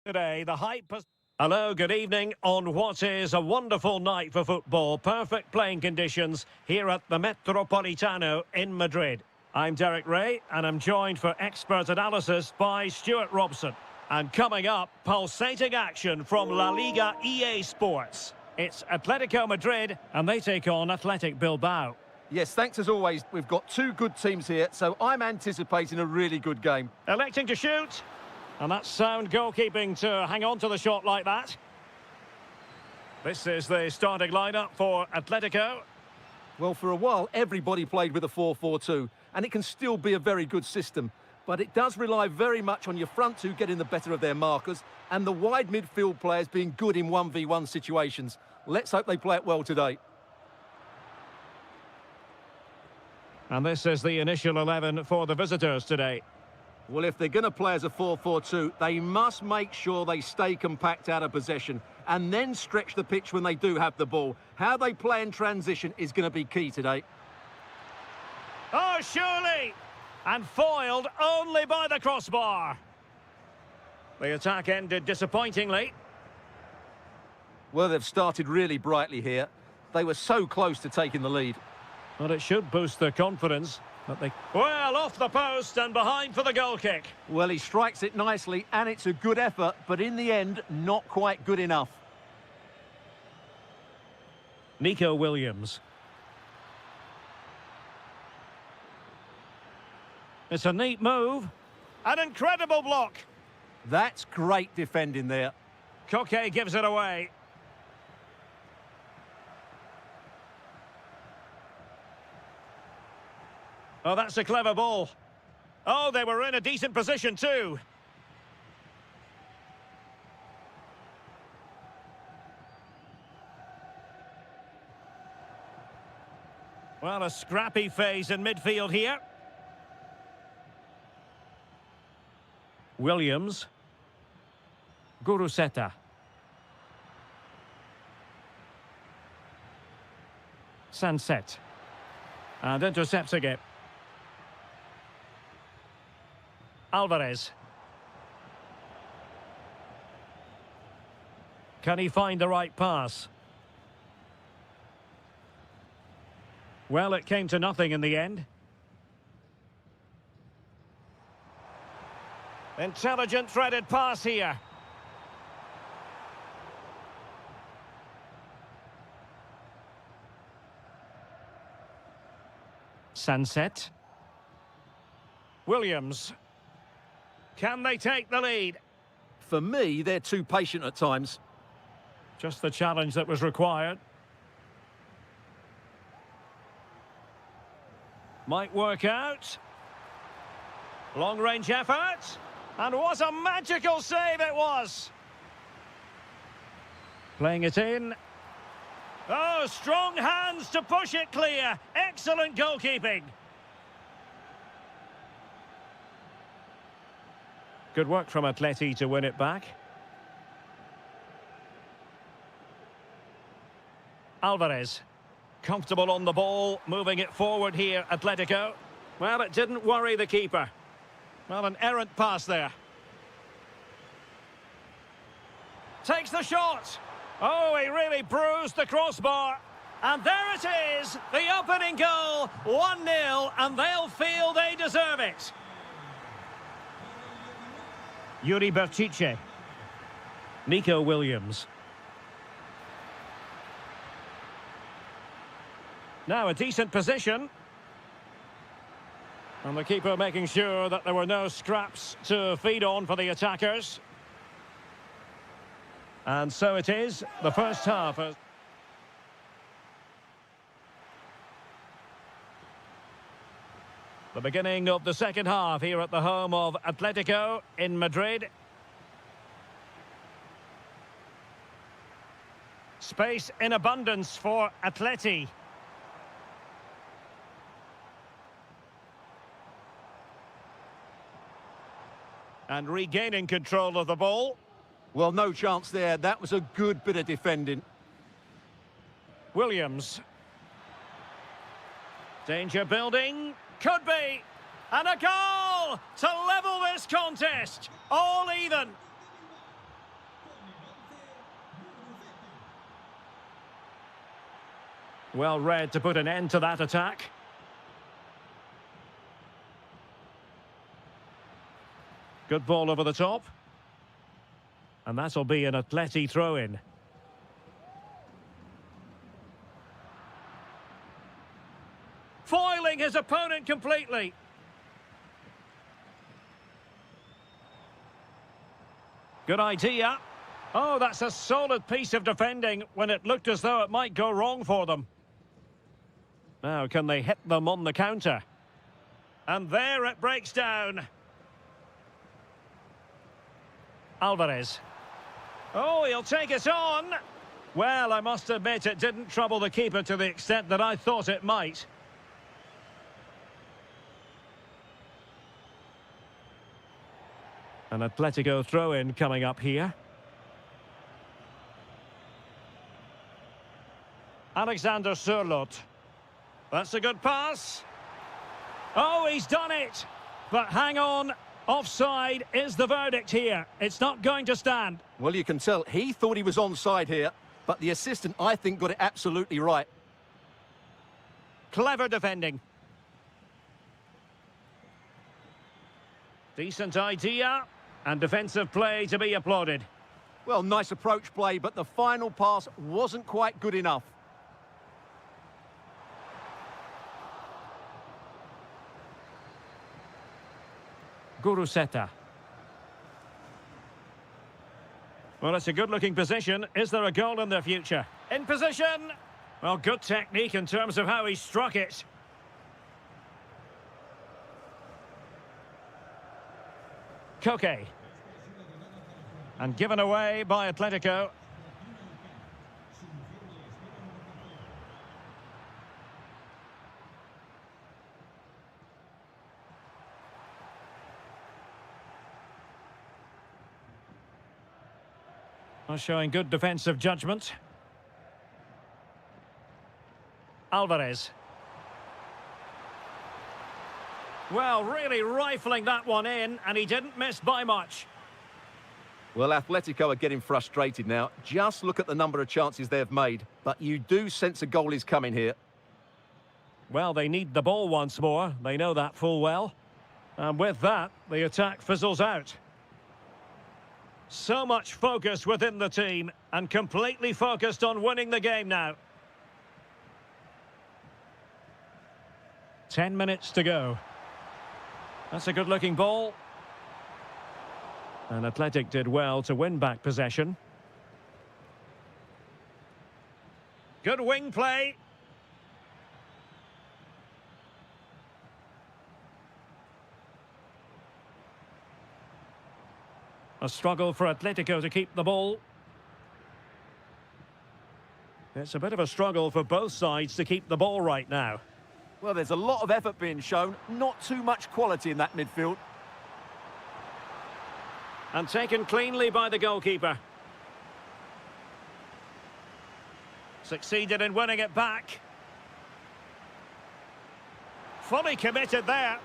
Today, the hype has... Hello, good evening on what is a wonderful night for football. Perfect playing conditions here at the Metropolitano in Madrid. I'm Derek Ray, and I'm joined for expert analysis by Stuart Robson. And coming up, pulsating action from La Liga EA Sports. It's Atletico Madrid, and they take on Athletic Bilbao.
Yes, thanks as always. We've got two good teams here, so I'm anticipating a really good game.
Electing to shoot. And that's sound goalkeeping to hang on to the shot like that. This is the starting lineup for Atletico.
Well, for a while, everybody played with a 4-4-2, and it can still be a very good system. But it does rely very much on your front two getting the better of their markers and the wide midfield players being good in 1v1 situations. Let's hope they play it well today.
And this is the initial 11 for the visitors today.
Well, if they're going to play as a 4-4-2, they must make sure they stay compact out of possession and then stretch the pitch when they do have the ball. How they play in transition is going to be key today.
Oh, surely! And foiled only by the crossbar. The attack ended disappointingly.
Well, they've started really brightly here. They were so close to taking the lead.
But it should boost their confidence. But they... Well, off the post and behind for the goal kick.
Well, he strikes it nicely, and it's a good effort, but in the end, not quite good enough.
Nico Williams. It's a neat move. An incredible block.
That's great defending there.
Koke gives it away. Oh, that's a clever ball. Oh, they were in a decent position too. Well, a scrappy phase in midfield here. Williams. Guruseta. Sunset. And intercepts again. Alvarez. Can he find the right pass? Well, it came to nothing in the end. Intelligent threaded pass here. Sunset. Williams. Can they take the lead?
For me, they're too patient at times.
Just the challenge that was required. Might work out. Long-range effort. And what a magical save it was. Playing it in. Oh, strong hands to push it clear. Excellent goalkeeping. Good work from Atleti to win it back. Alvarez. Comfortable on the ball, moving it forward here, Atletico. Well, it didn't worry the keeper. Well, an errant pass there. Takes the shot. Oh, he really bruised the crossbar. And there it is, the opening goal, 1-0, and they'll feel they deserve it. Yuri Berchiche. Nico Williams. Now a decent position. And the keeper making sure that there were no scraps to feed on for the attackers. And so it is, the first half. The beginning of the second half here at the home of Atletico in Madrid. Space in abundance for Atleti. And regaining control of the ball.
Well, no chance there. That was a good bit of defending.
Williams. Danger building. Could be. And a goal to level this contest. All even. Well read to put an end to that attack. Good ball over the top. And that'll be an Atleti throw-in. Foiling his opponent completely. Good idea. Oh, that's a solid piece of defending when it looked as though it might go wrong for them. Now, can they hit them on the counter? And there it breaks down. Alvarez. Oh, he'll take it on. Well, I must admit it didn't trouble the keeper to the extent that I thought it might. An Atletico throw-in coming up here. Alexander Sørloth. That's a good pass. Oh, he's done it. But hang on. Offside is the verdict here. It's not going to stand.
Well, you can tell he thought he was onside here, but the assistant, I think, got it absolutely right.
Clever defending. Decent idea, and defensive play to be applauded.
Well, nice approach play, but the final pass wasn't quite good enough.
Guruseta. Well, it's a good-looking position. Is there a goal in the future? In position! Well, good technique in terms of how he struck it. Koke. And given away by Atletico. Showing good defensive judgment. Alvarez. Well, really rifling that one in, and he didn't miss by much.
Well, Atletico are getting frustrated now. Just look at the number of chances they've made. But you do sense a goal is coming here.
Well, they need the ball once more. They know that full well. And with that, the attack fizzles out. So much focus within the team, and completely focused on winning the game now. 10 minutes to go. That's a good-looking ball. And Athletic did well to win back possession. Good wing play. A struggle for Atletico to keep the ball. It's a bit of a struggle for both sides to keep the ball right now.
Well, there's a lot of effort being shown, not too much quality in that midfield.
And taken cleanly by the goalkeeper. Succeeded in winning it back. Fully committed there.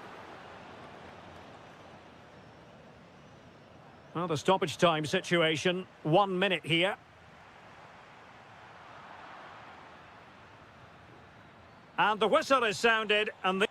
Well, the stoppage time situation, 1 minute here. And the whistle is sounded, and the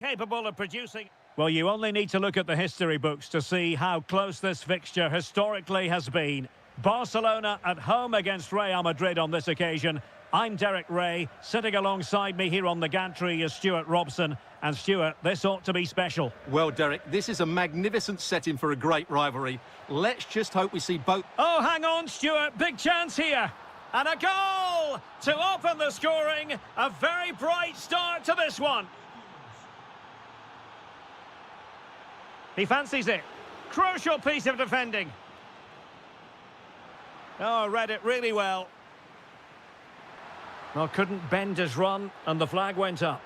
Capable of producing. Well, you only need to look at the history books to see how close this fixture historically has been. Barcelona at home against Real Madrid on this occasion. I'm Derek Ray. Sitting alongside me here on the gantry is Stuart Robson. And Stuart, this ought to be special.
Well, Derek, this is a magnificent setting for a great rivalry. Let's just hope we see both...
Oh, hang on, Stuart. Big chance here. And a goal to open the scoring. A very bright start to this one. He fancies it. Crucial piece of defending. Oh, read it really well. Well, couldn't bend his run, and the flag went up.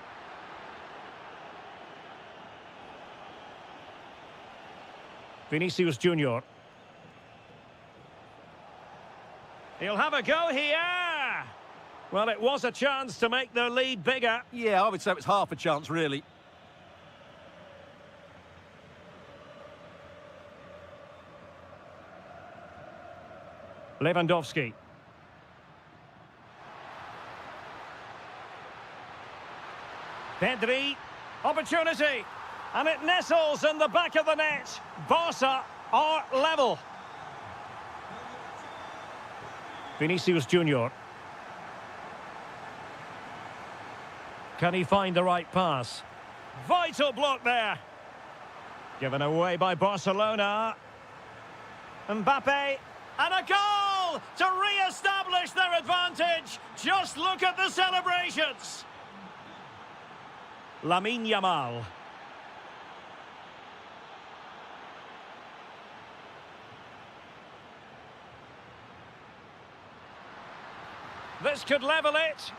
Vinicius Junior. He'll have a go here. Well, it was a chance to make their lead bigger.
Yeah, I would say it was half a chance, really.
Lewandowski. Pedri. Opportunity. And it nestles in the back of the net. Barca are level. Vinicius Junior. Can he find the right pass? Vital block there. Given away by Barcelona. Mbappe. And a goal to re-establish their advantage. Just look at the celebrations. Lamine Yamal. This could level it.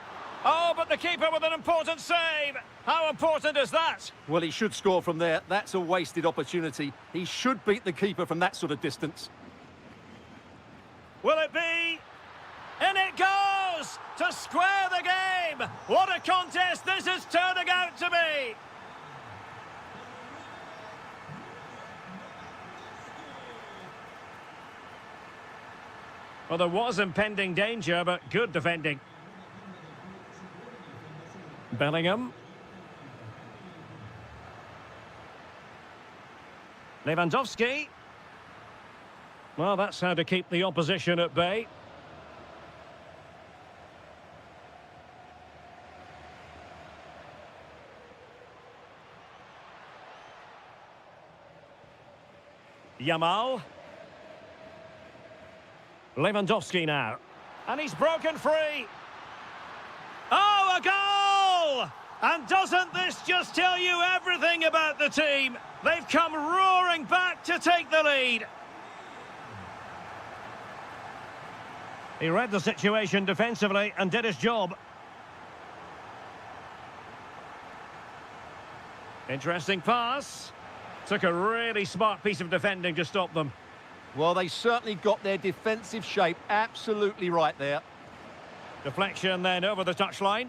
Oh, but the keeper with an important save. How important is that?
Well, he should score from there. That's a wasted opportunity. He should beat the keeper from that sort of distance.
Will it be? In it goes to square the game. What a contest this is turning out to be. Well, there was impending danger, but good defending. Bellingham. Lewandowski. Well, that's how to keep the opposition at bay. Yamal. Lewandowski now. And he's broken free. Oh, a goal! And doesn't this just tell you everything about the team? They've come roaring back to take the lead. He read the situation defensively and did his job. Interesting pass. Took a really smart piece of defending to stop them.
Well, they certainly got their defensive shape absolutely right there.
Deflection then over the touchline.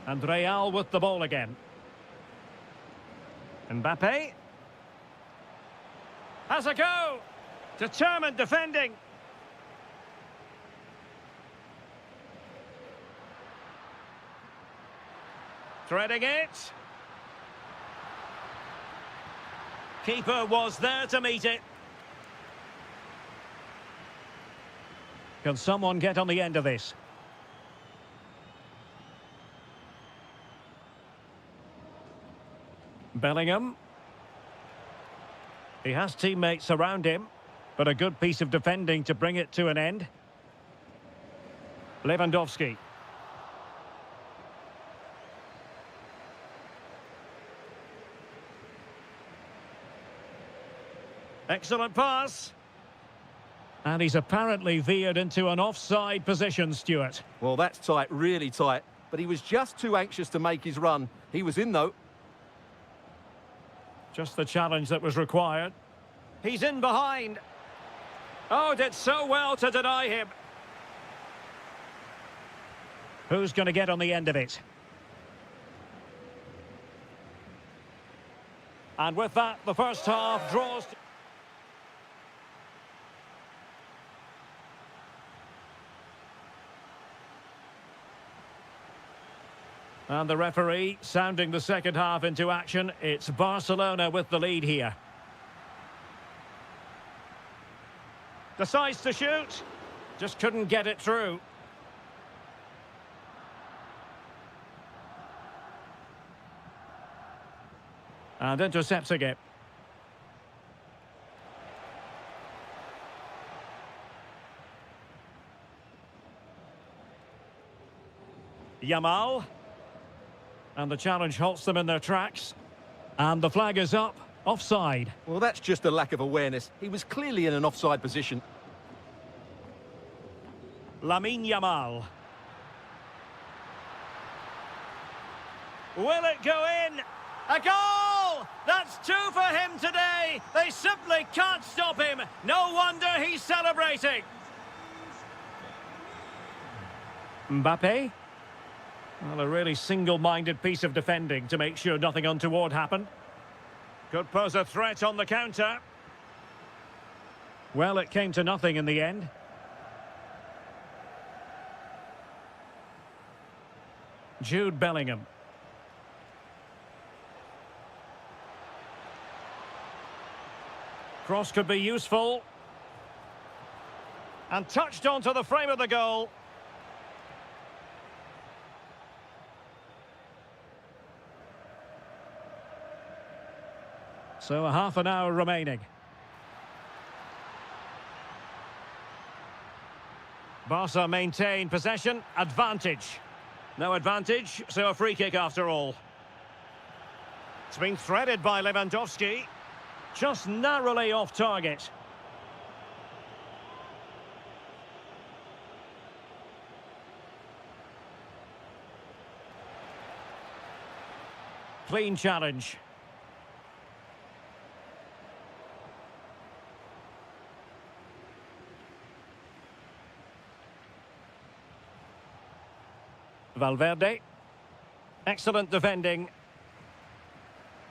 And Real with the ball again. Mbappe. Has a go. Determined defending. Threading it. Keeper was there to meet it. Can someone get on the end of this? Bellingham. He has teammates around him, but a good piece of defending to bring it to an end. Lewandowski. Excellent pass. And he's apparently veered into an offside position, Stuart.
Well, that's tight, really tight. But he was just too anxious to make his run. He was in, though.
Just the challenge that was required. He's in behind. Oh, did so well to deny him. Who's going to get on the end of it? And with that, the first half draws... And the referee sounding the second half into action. It's Barcelona with the lead here. Decides to shoot. Just couldn't get it through. And intercepting it. Yamal. And the challenge halts them in their tracks. And the flag is up. Offside.
Well, that's just a lack of awareness. He was clearly in an offside position.
Lamine Yamal. Will it go in? A goal! That's 2 for him today. They simply can't stop him. No wonder he's celebrating. Mbappe. Well, a really single-minded piece of defending to make sure nothing untoward happened. Could pose a threat on the counter. Well, it came to nothing in the end. Jude Bellingham. Cross could be useful. And touched onto the frame of the goal. So a half an hour remaining. Barca maintain possession. Advantage. No advantage, so a free kick after all. It's been threaded by Lewandowski. Just narrowly off target. Clean challenge. Valverde. Excellent defending.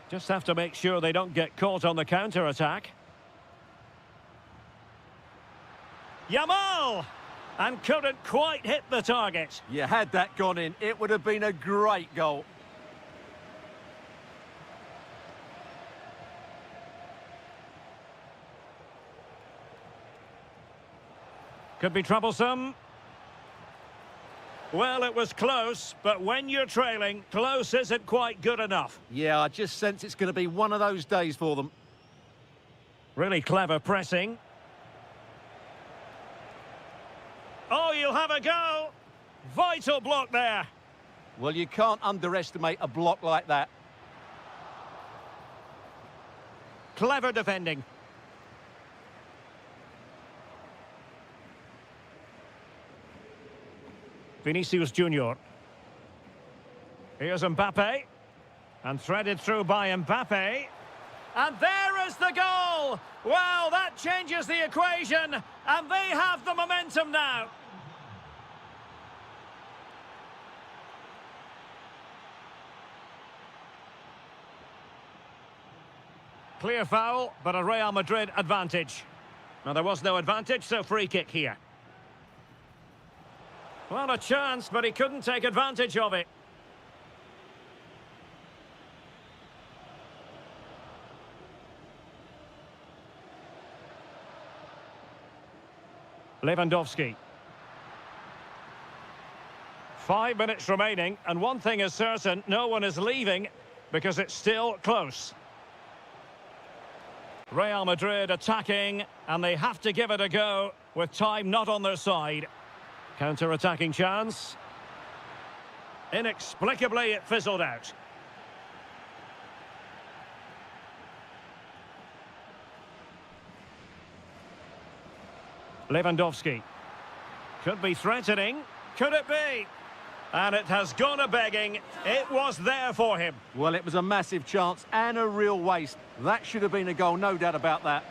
Just have to make sure they don't get caught on the counter-attack. Yamal! And couldn't quite hit the target.
Yeah, had that gone in, it would have been a great goal.
Could be troublesome. Well, it was close, but when you're trailing, close isn't quite good enough.
Yeah, I just sense it's going to be one of those days for them.
Really clever pressing. Oh, you'll have a go. Vital block there.
Well, you can't underestimate a block like that.
Clever defending. Vinicius Junior. Here's Mbappe. And threaded through by Mbappe. And there is the goal! Well, that changes the equation. And they have the momentum now. Clear foul, but a Real Madrid advantage. Now, there was no advantage, so free kick here. Well, a chance, but he couldn't take advantage of it. Lewandowski. 5 minutes remaining, and one thing is certain, no one is leaving because it's still close. Real Madrid attacking, and they have to give it a go with time not on their side. Counter-attacking chance. Inexplicably, it fizzled out. Lewandowski. Could be threatening. Could it be? And it has gone a-begging. It was there for him.
Well, it was a massive chance and a real waste. That should have been a goal, no doubt about that.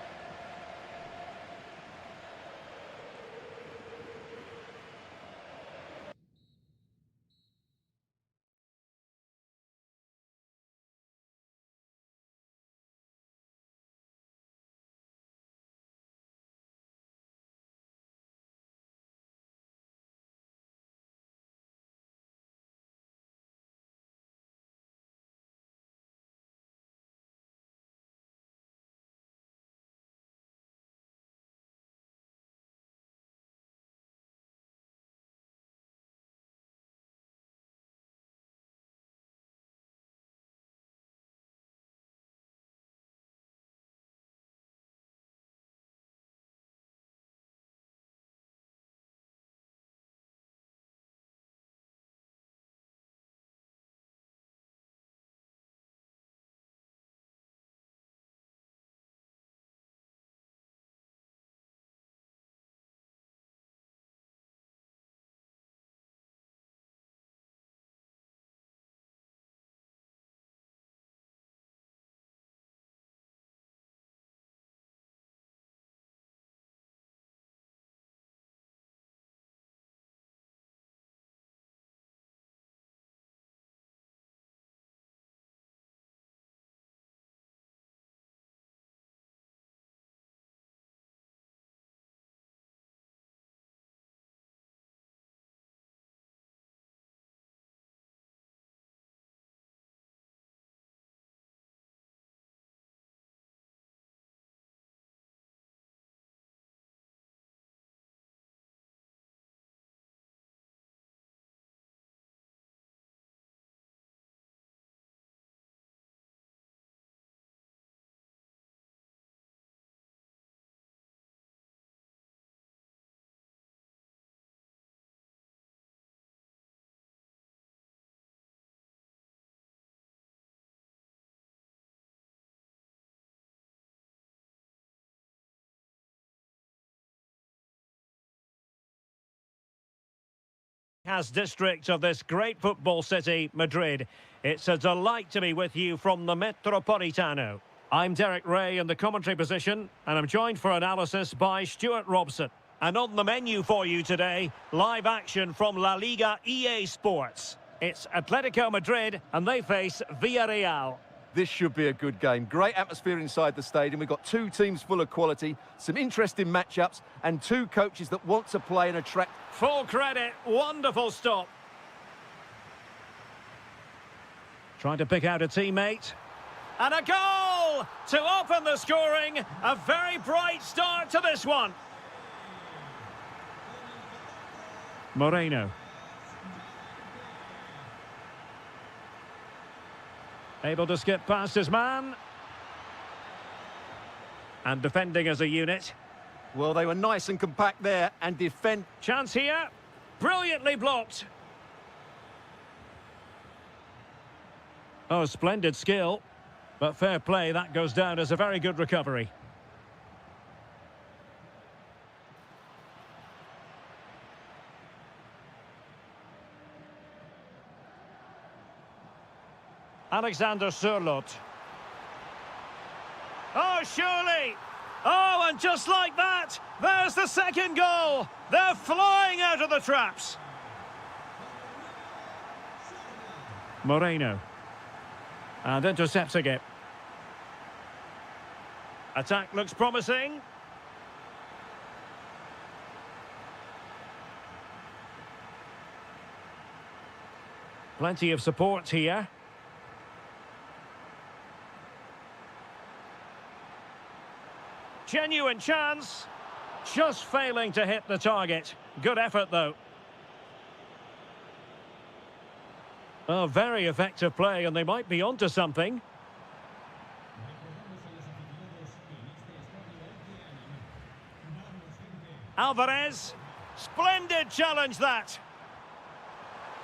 Has district of this great football city, Madrid. It's a delight to be with you from the Metropolitano. I'm Derek Ray in the commentary position, and I'm joined for analysis by Stuart Robson. And on the menu for you today, live action from La Liga EA Sports. It's Atletico Madrid, and they face Villarreal.
This should be a good game. Great atmosphere inside the stadium. We've got two teams full of quality, some interesting matchups, and two coaches that want to play and attract.
Full credit, wonderful stop. Trying to pick out a teammate. And a goal to open the scoring. A very bright start to this one. Moreno. Able to skip past his man. And defending as a unit.
Well, they were nice and compact there and defend.
Chance here. Brilliantly blocked. Oh, splendid skill. But fair play, that goes down as a very good recovery. Alexander Sørloth. Oh, surely! Oh, and just like that, there's the second goal! They're flying out of the traps! Moreno. And intercepting it. Attack looks promising. Plenty of support here. Genuine chance. Just failing to hit the target. Good effort, though. Oh, very effective play, and they might be onto something. Alvarez. Splendid challenge, that.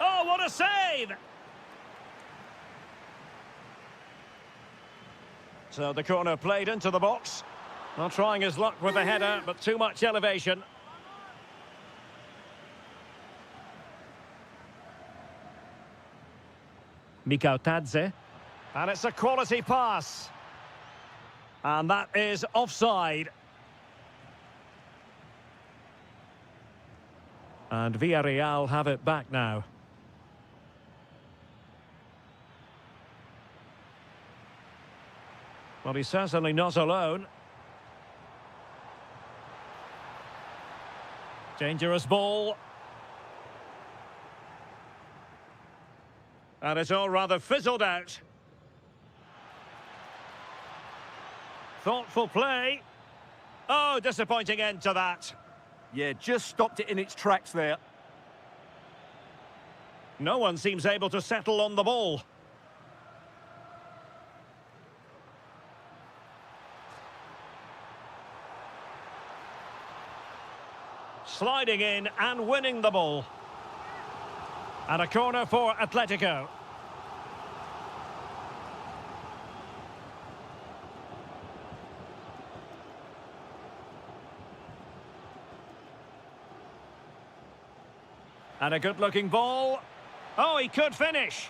Oh, what a save! So the corner played into the box. Not trying his luck with the header, but too much elevation. Mikał Tadze. And it's a quality pass. And that is offside. And Villarreal have it back now. Well, he's certainly not alone. Dangerous ball. And it's all rather fizzled out. Thoughtful play. Oh, disappointing end to that.
Yeah, just stopped it in its tracks there.
No one seems able to settle on the ball. Sliding in and winning the ball. And a corner for Atletico. And a good-looking ball. Oh, he could finish.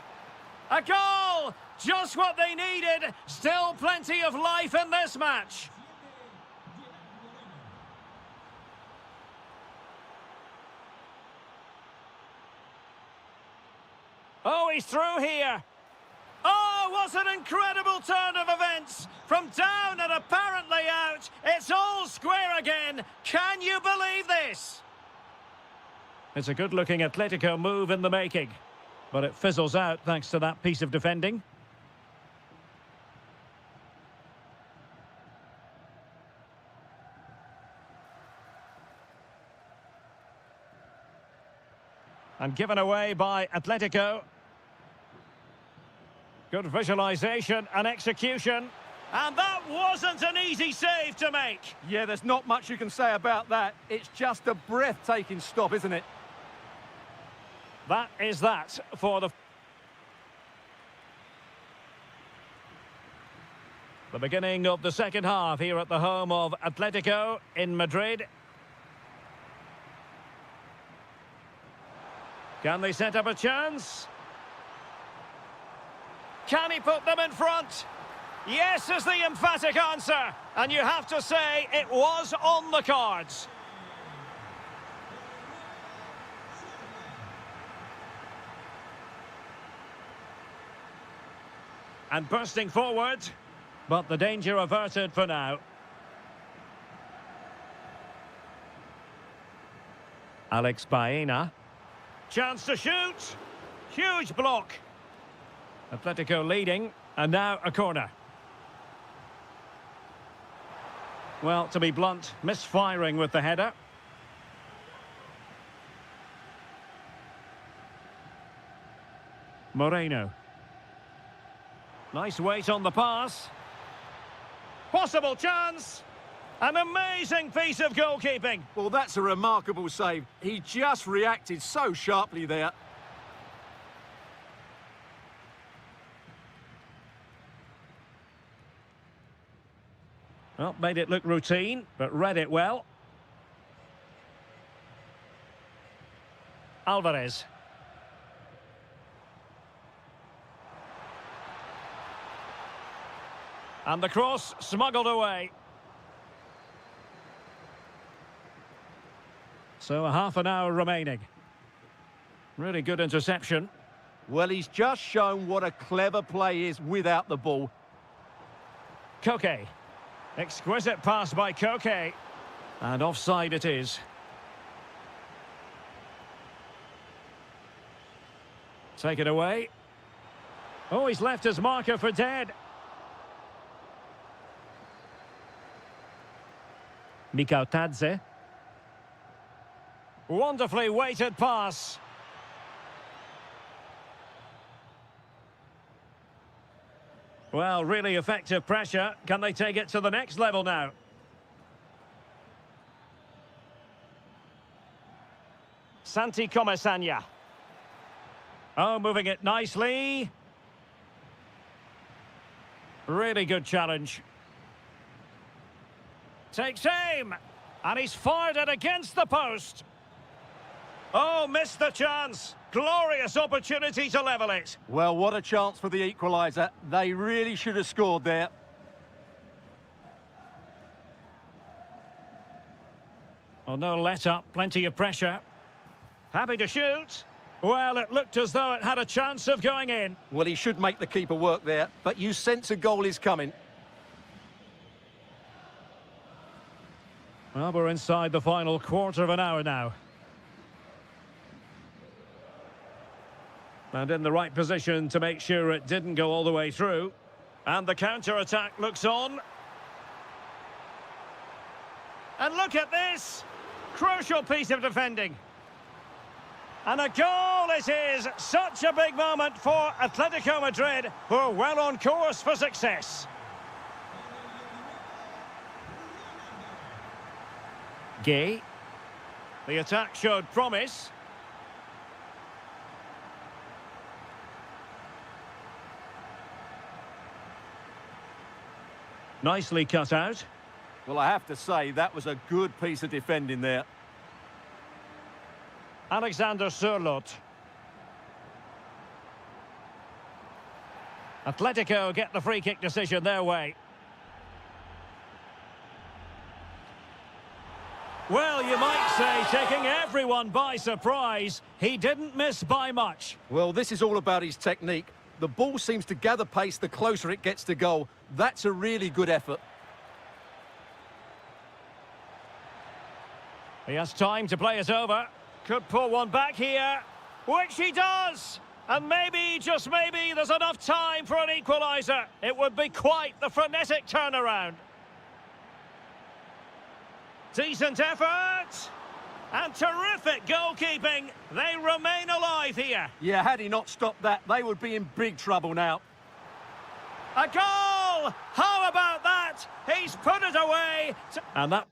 A goal! Just what they needed. Still plenty of life in this match. Oh, he's through here. Oh, what an incredible turn of events. From down and apparently out, it's all square again. Can you believe this? It's a good-looking Atletico move in the making. But it fizzles out thanks to that piece of defending. And given away by Atletico. Good visualisation and execution. And that wasn't an easy save to make.
Yeah, there's not much you can say about that. It's just a breathtaking stop, isn't it?
That is that for the beginning of the second half here at the home of Atletico in Madrid. Can they set up a chance? Can he put them in front? Yes is the emphatic answer. And you have to say it was on the cards. And bursting forward, but the danger averted for now. Alex Baena. Chance to shoot. Huge block. Atletico leading, and now a corner. Well, to be blunt, misfiring with the header. Moreno. Nice weight on the pass. Possible chance. An amazing piece of goalkeeping.
Well, that's a remarkable save. He just reacted so sharply there.
Well, made it look routine, but read it well. Alvarez. And the cross smuggled away. So a half an hour remaining. Really good interception.
Well, he's just shown what a clever play is without the ball.
Koke. Exquisite pass by Koke. And offside it is. Take it away. Oh, he's left his marker for dead. Mikautadze. Wonderfully weighted pass. Well, really effective pressure. Can they take it to the next level now? Santi Comesaña. Oh, moving it nicely. Really good challenge. Takes aim. And he's fired it against the post. Oh, missed the chance. Glorious opportunity to level it.
Well, what a chance for the equaliser. They really should have scored there.
Well, no let-up, plenty of pressure. Happy to shoot. Well, it looked as though it had a chance of going in.
Well, he should make the keeper work there, but you sense a goal is coming.
Well, we're inside the final quarter of an hour now. And in the right position to make sure it didn't go all the way through. And the counter-attack looks on. And look at this! Crucial piece of defending. And a goal it is! Such a big moment for Atletico Madrid, who are well on course for success. Gay. The attack showed promise. Nicely cut out.
Well, I have to say, that was a good piece of defending there.
Alexander Sørloth. Atletico get the free kick decision their way. Well, you might say, taking everyone by surprise, he didn't miss by much.
Well, this is all about his technique. The ball seems to gather pace the closer it gets to goal. That's a really good effort.
He has time to play it over. Could pull one back here, which he does. And maybe, just maybe, there's enough time for an equaliser. It would be quite the frenetic turnaround. Decent effort. And terrific goalkeeping. They remain alive here.
Yeah, had he not stopped that, they would be in big trouble now.
A goal! How about that? He's put it away. And that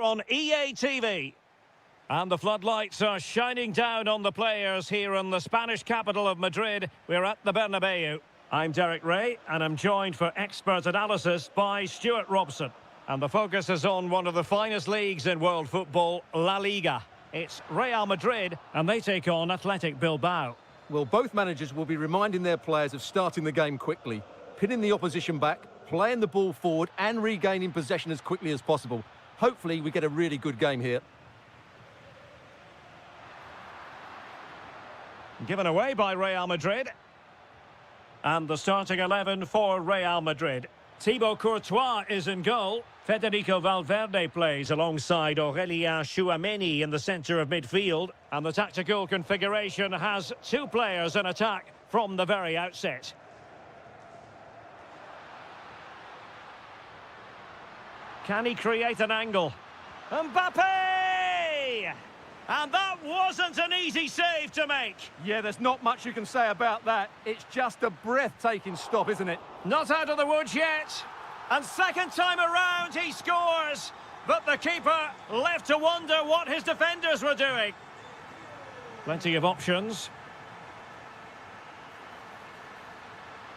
On EA TV. And the floodlights are shining down on the players here in the Spanish capital of Madrid. We're at the Bernabeu. I'm Derek Ray, and I'm joined for expert analysis by Stuart Robson. And the focus is on one of the finest leagues in world football, La Liga. It's Real Madrid, and they take on Athletic Bilbao.
Well, both managers will be reminding their players of starting the game quickly, pinning the opposition back, playing the ball forward and regaining possession as quickly as possible. Hopefully we get a really good game here.
Given away by Real Madrid. And the starting 11 for Real Madrid. Thibaut Courtois is in goal. Federico Valverde plays alongside Aurélien Tchouaméni in the centre of midfield. And the tactical configuration has two players in attack from the very outset. Can he create an angle? Mbappe! And that wasn't an easy save to make.
Yeah, there's not much you can say about that. It's just a breathtaking stop, isn't it?
Not out of the woods yet. And second time around, he scores. But the keeper left to wonder what his defenders were doing. Plenty of options.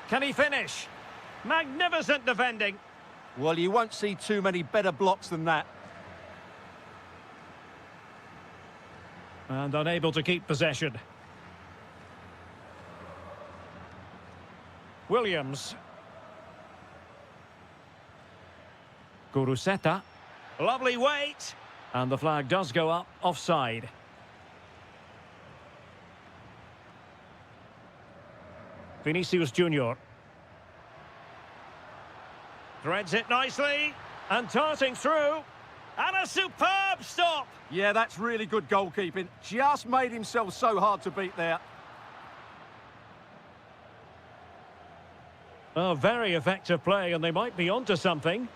Can he finish? Magnificent defending.
Well, you won't see too many better blocks than that.
And unable to keep possession. Williams. Guruseta. Lovely weight. And the flag does go up, offside. Vinicius Junior. Threads it nicely. And darting through. And a superb stop.
Yeah, that's really good goalkeeping. Just made himself so hard to beat there.
Oh, very effective play, and they might be onto something.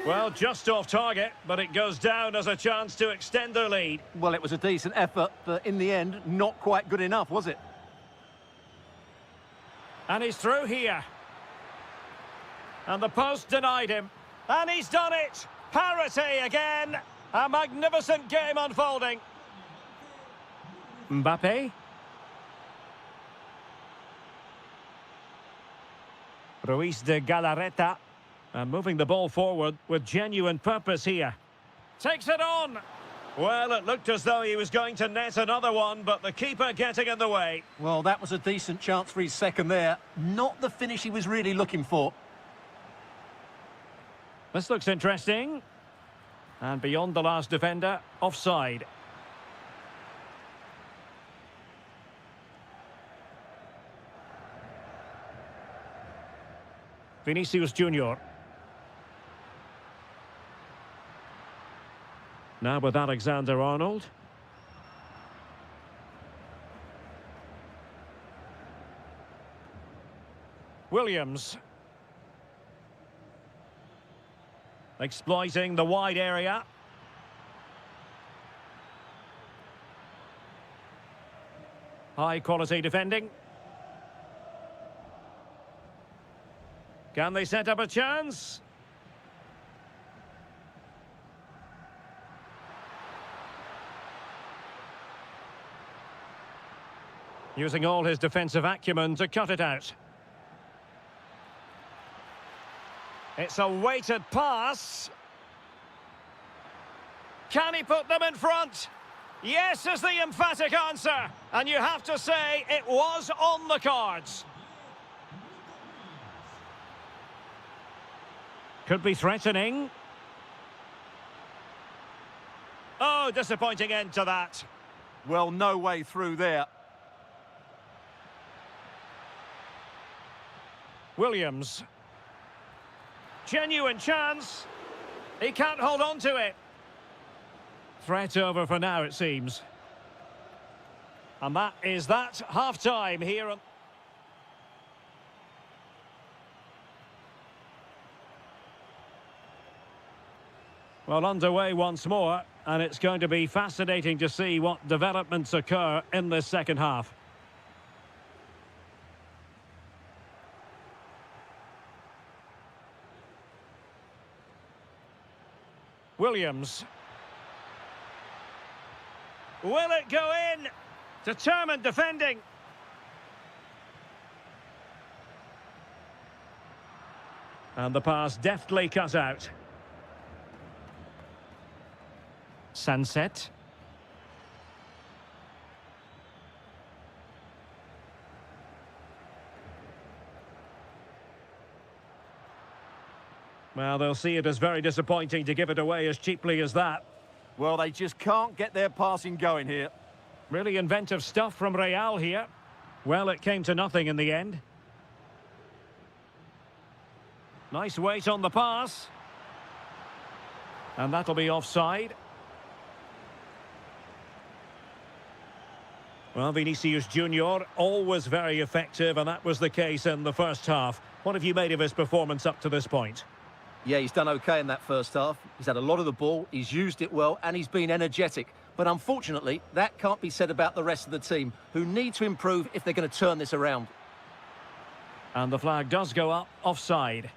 Well, just off target, but it goes down as a chance to extend their lead.
Well, it was a decent effort, but in the end, not quite good enough, was it?
And he's through here. And the post denied him. And he's done it. Parity again. A magnificent game unfolding. Mbappe. Ruiz de Galarreta. And moving the ball forward with genuine purpose here. Takes it on. Well, it looked as though he was going to net another one, but the keeper getting in the way.
Well, that was a decent chance for his second there. Not the finish he was really looking for.
This looks interesting. And beyond the last defender, offside. Vinicius Junior. Now with Alexander-Arnold. Williams. Exploiting the wide area. High quality defending. Can they set up a chance? Using all his defensive acumen to cut it out. It's a weighted pass. Can he put them in front? Yes is the emphatic answer. And you have to say it was on the cards. Could be threatening. Oh, disappointing end to that.
Well, no way through there.
Williams. Genuine chance. He can't hold on to it. Threat over for now, it seems. And that is that. Half-time here. Well, underway once more, and it's going to be fascinating to see what developments occur in this second half. Williams. Will it go in? Determined defending. And the pass deftly cut out. Sunset. Well, they'll see it as very disappointing to give it away as cheaply as that.
Well, they just can't get their passing going here.
Really inventive stuff from Real here. Well, it came to nothing in the end. Nice weight on the pass. And that'll be offside. Well, Vinicius Junior, always very effective, and that was the case in the first half. What have you made of his performance up to this point?
Yeah, he's done okay in that first half. He's had a lot of the ball, he's used it well, and he's been energetic. But unfortunately, that can't be said about the rest of the team, who need to improve if they're going to turn this around.
And the flag does go up, offside.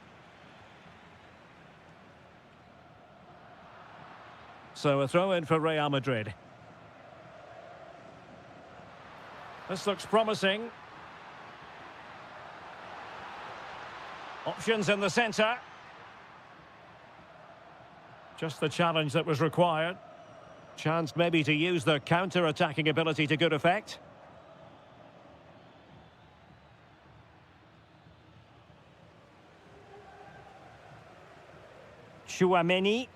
So a throw-in for Real Madrid. This looks promising. Options in the centre. Just the challenge that was required. Chance maybe to use the counter-attacking ability to good effect. Chouameni.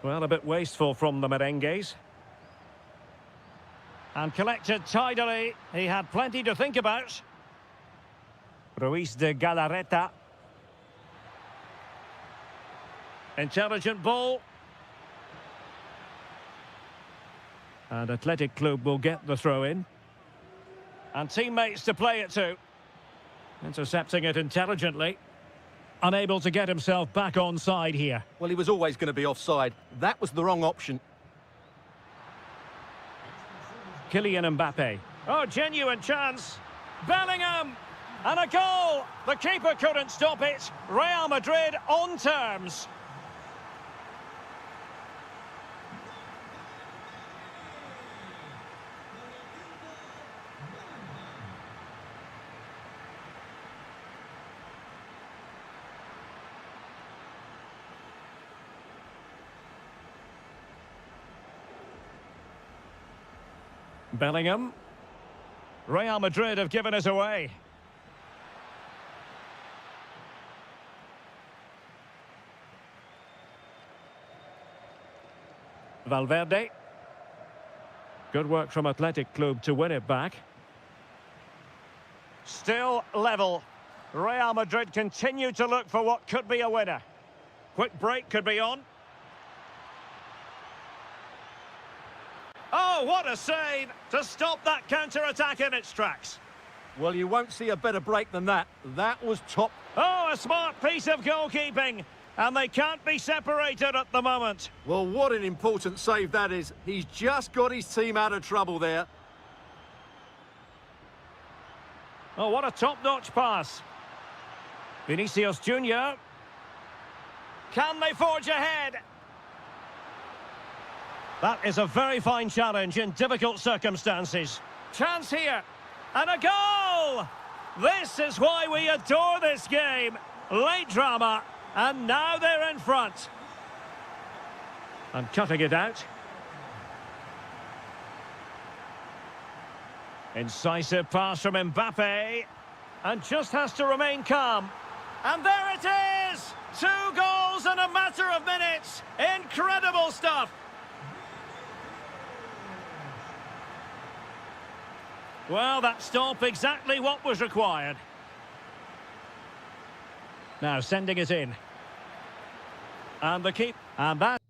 Well, a bit wasteful from the merengues. And collected tidily. He had plenty to think about. Ruiz de Galarreta. Intelligent ball. And Athletic Club will get the throw-in. And teammates to play it to. Intercepting it intelligently. Unable to get himself back on side here.
Well, he was always going to be offside. That was the wrong option.
Kylian Mbappe. Oh, genuine chance. Bellingham. And a goal. The keeper couldn't stop it. Real Madrid on terms. Bellingham. Real Madrid have given us away. Valverde. Good work from Athletic Club to win it back. Still level. Real Madrid continue to look for what could be a winner. Quick break could be on. Oh, what a save to stop that counter-attack in its tracks.
Well, you won't see a better break than that. That was top.
Oh, a smart piece of goalkeeping. And they can't be separated at the moment.
Well, what an important save that is. He's just got his team out of trouble there.
Oh, what a top-notch pass. Vinicius Junior. Can they forge ahead? That is a very fine challenge in difficult circumstances. Chance here. And a goal! This is why we adore this game. Late drama. And now they're in front. And cutting it out. Incisive pass from Mbappe. And just has to remain calm. And there it is! 2 goals in a matter of minutes. Incredible stuff. Well, that stop exactly what was required. Now sending it in. And the keep. And that.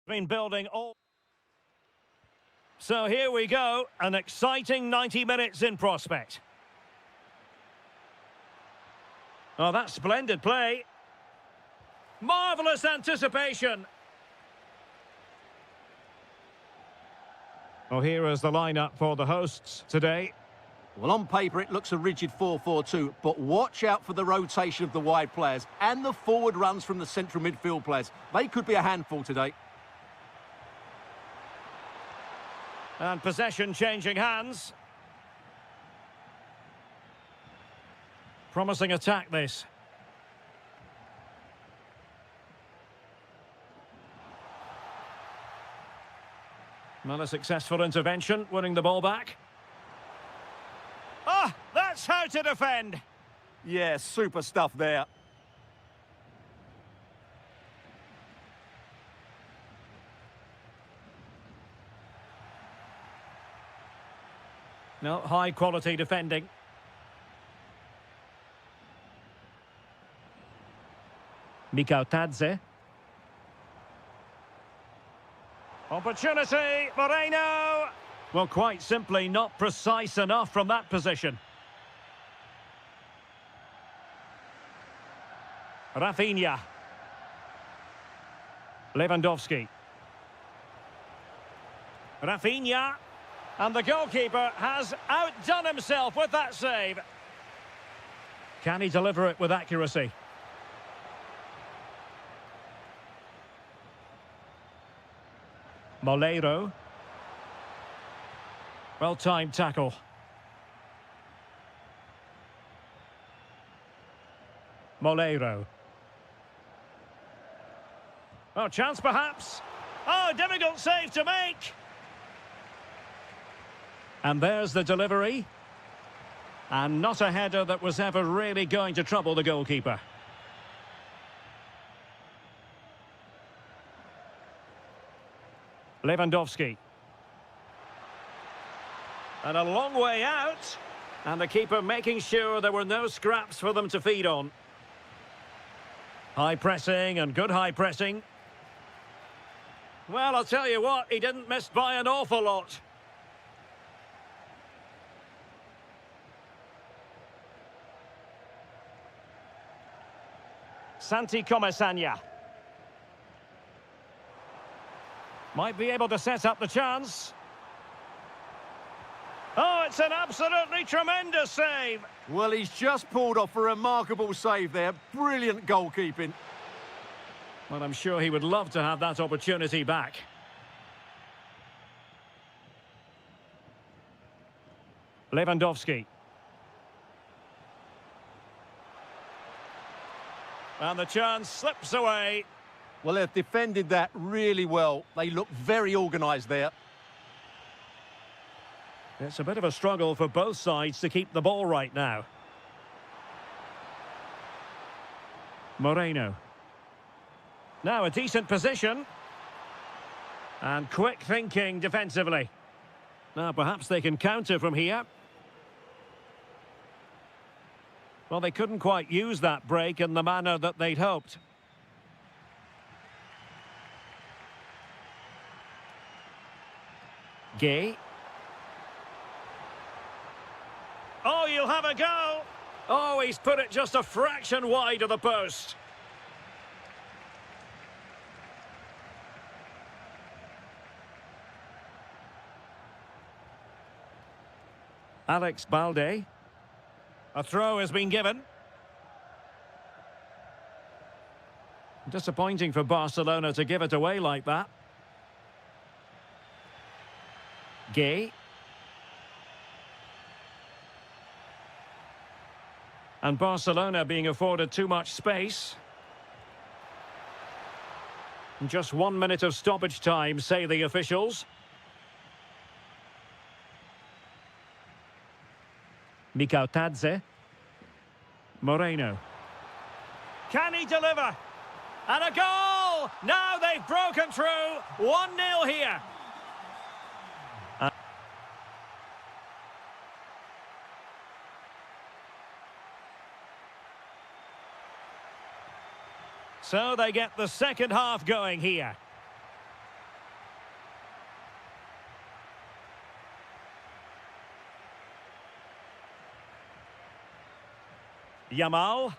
Been building all. So here we go, an exciting 90 minutes in prospect. Oh, that's splendid play. Marvellous anticipation. Well, here is the lineup for the hosts today.
Well, on paper, it looks a rigid 4-4-2, but watch out for the rotation of the wide players and the forward runs from the central midfield players. They could be a handful today.
And possession changing hands. Promising attack, this. Not a successful intervention, winning the ball back. Ah, that's how to defend.
Yeah, super stuff there.
No, high quality defending. Mikhautadze. Opportunity, Moreno! Well, quite simply not precise enough from that position. Rafinha. Lewandowski. Rafinha. And the goalkeeper has outdone himself with that save. Can he deliver it with accuracy? Moleiro. Well-timed tackle. Moleiro. Oh, chance perhaps. Oh, difficult save to make. And there's the delivery. And not a header that was ever really going to trouble the goalkeeper. Lewandowski. And a long way out. And the keeper making sure there were no scraps for them to feed on. High pressing and good high pressing. Well, I'll tell you what, he didn't miss by an awful lot. Santi Comesanya. Might be able to set up the chance. Oh, it's an absolutely tremendous save.
Well, he's just pulled off a remarkable save there. Brilliant goalkeeping.
Well, I'm sure he would love to have that opportunity back. Lewandowski. And the chance slips away.
Well, they've defended that really well. They look very organised there.
It's a bit of a struggle for both sides to keep the ball right now. Moreno. Now a decent position. And quick thinking defensively. Now perhaps they can counter from here. Well, they couldn't quite use that break in the manner that they'd hoped. Gay. Oh, you'll have a go. Oh, he's put it just a fraction wide of the post. Alex Balde. A throw has been given. Disappointing for Barcelona to give it away like that. Gay. And Barcelona being afforded too much space. Just 1 minute of stoppage time, say the officials. Mikhautadze. Moreno. Can he deliver? And a goal! Now they've broken through. 1-0 here. So they get the second half going here. Yamal.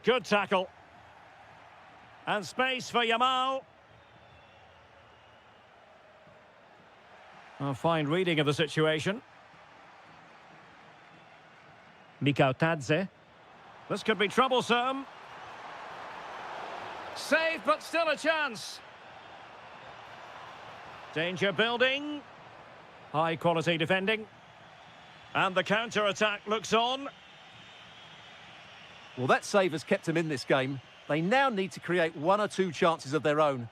Good tackle. And space for Yamal. A fine reading of the situation. Mikhautadze. This could be troublesome. Save, but still a chance. Danger building. High quality defending. And the counter-attack looks on.
Well, that save has kept them in this game. They now need to create one or two chances of their own.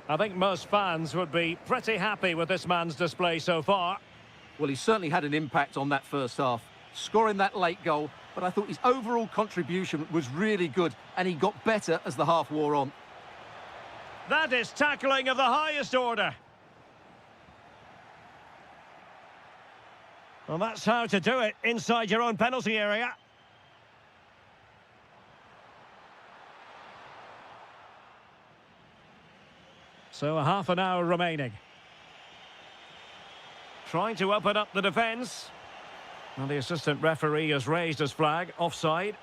I think most fans would be pretty happy with this man's display so far.
Well, he certainly had an impact on that first half, scoring that late goal, but I thought his overall contribution was really good, and he got better as the half wore on.
That is tackling of the highest order. Well, that's how to do it inside your own penalty area. So a half an hour remaining. Trying to open up the defence. And the assistant referee has raised his flag, offside.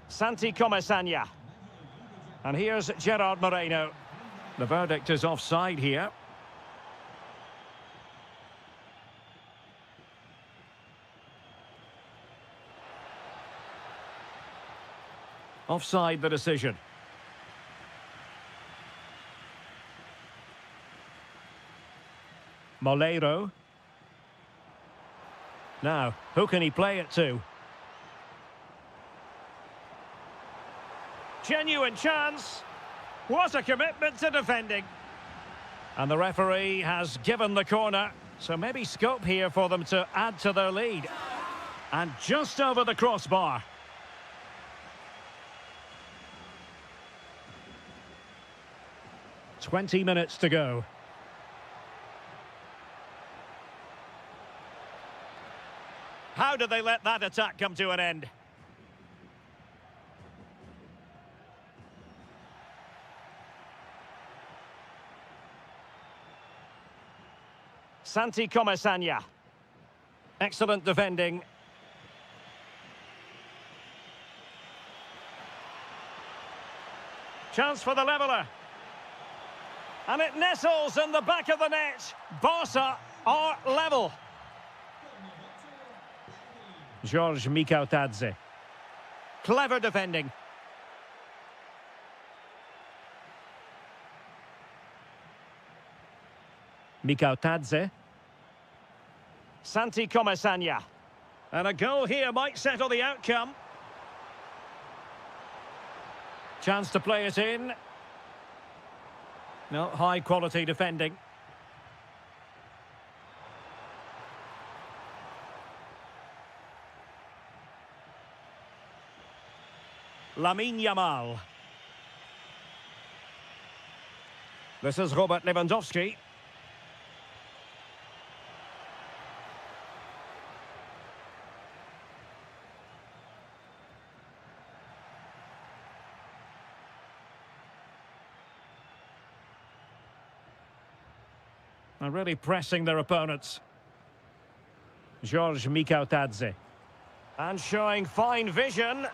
Santi Comesaña. And here's Gerard Moreno. The verdict is offside here. Offside the decision. Moleiro. Now, who can he play it to? Genuine chance. What a commitment to defending. And the referee has given the corner, so maybe scope here for them to add to their lead. And just over the crossbar. "20 minutes to go. How did they let that attack come to an end? Santi Comesaña. Excellent defending. Chance for the leveller. And it nestles in the back of the net. Barca are level. George Mikhautadze. Clever defending. Mikhautadze. Santi Comesaña. And a goal here might settle the outcome. Chance to play it in. No, high quality defending. Lamine Yamal. This is Robert Lewandowski. Are really pressing their opponents. George Mikhautadze. And showing fine vision.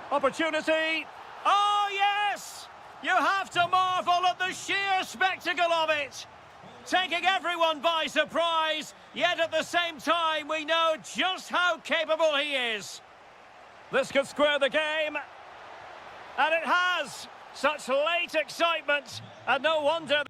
Opportunity. Oh, yes! You have to marvel at the sheer spectacle of it. Taking everyone by surprise, yet at the same time we know just how capable he is. This could square the game. And it has. Such late excitement. And no wonder...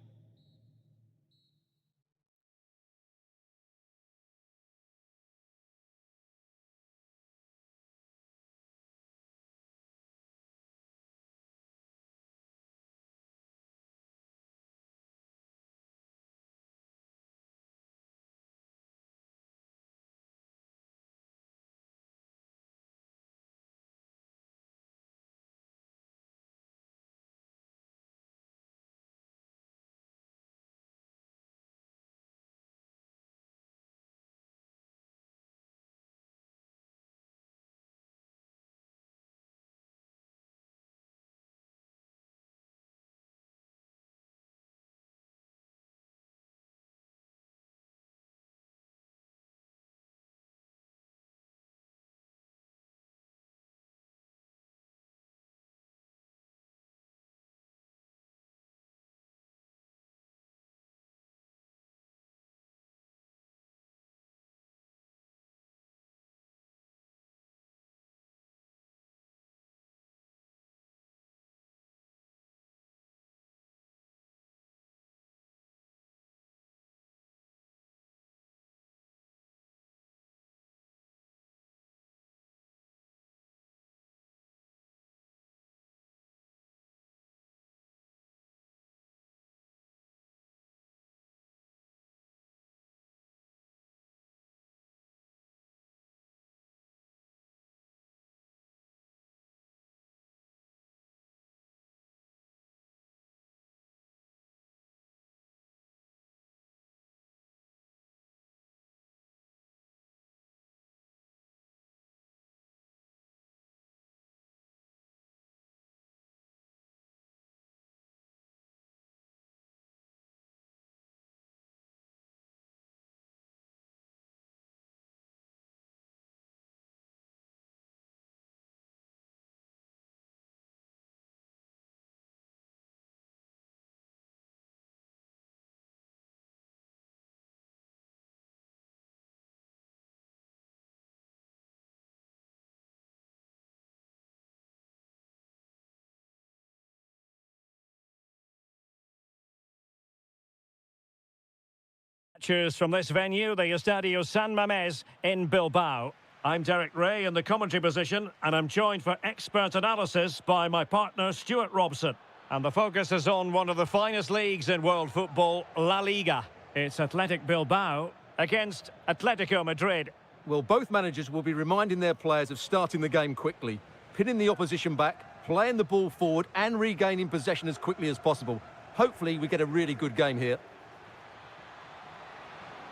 Choose from this venue, the Estadio San Mamés in Bilbao. I'm Derek Ray in the commentary position, and I'm joined for expert analysis by my partner Stuart Robson. And the focus is on one of the finest leagues in world football, La Liga. It's Athletic Bilbao against Atletico Madrid.
Well, both managers will be reminding their players of starting the game quickly, pinning the opposition back, playing the ball forward and regaining possession as quickly as possible. Hopefully we get a really good game here.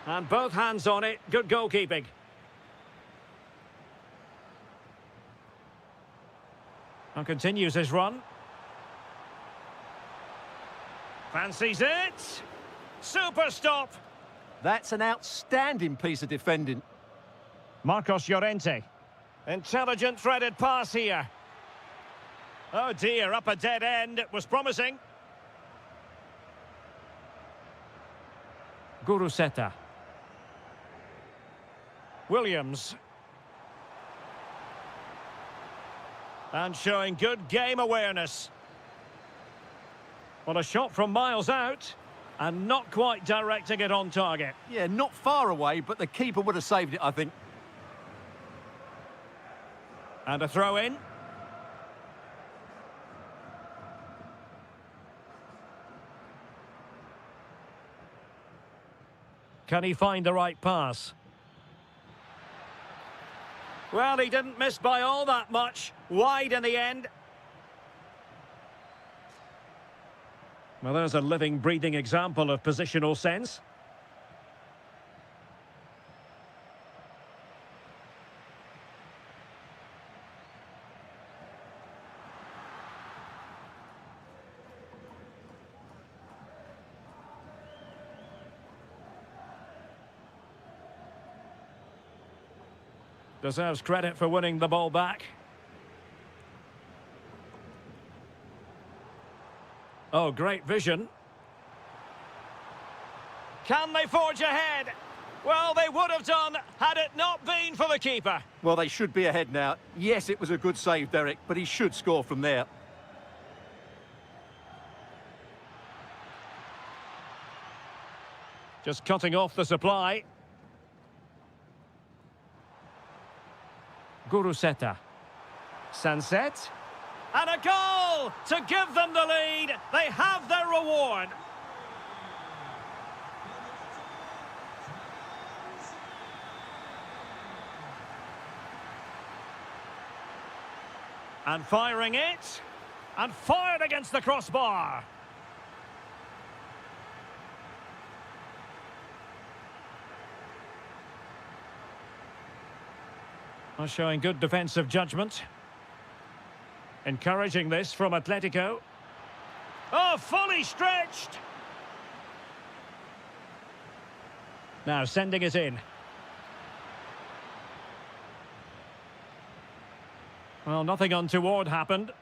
And both hands on it, good goalkeeping. And continues his run. Fancies it. Super stop.
That's an outstanding piece of defending.
Marcos Llorente. Intelligent threaded pass here. Oh dear, up a dead end. It was promising. Guruseta. Williams. And showing good game awareness. Well, a shot from miles out. And not quite directing it on target.
Yeah, not far away, but the keeper would have saved it, I think.
And a throw in. Can he find the right pass? Well, he didn't miss by all that much. Wide in the end. Well, there's a living, breathing example of positional sense. Deserves credit for winning the ball back. Oh, great vision. Can they forge ahead? Well, they would have done had it not been for the keeper.
Well, they should be ahead now. Yes, it was a good save, Derek, but he should score from there.
Just cutting off the supply. Guruseta. Sunset. And a goal to give them the lead. They have their reward. And firing it. And fired against the crossbar. Well, showing good defensive judgment. Encouraging this from Atletico. Oh, fully stretched. Now sending it in. Well, nothing untoward happened.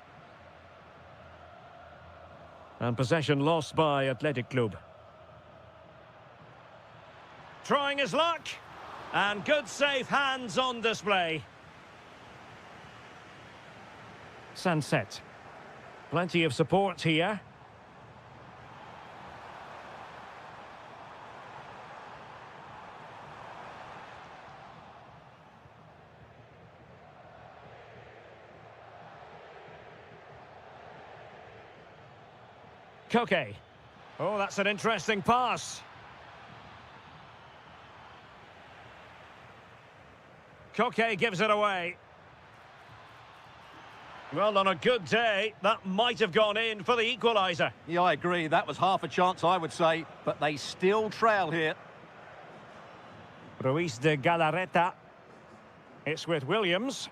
And possession lost by Athletic Club. Trying his luck. And good safe hands on display. Sunset. Plenty of support here. Koke. Oh, that's an interesting pass. Koke gives it away. Well, on a good day, that might have gone in for the equaliser.
Yeah, I agree. That was half a chance, I would say. But they still trail here.
Ruiz de Galarreta. It's with Williams.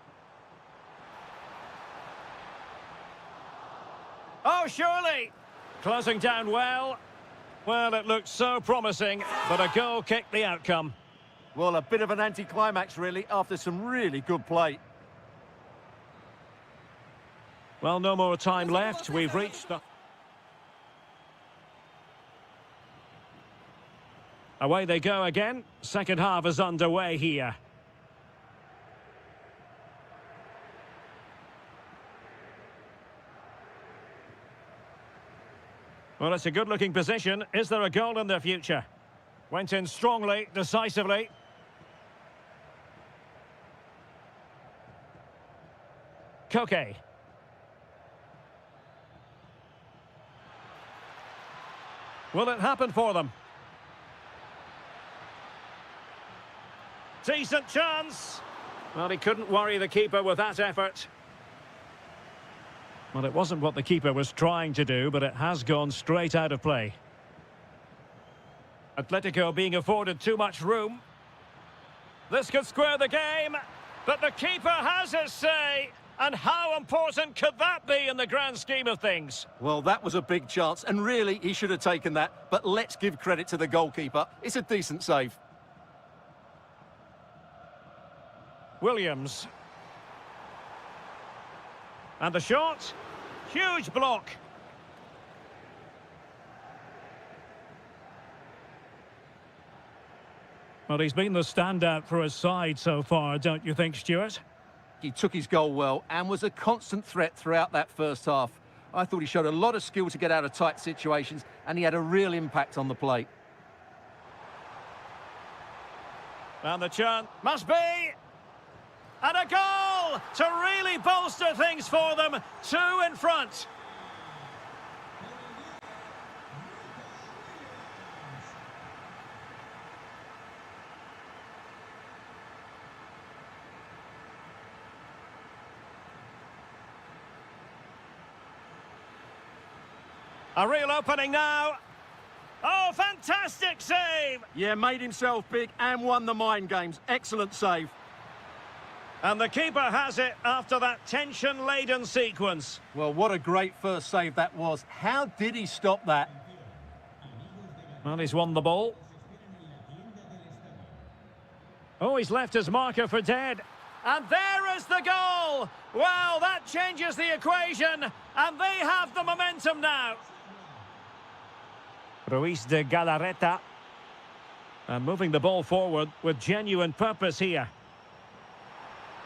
Oh, surely! Closing down well. Well, it looked so promising, but a goal kicked the outcome.
Well, a bit of an anticlimax, really, after some really good play.
Well, no more time left. We've reached the... Away they go again. Second half is underway here. Well, it's a good-looking position. Is there a goal in their future? Went in strongly, decisively. Koke. Will it happen for them? Decent chance. Well, he couldn't worry the keeper with that effort. Well, it wasn't what the keeper was trying to do, but it has gone straight out of play. Atletico being afforded too much room. This could square the game, but the keeper has his say. And how important could that be in the grand scheme of things?
Well, that was a big chance, and really, he should have taken that. But let's give credit to the goalkeeper. It's a decent save.
Williams. And the shot. Huge block. Well, he's been the standout for his side so far, don't you think, Stuart?
He took his goal well and was a constant threat throughout that first half. I thought he showed a lot of skill to get out of tight situations, and he had a real impact on the plate.
And the chance must be... And a goal to really bolster things for them. 2 in front. A real opening now. Oh, fantastic save!
Yeah, made himself big and won the mind games. Excellent save.
And the keeper has it after that tension-laden sequence.
Well, what a great first save that was. How did he stop that?
Well, he's won the ball. Oh, he's left his marker for dead. And there is the goal! Well, that changes the equation, and they have the momentum now. Ruiz de Galarreta. And moving the ball forward with genuine purpose here.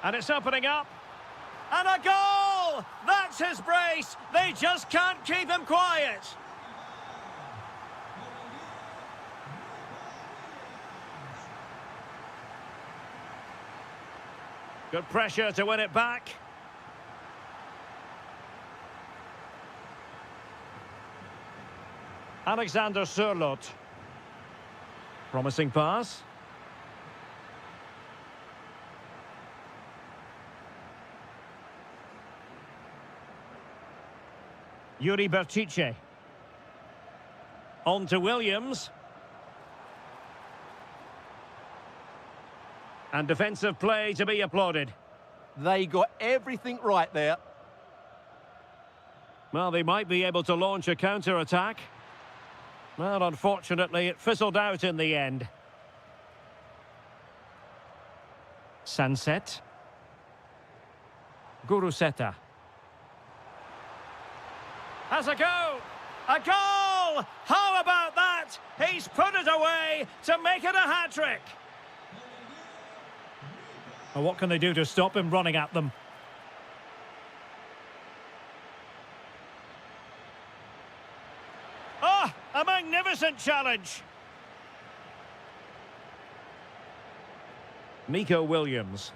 And it's opening up. And a goal! That's his brace! They just can't keep him quiet. Good pressure to win it back. Alexander Sørloth. Promising pass. Yuri Berchiche. On to Williams. And defensive play to be applauded.
They got everything right there.
Well, they might be able to launch a counter-attack. Well, unfortunately, it fizzled out in the end. Sunset. Guruseta. Has a go! A goal! How about that? He's put it away to make it a hat-trick. Well, what can they do to stop him running at them? Oh, a magnificent challenge. Nico Williams.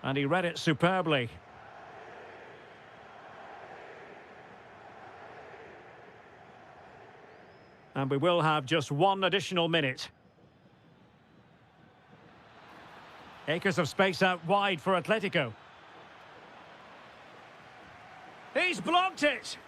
And he read it superbly. And we will have just one additional minute. Acres of space out wide for Atletico. He's blocked it.